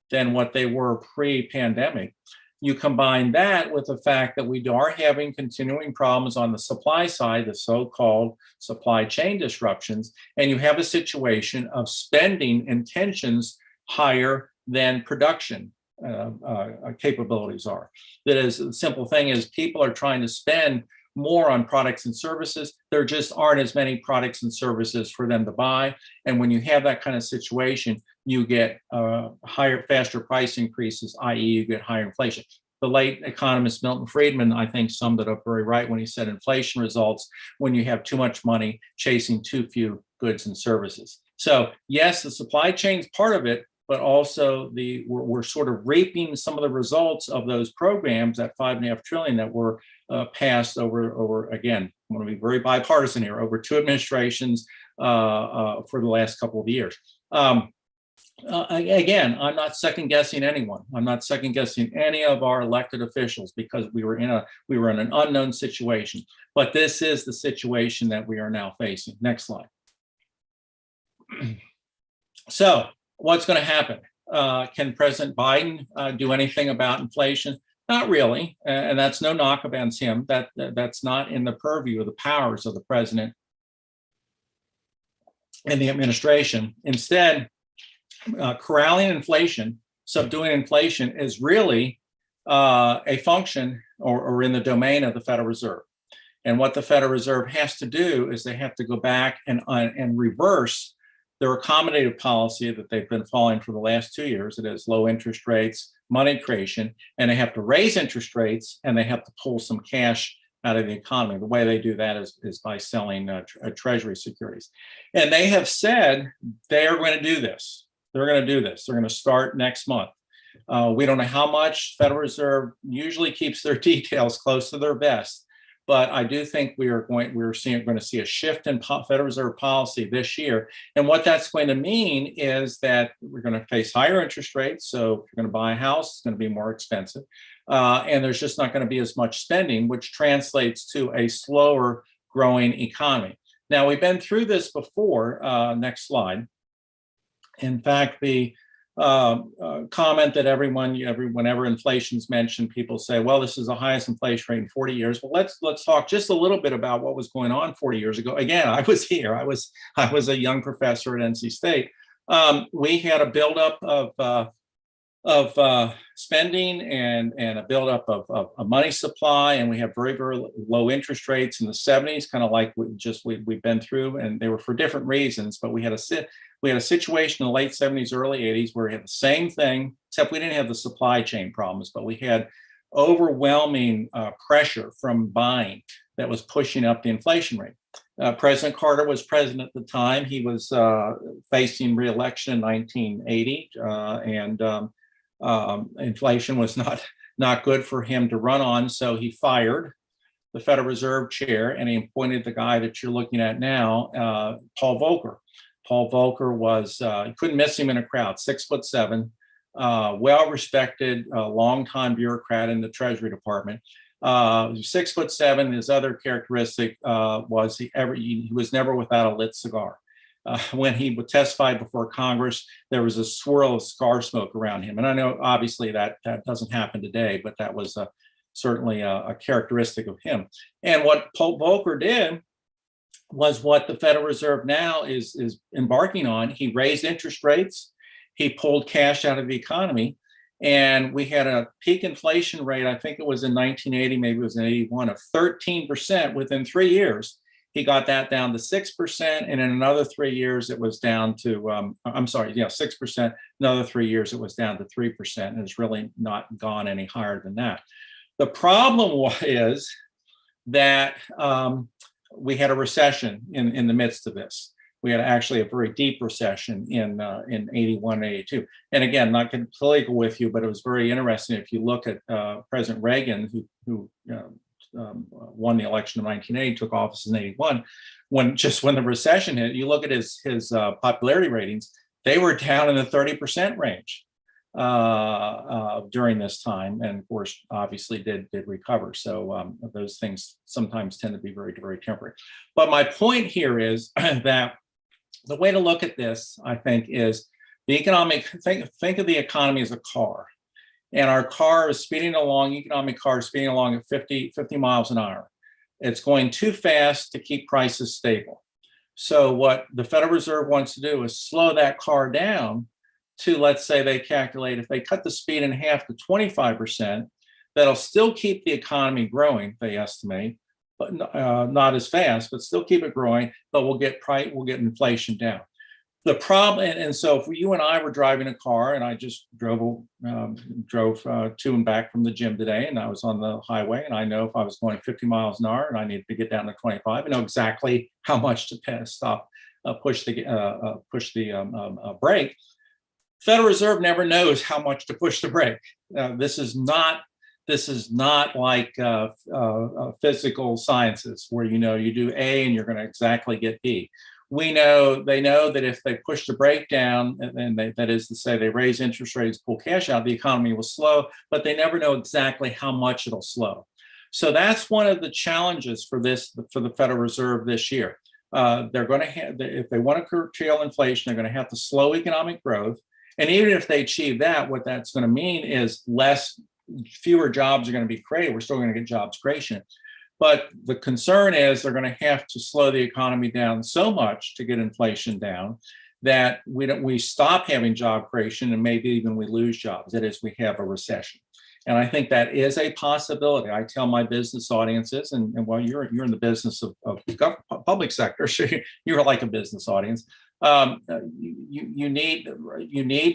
than what they were pre-pandemic. You combine that with the fact that we are having continuing problems on the supply side, the so-called supply chain disruptions, and you have a situation of spending intentions higher than production capabilities are. That is, the simple thing is people are trying to spend more on products and services. There just aren't as many products and services for them to buy. And when you have that kind of situation, you get higher, faster price increases, i.e. you get higher inflation. The late economist Milton Friedman, I think, summed it up very right when he said inflation results when you have too much money chasing too few goods and services. So yes, the supply chain is part of it, but also we're sort of reaping some of the results of those programs, that $5.5 trillion that were passed over, again, I want to be very bipartisan here, over two administrations for the last couple of years. Again, I'm not second guessing anyone. I'm not second guessing any of our elected officials because we were in an unknown situation. But this is the situation that we are now facing. Next slide. So what's going to happen? Can President Biden do anything about inflation? Not really, and that's no knock against him. That's not in the purview of the powers of the president and the administration. Instead, corralling inflation, subduing inflation is really a function or in the domain of the Federal Reserve. And what the Federal Reserve has to do is they have to go back and reverse their accommodative policy that they've been following for the last 2 years. It is low interest rates, money creation, and they have to raise interest rates and they have to pull some cash out of the economy. The way they do that is by selling treasury securities. And they have said they are going to do this. They're going to do this. They're going to start next month. We don't know how much. Federal Reserve usually keeps their details close to their vest, but I do think we're going to see a shift in Federal Reserve policy this year. And what that's going to mean is that we're going to face higher interest rates. So if you're going to buy a house, it's going to be more expensive. And there's just not going to be as much spending, which translates to a slower growing economy. Now, we've been through this before. Next slide. In fact, the comment that whenever inflation's mentioned, people say, well, this is the highest inflation rate in 40 years. Well, let's talk just a little bit about what was going on 40 years ago. Again, I was here. I was a young professor at NC State. We had a buildup of spending and a buildup of a money supply, and we have very, very low interest rates in the 70s, kind of like we've been through, and they were for different reasons. But we had a situation in the late 70s, early 80s where we had the same thing, except we didn't have the supply chain problems, but we had overwhelming pressure from buying that was pushing up the inflation rate. President Carter was president at the time. He was facing re-election in 1980, and inflation was not good for him to run on, so he fired the Federal Reserve chair and he appointed the guy that you're looking at now, Paul Volcker. Paul Volcker was, you couldn't miss him in a crowd, 6'7", well-respected, longtime bureaucrat in the Treasury Department. 6'7". His other characteristic was he was never without a lit cigar. When he would testify before Congress, there was a swirl of cigar smoke around him. And I know obviously that doesn't happen today, but that was certainly a characteristic of him. And what Volcker did was what the Federal Reserve now is embarking on. He raised interest rates, he pulled cash out of the economy, and we had a peak inflation rate, I think it was in 1980, maybe it was in 81, of 13% within 3 years. He got that down to 6%, and in another 3 years, it was down to, 6%. Another 3 years, it was down to 3%, and it's really not gone any higher than that. The problem is that we had a recession in the midst of this. We had actually a very deep recession in 81, 82. And again, not getting political with you, but it was very interesting. If you look at President Reagan, who won the election in 1980, took office in 81, when the recession hit, you look at his popularity ratings, they were down in the 30% range during this time, and of course, obviously did recover. So those things sometimes tend to be very, very temporary. But my point here is that the way to look at this, I think, is the economic. Think of the economy as a car, and our car is speeding along. Economic car is speeding along at 50 miles an hour. It's going too fast to keep prices stable. So what the Federal Reserve wants to do is slow that car down to, let's say they calculate, if they cut the speed in half to 25%, that'll still keep the economy growing, they estimate, but not as fast, but still keep it growing, but we'll get inflation down. The problem, and so if you and I were driving a car, and I just drove to and back from the gym today, and I was on the highway, and I know if I was going 50 miles an hour and I needed to get down to 25, I know exactly how much to push the brake. Federal Reserve never knows how much to push the brake. This is not like physical sciences where you do A and you're going to exactly get B. They know that if they push the brake down, and that is to say they raise interest rates, pull cash out, the economy will slow, but they never know exactly how much it'll slow. So that's one of the challenges for the Federal Reserve this year. They're going to have, if they want to curtail inflation, they're going to have to slow economic growth. And even if they achieve that, what that's going to mean is fewer jobs are going to be created. We're still going to get jobs creation. But the concern is they're going to have to slow the economy down so much to get inflation down that we stop having job creation, and maybe even we lose jobs. That is, we have a recession. And I think that is a possibility. I tell my business audiences, and well, you're in the business of public sector, so you're like a business audience. You need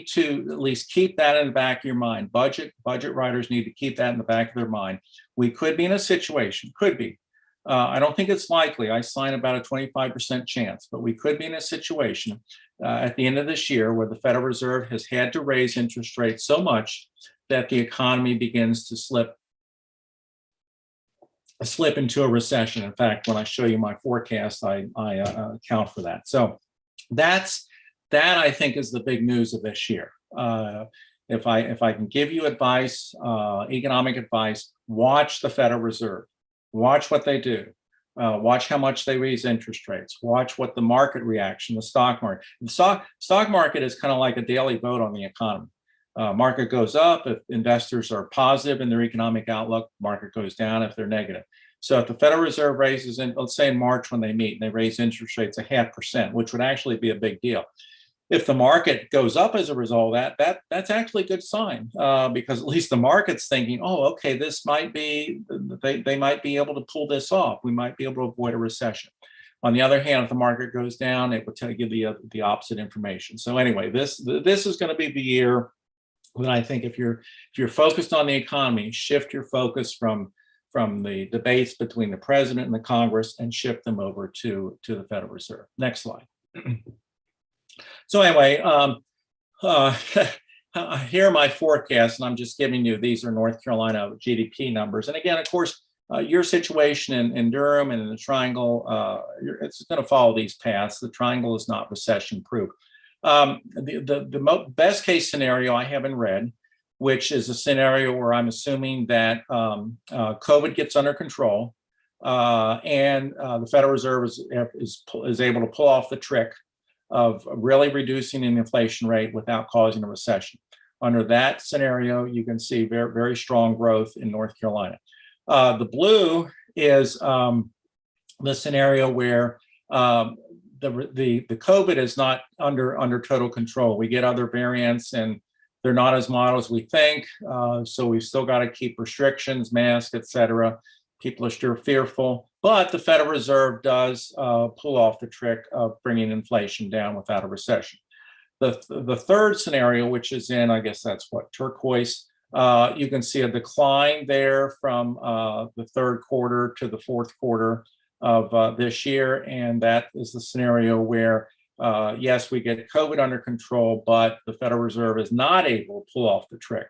to at least keep that in the back of your mind. Budget writers need to keep that in the back of their mind. We could be in a situation, I don't think it's likely. I sign about a 25% chance, but we could be in a situation at the end of this year where the Federal Reserve has had to raise interest rates so much that the economy begins to slip into a recession. In fact, when I show you my forecast, I account for that. So that I think is the big news of this year. If I can give you advice, economic advice, watch the Federal Reserve, watch what they do, watch how much they raise interest rates, watch what the market reaction, the stock market. The stock market is kind of like a daily vote on the economy. Market goes up if investors are positive in their economic outlook, market goes down if they're negative. So if the Federal Reserve raises, let's say in March when they meet and they raise interest rates 0.5%, which would actually be a big deal. If the market goes up as a result of that's actually a good sign because at least the market's thinking, oh, okay, this might be, they might be able to pull this off. We might be able to avoid a recession. On the other hand, if the market goes down, it will tell you the opposite information. So anyway, this is going to be the year that I think if you're focused on the economy, shift your focus from the debates between the president and the Congress and shift them over to the Federal Reserve. Next slide. So anyway, here are my forecasts, and I'm just giving you, these are North Carolina GDP numbers. And again, of course, your situation in Durham and in the Triangle, it's going to follow these paths. The Triangle is not recession proof. Best case scenario I have in red, which is a scenario where I'm assuming that COVID gets under control and the Federal Reserve is able to pull off the trick of really reducing the inflation rate without causing a recession. Under that scenario, you can see very, very strong growth in North Carolina. The blue is the scenario where the COVID is not under total control. We get other variants and they're not as mild as we think. So we've still got to keep restrictions, masks, et cetera. People are still fearful, but the Federal Reserve does pull off the trick of bringing inflation down without a recession. The third scenario, which is in, I guess that's what, turquoise, you can see a decline there from the third quarter to the fourth quarter of this year. And that is the scenario where, yes, we get COVID under control, but the Federal Reserve is not able to pull off the trick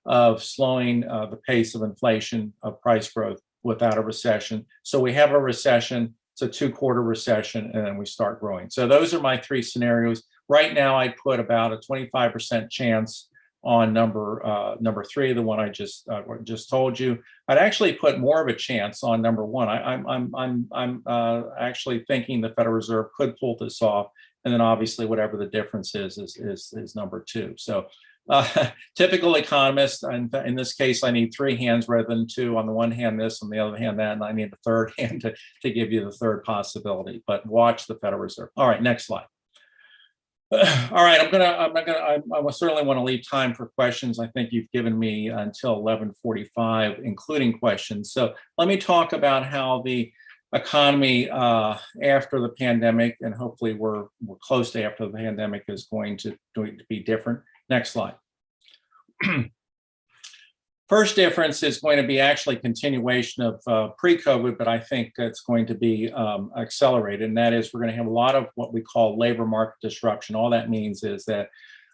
of slowing the pace of inflation, of price growth without a recession. So we have a recession, it's a 2-quarter recession, and then we start growing. So those are my 3 scenarios. Right now, I put about a 25% chance on number 3, the one I just told you. I'd actually put more of a chance on number 1. I'm actually thinking the Federal Reserve could pull this off, and then obviously whatever the difference is number 2. So typical economist, and in this case, I need 3 hands rather than 2. On the one hand, this, on the other hand, that, and I need a third hand to give you the third possibility. But watch the Federal Reserve. All right, next slide. All right, I certainly want to leave time for questions. I think you've given me until 11:45, including questions. So let me talk about how the economy after the pandemic, and hopefully we're close to after the pandemic, is going to be different. Next slide. First difference is going to be actually continuation of pre-COVID, but I think it's going to be accelerated. And that is, we're going to have a lot of what we call labor market disruption. All that means is that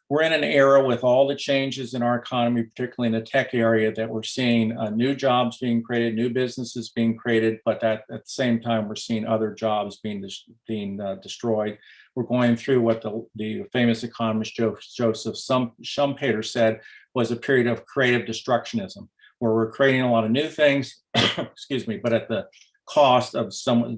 we're in an era with all the changes in our economy, particularly in the tech area, that we're seeing new jobs being created, new businesses being created, but at the same time, we're seeing other jobs being destroyed. We're going through what the famous economist Joseph Schumpeter said was a period of creative destructionism, where we're creating a lot of new things, excuse me, but at the cost of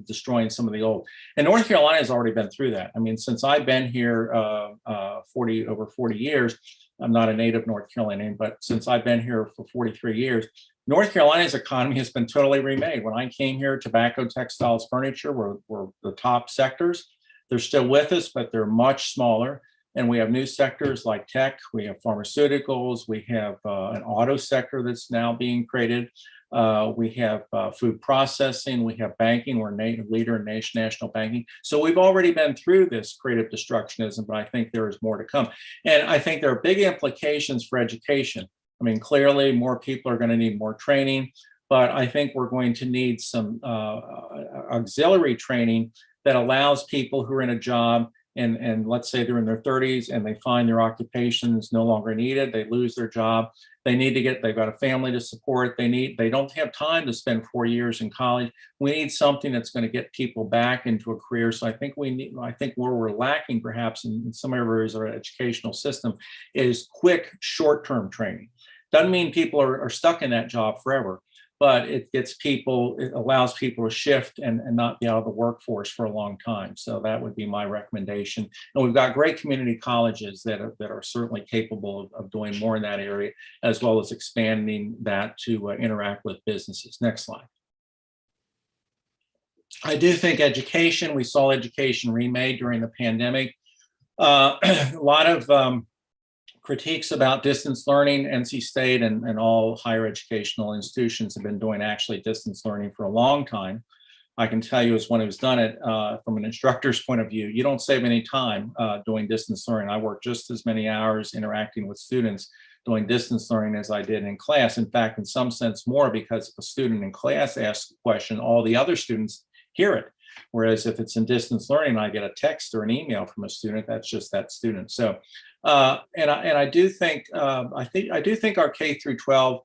destroying some of the old. And North Carolina has already been through that. I mean, since I've been here over 40 years, I'm not a native North Carolinian, but since I've been here for 43 years, North Carolina's economy has been totally remade. When I came here, tobacco, textiles, furniture were the top sectors. They're still with us, but they're much smaller. And we have new sectors like tech, we have pharmaceuticals, we have an auto sector that's now being created. We have food processing, we have banking, we're a leader in national banking. So we've already been through this creative destructionism, but I think there is more to come. And I think there are big implications for education. I mean, clearly more people are going to need more training, but I think we're going to need some auxiliary training that allows people who are in a job and let's say they're in their 30s and they find their occupation is no longer needed, they lose their job, they've got a family to support, they don't have time to spend 4 years in college. We need something that's going to get people back into a career. So I think where we're lacking perhaps in some areas of our educational system is quick short-term training. Doesn't mean people are stuck in that job forever, but it allows people to shift and not be out of the workforce for a long time. So that would be my recommendation. And we've got great community colleges that are certainly capable of doing more in that area, as well as expanding that to interact with businesses. Next slide. I do think education, we saw education remade during the pandemic. A lot of critiques about distance learning. NC State and all higher educational institutions have been doing actually distance learning for a long time. I can tell you as one who's done it from an instructor's point of view, you don't save any time doing distance learning. I work just as many hours interacting with students doing distance learning as I did in class. In fact, in some sense more, because if a student in class asks a question, all the other students hear it. Whereas if it's in distance learning, I get a text or an email from a student, that's just that student. So, I do think our K through 12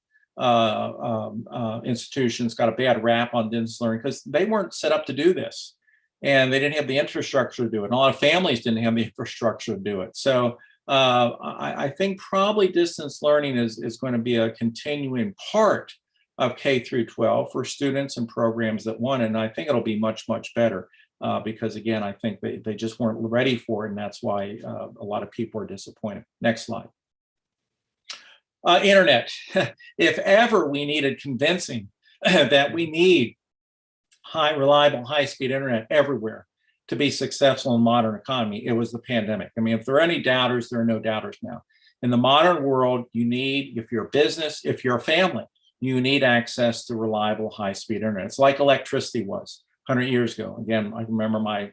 institutions got a bad rap on distance learning because they weren't set up to do this. and they didn't have the infrastructure to do it. And a lot of families didn't have the infrastructure to do it. So I think probably distance learning is going to be a continuing part of K through 12 for students and programs that want it. And I think it'll be much, much better because again, I think they just weren't ready for it. And that's why a lot of people are disappointed. Next slide. Internet. If ever we needed convincing that we need reliable, high-speed internet everywhere to be successful in the modern economy, it was the pandemic. I mean, if there are any doubters, there are no doubters now. In the modern world, you need, if you're a business, if you're a family, you need access to reliable, high-speed internet. It's like electricity was 100 years ago. Again, I remember one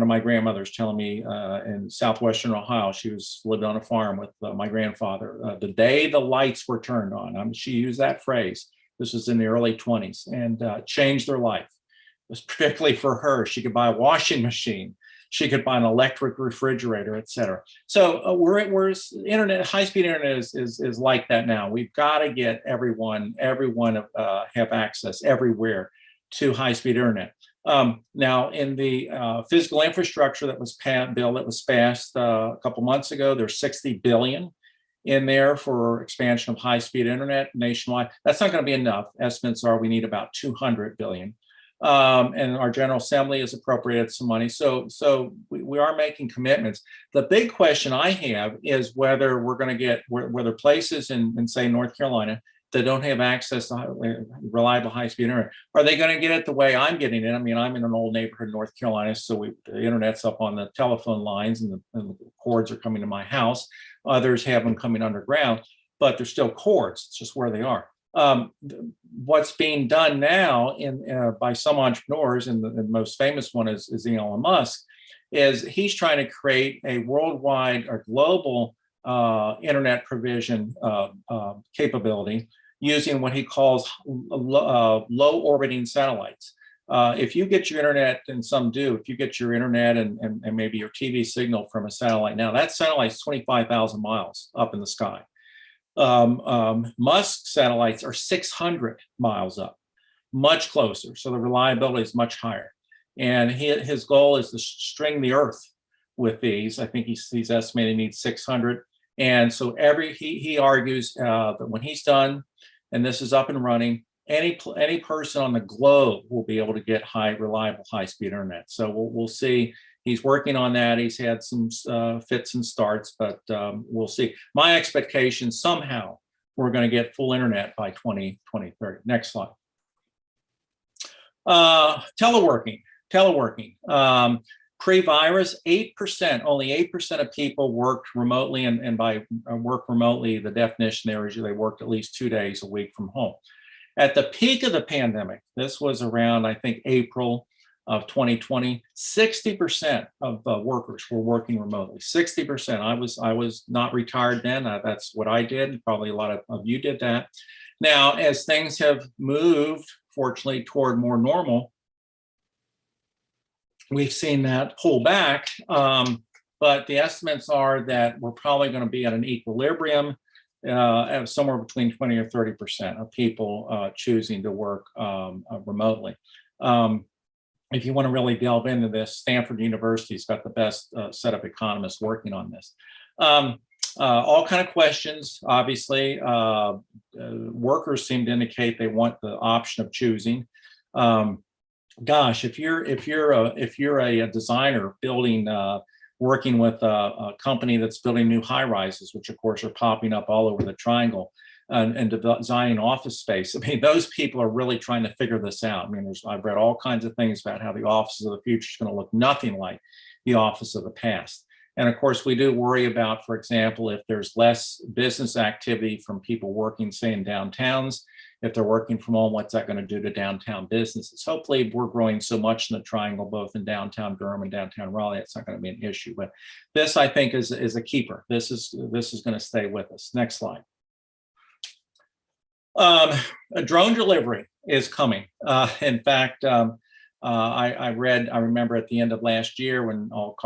of my grandmothers telling me in southwestern Ohio, she lived on a farm with my grandfather. The day the lights were turned on, she used that phrase. This was in the early 20s, and changed their life. It was particularly for her. She could buy a washing machine. She could buy an electric refrigerator, et cetera. So we're internet, high-speed internet is like that now. We've got to get everyone have access everywhere to high-speed internet. Now, in the physical infrastructure that was bill that was passed a couple months ago, there's $60 billion in there for expansion of high-speed internet nationwide. That's not going to be enough. Estimates are we need about $200 billion. And our General Assembly has appropriated some money. So we are making commitments. The big question I have is whether we're going to get, whether places in say, North Carolina that don't have access to reliable high-speed internet, are they going to get it the way I'm getting it? I mean, I'm in an old neighborhood in North Carolina, so the internet's up on the telephone lines and the cords are coming to my house. Others have them coming underground, but they're still cords. It's just where they are. What's being done now by some entrepreneurs, and the most famous one is Elon Musk, is he's trying to create a worldwide or global internet provision capability using what he calls low orbiting satellites. If you get your internet, and some do, if you get your internet and maybe your TV signal from a satellite now, that satellite's 25,000 miles up in the sky. Musk satellites are 600 miles up, much closer. So the reliability is much higher. And his goal is to string the Earth with these. I think he's estimating he needs 600. And so he argues that when he's done, and this is up and running, any person on the globe will be able to get reliable, high-speed internet. So we'll see. He's working on that. He's had some fits and starts, but we'll see. My expectation, somehow, we're going to get full internet by 2030. Next slide. Teleworking. Pre-virus, 8%, only 8% of people worked remotely, and by work remotely, the definition there is they worked at least 2 days a week from home. At the peak of the pandemic, this was around, I think, April of 2020, 60% of workers were working remotely. 60%. I was not retired then. That's what I did. Probably a lot of you did that. Now, as things have moved, fortunately, toward more normal, we've seen that pull back, but the estimates are that we're probably going to be at an equilibrium of somewhere between 20 or 30% of people choosing to work remotely. If you want to really delve into this, Stanford University's got the best set of economists working on this. All kind of questions, obviously. Workers seem to indicate they want the option of choosing. Gosh, if you're a designer building, working with a company that's building new high rises, which of course are popping up all over the triangle, and designing office space, I mean, those people are really trying to figure this out. I mean, I've read all kinds of things about how the offices of the future is going to look nothing like the office of the past. And of course, we do worry about, for example, if there's less business activity from people working, say, in downtowns. If they're working from home, what's that going to do to downtown businesses? Hopefully, we're growing so much in the triangle, both in downtown Durham and downtown Raleigh, it's not going to be an issue. But this, I think, is a keeper. This is going to stay with us. Next slide. A drone delivery is coming. In fact, I remember at the end of last year when all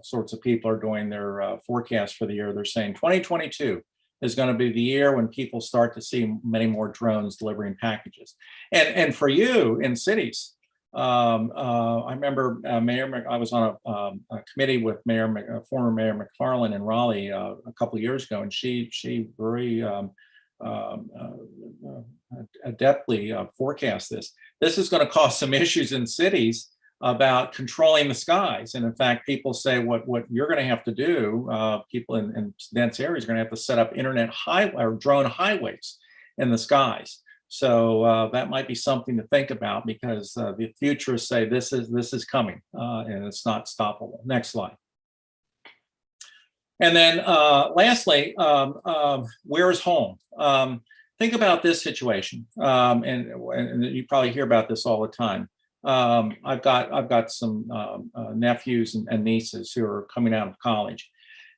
sorts of people are doing their forecast for the year, they're saying 2022 is going to be the year when people start to see many more drones delivering packages. And for you in cities, I remember I was on a committee with former Mayor McFarland in Raleigh a couple of years ago, and she very adeptly forecast this. This is going to cause some issues in cities about controlling the skies. And in fact, people say what you're going to have to do, people in dense areas are going to have to set up drone highways in the skies. So that might be something to think about, because the futurists say this is coming and it's not stoppable. Next slide. And then lastly, where is home? Think about this situation, and you probably hear about this all the time. I've got some nephews and nieces who are coming out of college,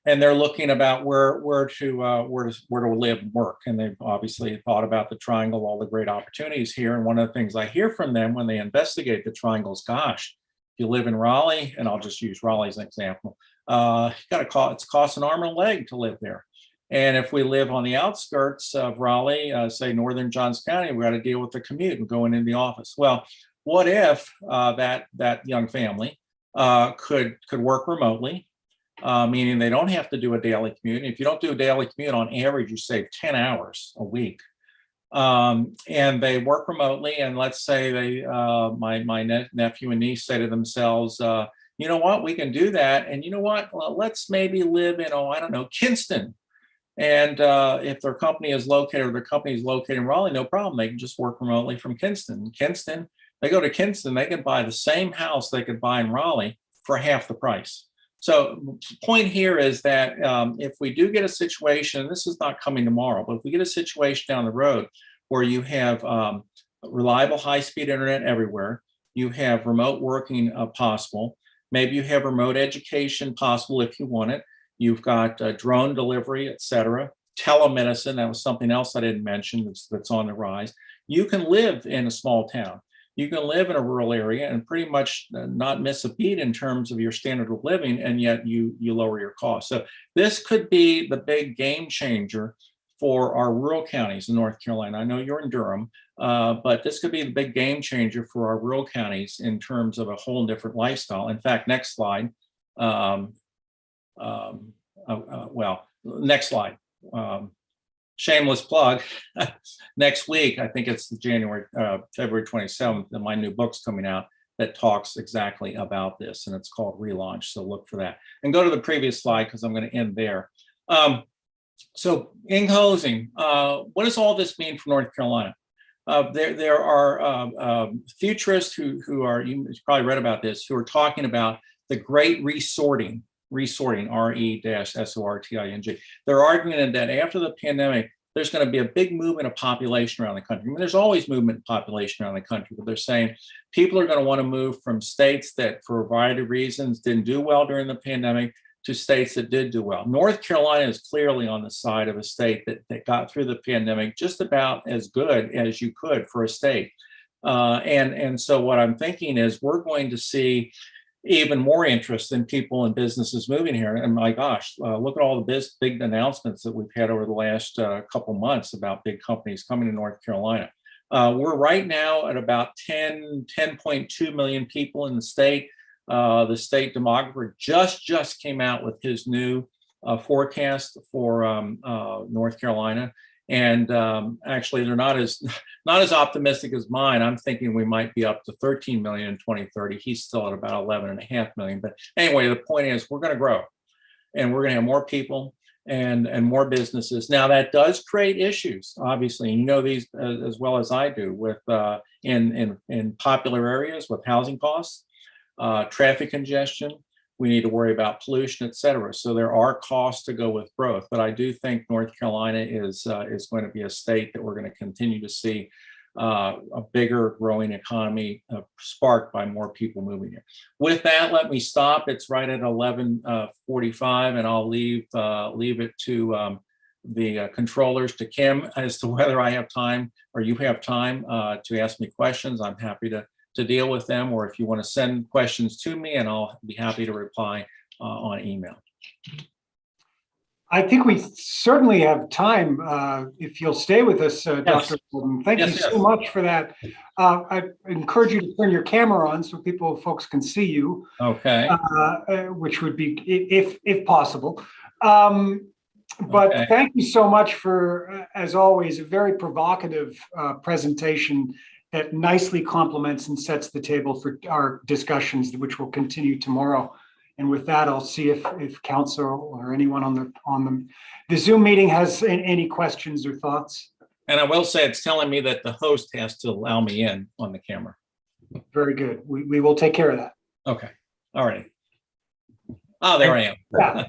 and they're looking about where to live and work. And they've obviously thought about the triangle, all the great opportunities here. And one of the things I hear from them when they investigate the triangle is, gosh, if you live in Raleigh, and I'll just use Raleigh as an example, it's cost an arm and a leg to live there. And if we live on the outskirts of Raleigh, say northern Johns County, we got to deal with the commute and going into the office. Well, what if that young family could work remotely, meaning they don't have to do a daily commute. And if you don't do a daily commute, on average, you save 10 hours a week. And they work remotely, and let's say my nephew and niece say to themselves, you know what, we can do that. And you know what, well, let's maybe live in, I don't know, Kinston. And if their company is located in Raleigh, no problem. They can just work remotely from Kinston. They go to Kinston, they can buy the same house they could buy in Raleigh for half the price. So the point here is that if we do get a situation, and this is not coming tomorrow, but if we get a situation down the road where you have reliable high-speed internet everywhere, you have remote working possible, maybe you have remote education possible if you want it, you've got drone delivery, et cetera, telemedicine, that was something else I didn't mention that's on the rise. You can live in a small town. You can live in a rural area and pretty much not miss a beat in terms of your standard of living, and yet you lower your costs. So this could be the big game changer for our rural counties in North Carolina. I know you're in Durham, but this could be the big game changer for our rural counties in terms of a whole different lifestyle. In fact, next slide. Next slide. Shameless plug. Next week, I think it's February 27th, and my new book's coming out that talks exactly about this, and it's called Relaunch. So look for that. And go to the previous slide, because I'm going to end there. So in closing, what does all this mean for North Carolina? There are futurists who are, you probably read about this, who are talking about the great resorting, R-E-S-O-R-T-I-N-G. They're arguing that after the pandemic, there's going to be a big movement of population around the country. I mean, there's always movement of population around the country, but they're saying people are going to want to move from states that, for a variety of reasons, didn't do well during the pandemic to states that did do well. North Carolina is clearly on the side of a state that got through the pandemic just about as good as you could for a state. And so what I'm thinking is we're going to see even more interest in people and businesses moving here. And my gosh, look at all the big announcements that we've had over the last couple months about big companies coming to North Carolina. We're right now at about 10.2 million people in the state. The state demographer just came out with his new forecast for North Carolina. And actually, they're not as optimistic as mine. I'm thinking we might be up to 13 million in 2030. He's still at about 11.5 million. But anyway, the point is we're going to grow, and we're going to have more people and more businesses. Now that does create issues, obviously. You know these as well as I do with in popular areas with housing costs, traffic congestion. We need to worry about pollution, et cetera. So there are costs to go with growth, but I do think North Carolina is going to be a state that we're going to continue to see a bigger growing economy sparked by more people moving here. With that, let me stop. It's right at 11:45, and I'll leave it to the controllers, to Kim, as to whether I have time or you have time to ask me questions. I'm happy to deal with them, or if you want to send questions to me, and I'll be happy to reply on email. I think we certainly have time, if you'll stay with us, Yes. Dr. Walden. Thank you Yes, so yes. much for that. I encourage you to turn your camera on so folks can see you, Okay. which would be, if possible. But Okay. thank you so much for, as always, a very provocative presentation that nicely complements and sets the table for our discussions, which will continue tomorrow. And with that, I'll see if council or anyone on the Zoom meeting has any questions or thoughts. And I will say it's telling me that the host has to allow me in on the camera. Very good. We will take care of that. Okay. All right. Oh, there I am. Yeah.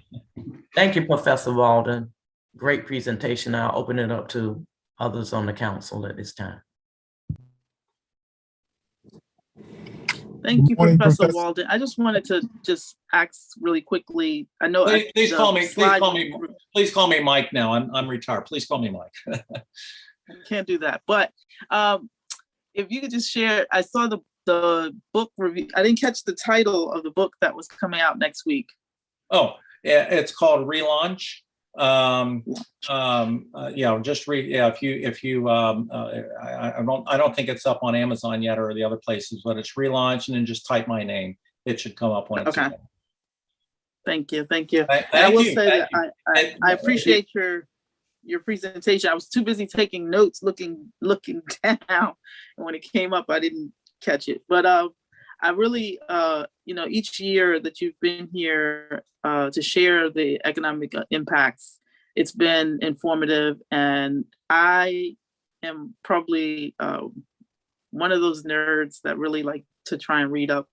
Thank you, Professor Walden. Great presentation. I'll open it up to others on the council at this time. Thank you, Morning, Professor Professor. Walden. I just wanted to just ask really quickly. I know. Please call me Mike now. I'm retired. Please call me Mike. Can't do that. But if you could just share, I saw the book review. I didn't catch the title of the book that was coming out next week. Oh, yeah, it's called Relaunch. Yeah, just read. Yeah, if you I don't think it's up on Amazon yet or the other places, but it's Relaunch, and then just type my name. It should come up when it's okay. available. Thank you. Thank you. Thank I will you, say thank that you. I appreciate your presentation. I was too busy taking notes, looking down, and when it came up, I didn't catch it. But I really, each year that you've been here to share the economic impacts, it's been informative, and I am probably one of those nerds that really like to try and read up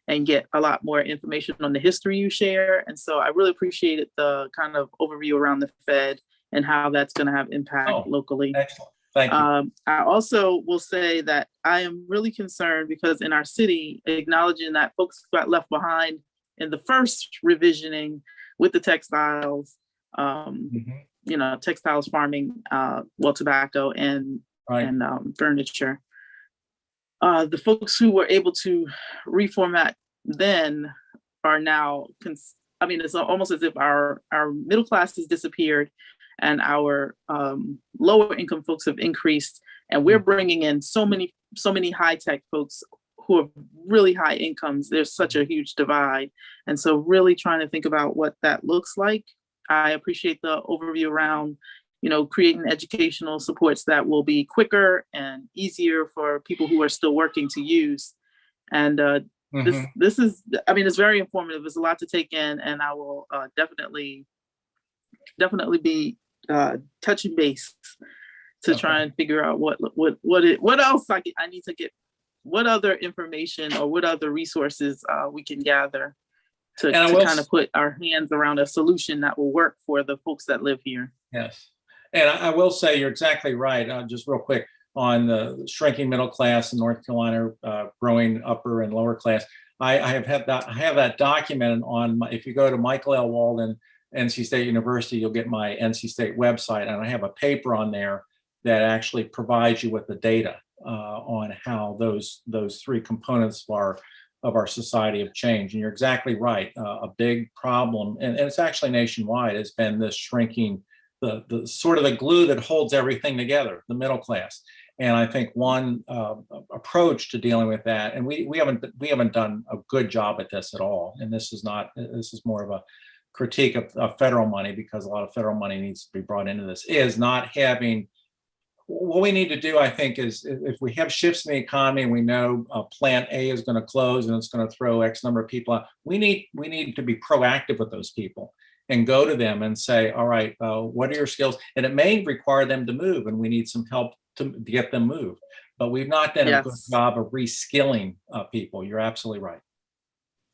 and get a lot more information on the history you share. And so I really appreciated the kind of overview around the Fed and how that's going to have impact locally. Excellent. Thank you. I also will say that I am really concerned because in our city, acknowledging that folks got left behind in the first revisioning with the textiles, textiles farming, tobacco and furniture. The folks who were able to reformat then are now, it's almost as if our middle class has disappeared and our lower income folks have increased, and we're bringing in so many high-tech folks who have really high incomes. There's such a huge divide. And so really trying to think about what that looks like. I appreciate the overview around, creating educational supports that will be quicker and easier for people who are still working to use. And this is, it's very informative. There's a lot to take in, and I will definitely be touching base to try and figure out what else I need to get, what other information or what other resources we can gather to kind of put our hands around a solution that will work for the folks that live here. Yes. And I will say you're exactly right. Just real quick on the shrinking middle class in North Carolina, growing upper and lower class. I have that documented on if you go to Michael L. Walden, NC State University, you'll get my NC State website, and I have a paper on there that actually provides you with the data on how those three components of our society have changed. And you're exactly right. A big problem, and it's actually nationwide, has been this shrinking, the sort of the glue that holds everything together, the middle class. And I think one approach to dealing with that, and we haven't done a good job at this at all. And this is more of a critique of federal money, because a lot of federal money needs to be brought into this, is not having. What we need to do, I think, is if we have shifts in the economy and we know plant A is going to close and it's going to throw X number of people out, we need to be proactive with those people and go to them and say, all right, what are your skills? And it may require them to move, and we need some help to get them moved. But we've not done a good job of reskilling people. You're absolutely right.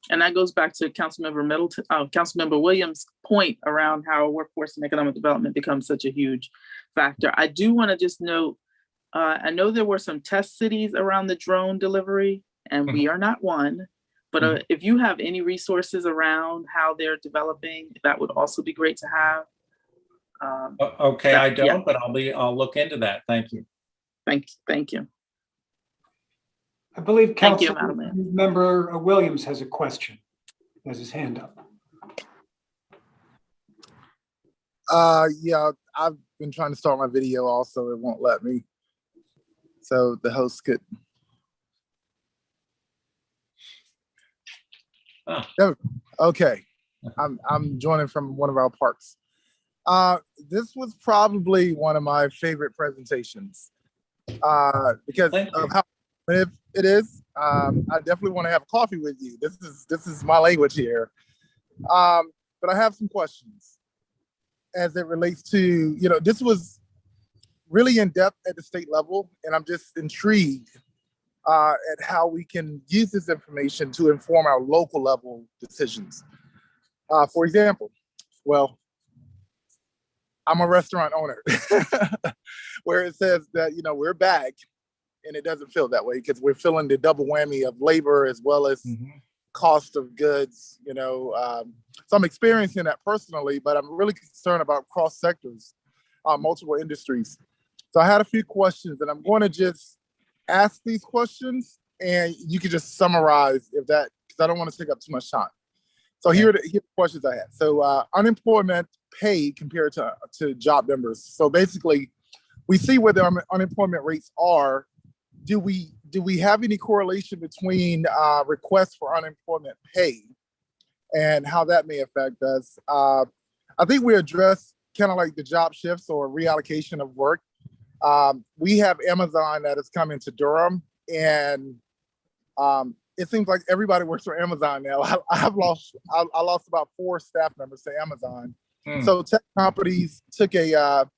And that goes back to Councilmember Williams' point around how workforce and economic development becomes such a huge factor. I do want to just note, I know there were some test cities around the drone delivery, and we are not one, but if you have any resources around how they're developing, that would also be great to have. Okay, I don't, but I'll look into that. Thank you. Thank you. I believe Councilmember Williams has a question. He has his hand up. Yeah, I've been trying to start my video also. It won't let me. So the host could. Oh. Okay. I'm joining from one of our parks. This was probably one of my favorite presentations because of how it is. I definitely want to have coffee with you. This is my language here. But I have some questions as it relates to, this was really in depth at the state level, and I'm just intrigued at how we can use this information to inform our local level decisions. For example, well, I'm a restaurant owner where it says that, we're back, and it doesn't feel that way because we're feeling the double whammy of labor as well as cost of goods, so I'm experiencing that personally, but I'm really concerned about cross sectors, multiple industries. So I had a few questions, and I'm going to just ask these questions, and you can just summarize if that, because I don't want to take up too much time. So here are the questions I had. So unemployment pay compared to job numbers. So basically, we see where the unemployment rates are. Do we have any correlation between requests for unemployment pay and how that may affect us? I think we addressed kind of like the job shifts or reallocation of work. We have Amazon that is coming to Durham, and it seems like everybody works for Amazon now. I lost about 4 staff members to Amazon. So tech companies took a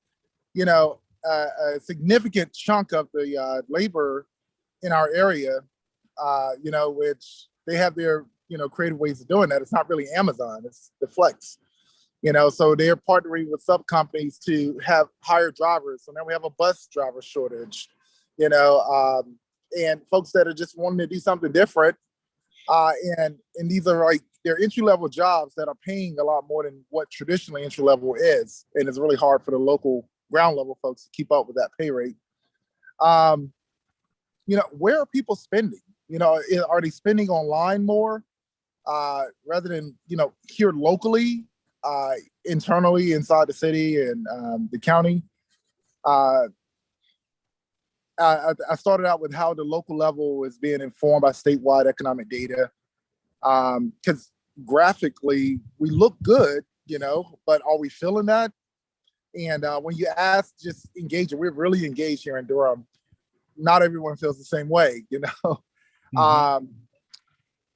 significant chunk of the labor in our area, which they have their creative ways of doing that. It's not really Amazon, it's the flex. So they're partnering with sub companies to have hire drivers. So now we have a bus driver shortage, and folks that are just wanting to do something different. And these are like, they're entry-level jobs that are paying a lot more than what traditionally entry-level is. And it's really hard for the local ground level folks to keep up with that pay rate. Where are people spending? Are they spending online more rather than, here locally? Internally inside the city and the county. I started out with how the local level is being informed by statewide economic data, because graphically we look good, but are we feeling that? And when you ask, just engage, we're really engaged here in Durham. Not everyone feels the same way,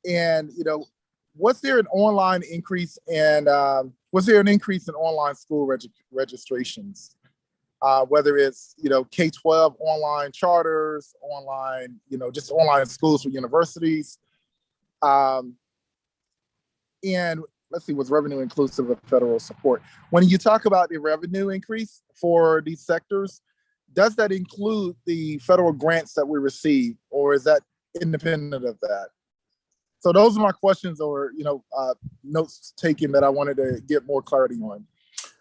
and was there an online increase, and was there an increase in online school registrations? Whether it's K-12 online charters, online just online schools for universities, and let's see, was revenue inclusive of federal support? When you talk about the revenue increase for these sectors, does that include the federal grants that we receive, or is that independent of that? So those are my questions, or notes taken that I wanted to get more clarity on.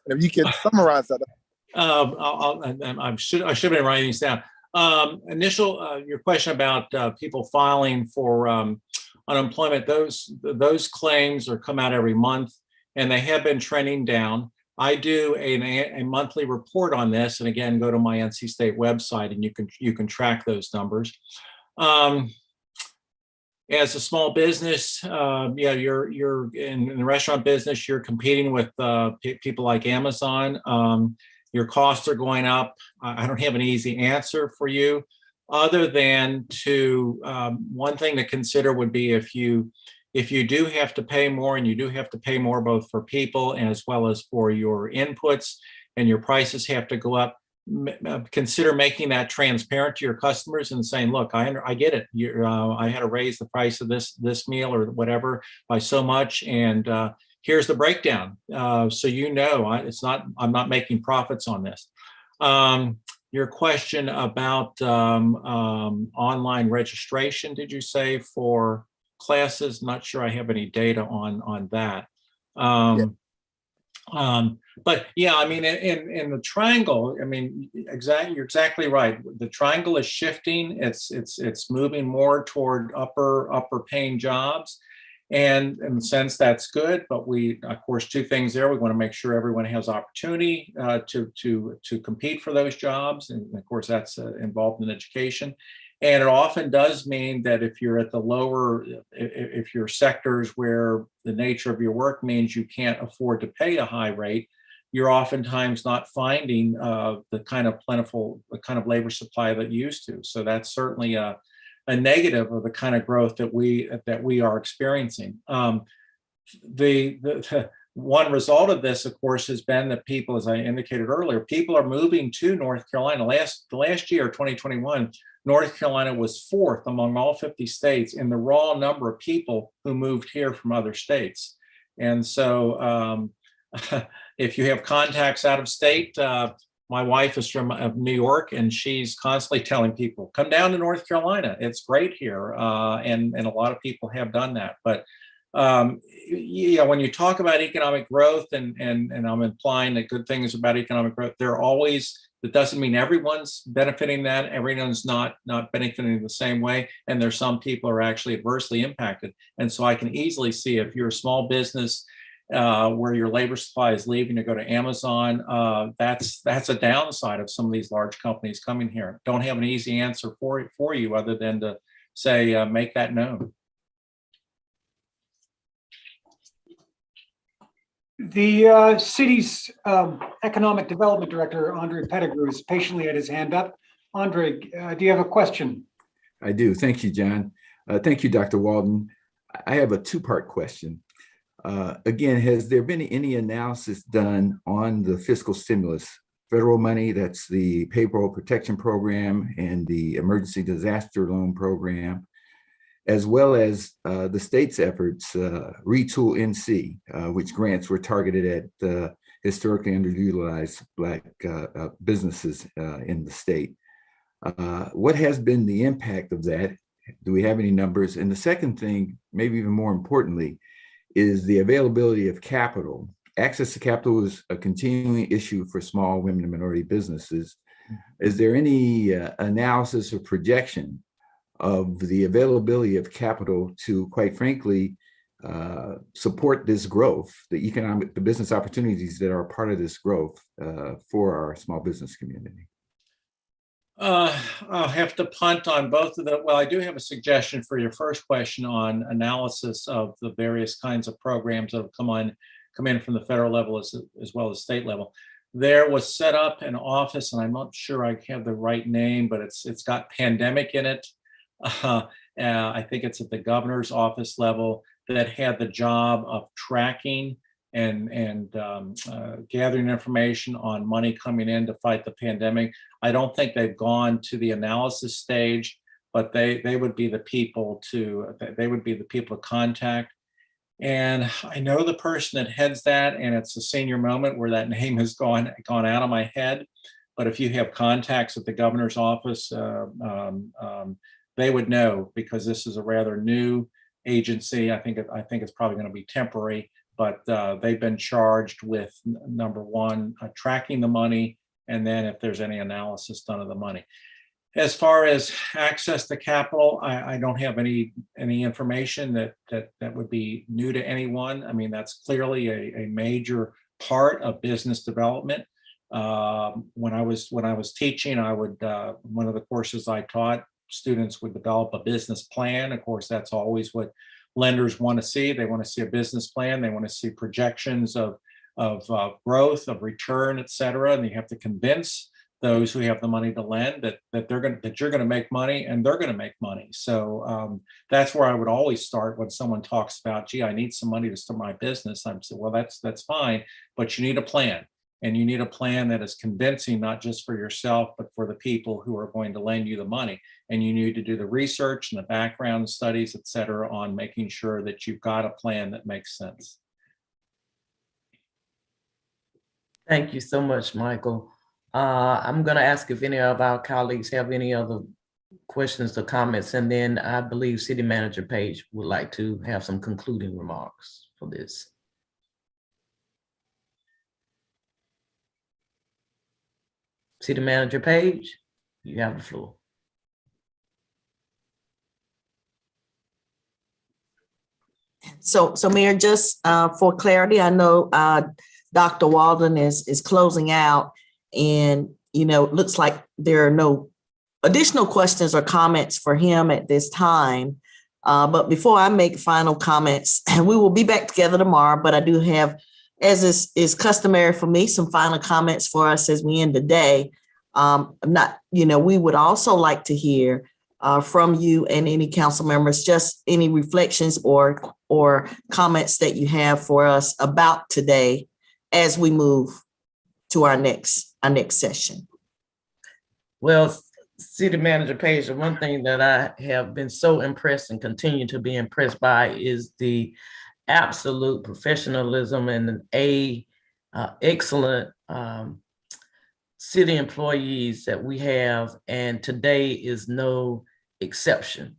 And if you could summarize that. I should have been writing these down. Your question about people filing for unemployment, those claims are come out every month, and they have been trending down. I do a monthly report on this, and again, go to my NC State website, and you can track those numbers. As a small business, you're in the restaurant business, you're competing with people like Amazon. Your costs are going up. I don't have an easy answer for you, other than one thing to consider would be if you do have to pay more, and you do have to pay more both for people and as well as for your inputs, and your prices have to go up, consider making that transparent to your customers and saying, look, I get it. I had to raise the price of this meal or whatever by so much, and here's the breakdown. So I'm not making profits on this. Your question about online registration, did you say, for classes? Not sure I have any data on that. But yeah, I mean, in the triangle, I mean, you're exactly right. The triangle is shifting. It's moving more toward upper paying jobs. And in a sense, that's good. But we, of course, two things there. We want to make sure everyone has opportunity to compete for those jobs. And of course, that's involved in education. And it often does mean that if you're at the lower, if you're sectors where the nature of your work means you can't afford to pay a high rate, you're oftentimes not finding the kind of plentiful, the kind of labor supply that you used to. So that's certainly a negative of the kind of growth that we are experiencing. The one result of this, of course, has been that people, as I indicated earlier, people are moving to North Carolina. The last year, 2021, North Carolina was fourth among all 50 states in the raw number of people who moved here from other states. And so if you have contacts out of state, my wife is from New York, and she's constantly telling people, come down to North Carolina. It's great here. And a lot of people have done that. But yeah, when you talk about economic growth, and I'm implying that good things about economic growth, they're always, that doesn't mean everyone's benefiting that. Everyone's not benefiting the same way. And there's some people who are actually adversely impacted. And so I can easily see if you're a small business where your labor supply is leaving to go to Amazon, that's a downside of some of these large companies coming here. Don't have an easy answer for you other than to say, make that known. The city's economic development director, Andre Pettigrew, is patiently had his hand up. Andre, do you have a question? I do. Thank you, John. Thank you, Dr. Walden. I have a two-part question. Again, has there been any analysis done on the fiscal stimulus, federal money, that's the payroll protection program and the emergency disaster loan program, as well as the state's efforts, Retool NC, which grants were targeted at historically underutilized Black businesses in the state. What has been the impact of that? Do we have any numbers? And the second thing, maybe even more importantly, is the availability of capital. Access to capital is a continuing issue for small women and minority businesses. Is there any analysis or projection of the availability of capital to, quite frankly, support this growth, the business opportunities that are part of this growth for our small business community? I'll have to punt on both of them. Well, I do have a suggestion for your first question on analysis of the various kinds of programs that have come in from the federal level as well as state level. There was set up an office, and I'm not sure I have the right name, but it's got pandemic in it. I think it's at the governor's office level, that had the job of tracking and gathering information on money coming in to fight the pandemic. I don't think they've gone to the analysis stage, but they would be the people to contact. And I know the person that heads that, and it's a senior moment where that name has gone out of my head. But if you have contacts at the governor's office, they would know, because this is a rather new agency. I think it's probably going to be temporary, but they've been charged with, number one, tracking the money, and then if there's any analysis done of the money. As far as access to capital, I don't have any information that would be new to anyone. I mean, that's clearly a major part of business development. When I was teaching, I would one of the courses I taught, students would develop a business plan. Of course, that's always what lenders want to see. They want to see a business plan. They want to see projections of growth, of return, et cetera. And you have to convince those who have the money to lend that you're going to make money, and they're going to make money. So that's where I would always start when someone talks about, gee, I need some money to start my business. I'm saying, well, that's fine, but you need a plan. And you need a plan that is convincing, not just for yourself, but for the people who are going to lend you the money. And you need to do the research and the background studies, et cetera, on making sure that you've got a plan that makes sense. Thank you so much, Michael. I'm going to ask if any of our colleagues have any other questions or comments, and then I believe City Manager Page would like to have some concluding remarks for this. City Manager Page, you have the floor. So Mayor, just for clarity, I know Dr. Walden is closing out, and it looks like there are no additional questions or comments for him at this time. But before I make final comments, and we will be back together tomorrow, but I do have, as is customary for me, some final comments for us as we end the day. We would also like to hear from you and any council members, just any reflections or comments that you have for us about today as we move to our next session. Well, City Manager Page, the one thing that I have been so impressed and continue to be impressed by is the absolute professionalism and excellent city employees that we have, and today is no exception.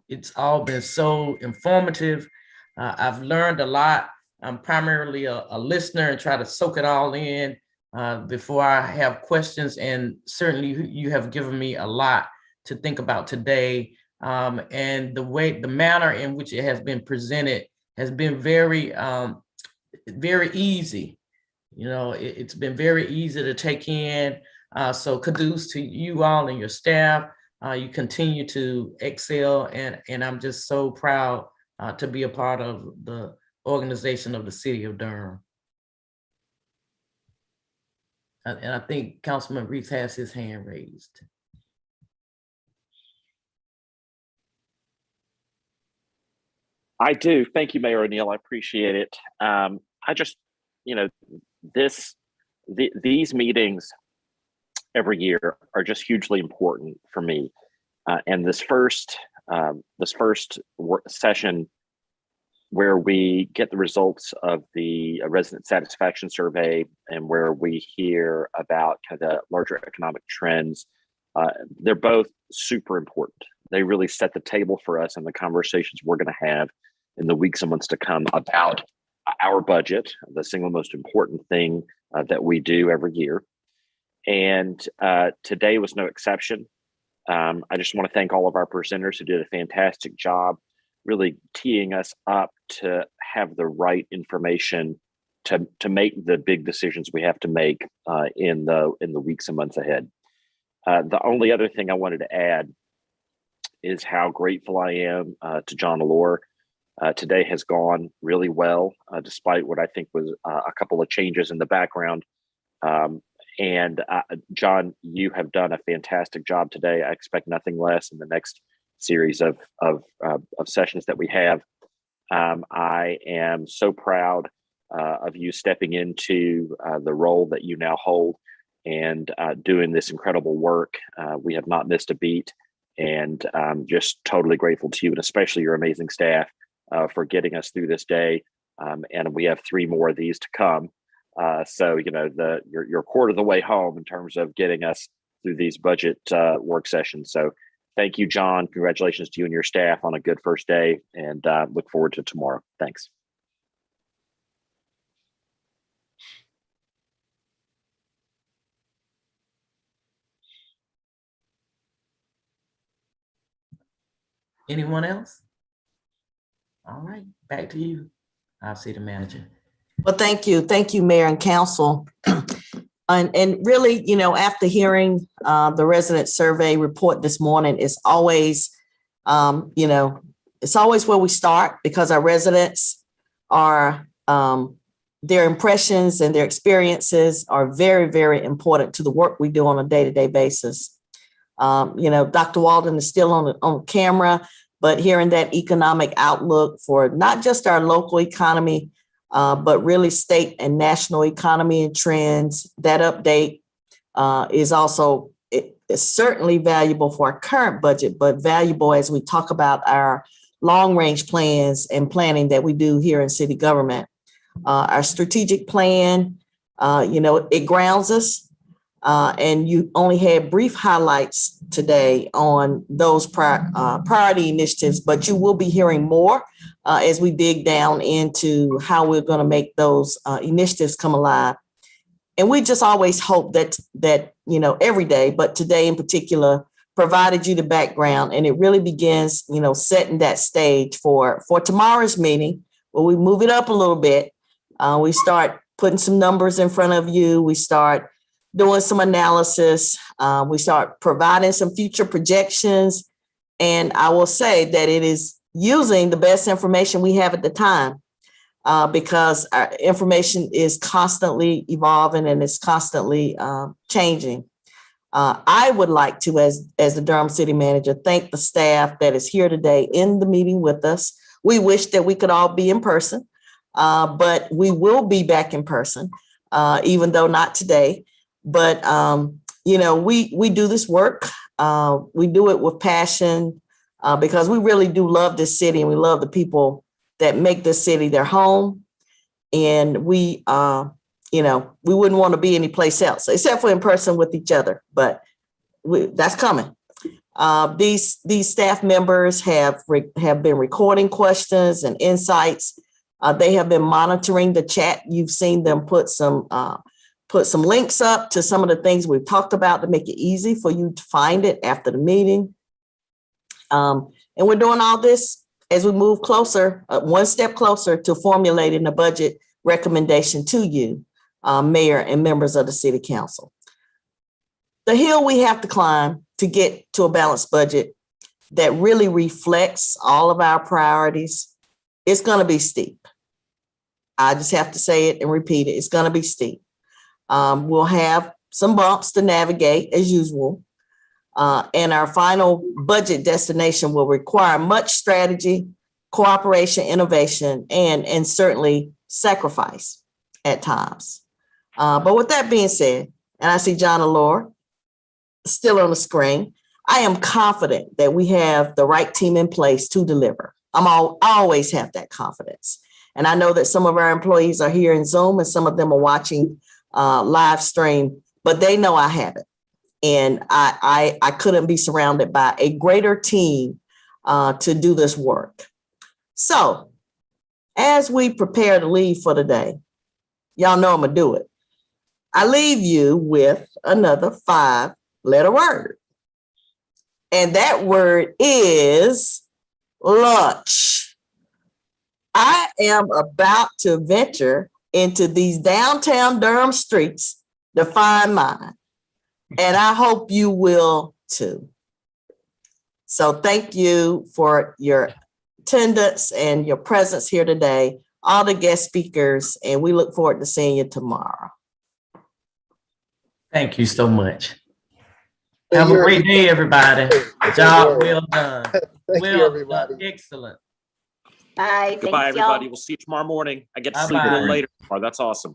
It's all been so informative. I've learned a lot. I'm primarily a listener and try to soak it all in before I have questions, and certainly you have given me a lot to think about today. And the manner in which it has been presented has been very, very easy. It's been very easy to take in. So kudos to you all and your staff. You continue to excel, and I'm just so proud to be a part of the organization of the City of Durham. And I think Councilman Reese has his hand raised. I do. Thank you, Mayor O'Neill. I appreciate it. I just, these meetings every year are just hugely important for me. And this first session where we get the results of the resident satisfaction survey and where we hear about kind of the larger economic trends, they're both super important. They really set the table for us and the conversations we're going to have in the weeks and months to come about our budget, the single most important thing that we do every year. And today was no exception. I just want to thank all of our presenters who did a fantastic job really teeing us up to have the right information to make the big decisions we have to make in the weeks and months ahead. The only other thing I wanted to add is how grateful I am to John Allore. Today has gone really well, despite what I think was a couple of changes in the background. And John, you have done a fantastic job today. I expect nothing less in the next series of sessions that we have. I am so proud of you stepping into the role that you now hold and doing this incredible work. We have not missed a beat, and I'm just totally grateful to you, and especially your amazing staff for getting us through this day. And we have 3 more of these to come. So you're a quarter of the way home in terms of getting us through these budget work sessions. So thank you, John. Congratulations to you and your staff on a good first day, and look forward to tomorrow. Thanks. Anyone else? All right, back to you, our city manager. Well, thank you, Mayor and Council. And really, after hearing the resident survey report this morning, it's always, it's always where we start, because our residents are, their impressions and their experiences are very, very important to the work we do on a day-to-day basis. Dr. Walden is still on camera, but hearing that economic outlook for not just our local economy, but really state and national economy and trends, that update is also it's certainly valuable for our current budget, but valuable as we talk about our long-range plans and planning that we do here in city government. Our strategic plan, it grounds us, and you only had brief highlights today on those priority initiatives, but you will be hearing more as we dig down into how we're going to make those initiatives come alive. And we just always hope that every day, but today in particular, provided you the background, and it really begins, setting that stage for tomorrow's meeting, well, we move it up a little bit. We start putting some numbers in front of you. We start doing some analysis. We start providing some future projections. And I will say that it is using the best information we have at the time, because our information is constantly evolving and it's constantly changing. I would like to, as the Durham City Manager, thank the staff that is here today in the meeting with us. We wish that we could all be in person, but we will be back in person, even though not today. But, you know, we do this work. We do it with passion because we really do love this city and we love the people that make this city their home. And we, you know, we wouldn't want to be anyplace else except for in person with each other, but that's coming. These staff members have been recording questions and insights. They have been monitoring the chat. You've seen them put some links up to some of the things we've talked about to make it easy for you to find it after the meeting. And we're doing all this as we move closer, one step closer to formulating a budget recommendation to you, Mayor and members of the City Council. The hill we have to climb to get to a balanced budget that really reflects all of our priorities, it's going to be steep. I just have to say it and repeat it. It's going to be steep. We'll have some bumps to navigate as usual. And our final budget destination will require much strategy, cooperation, innovation, and certainly sacrifice at times. But with that being said, and I see John Allore still on the screen, I am confident that we have the right team in place to deliver. I always have that confidence. And I know that some of our employees are here in Zoom and some of them are watching live stream, but they know I have it. And I couldn't be surrounded by a greater team to do this work. So as we prepare to leave for the day, y'all know I'm gonna do it. I leave you with another 5-letter word. And that word is lunch. I am about to venture into these downtown Durham streets to find mine. And I hope you will too. So thank you for your attendance and your presence here today, all the guest speakers, and we look forward to seeing you tomorrow. Thank you so much. Have a great day, everybody. Job well done. Thank you, everybody. Excellent. Bye. Goodbye, Thanks, everybody. y'all. We'll see you tomorrow morning. I get to sleep a little later tomorrow. That's awesome.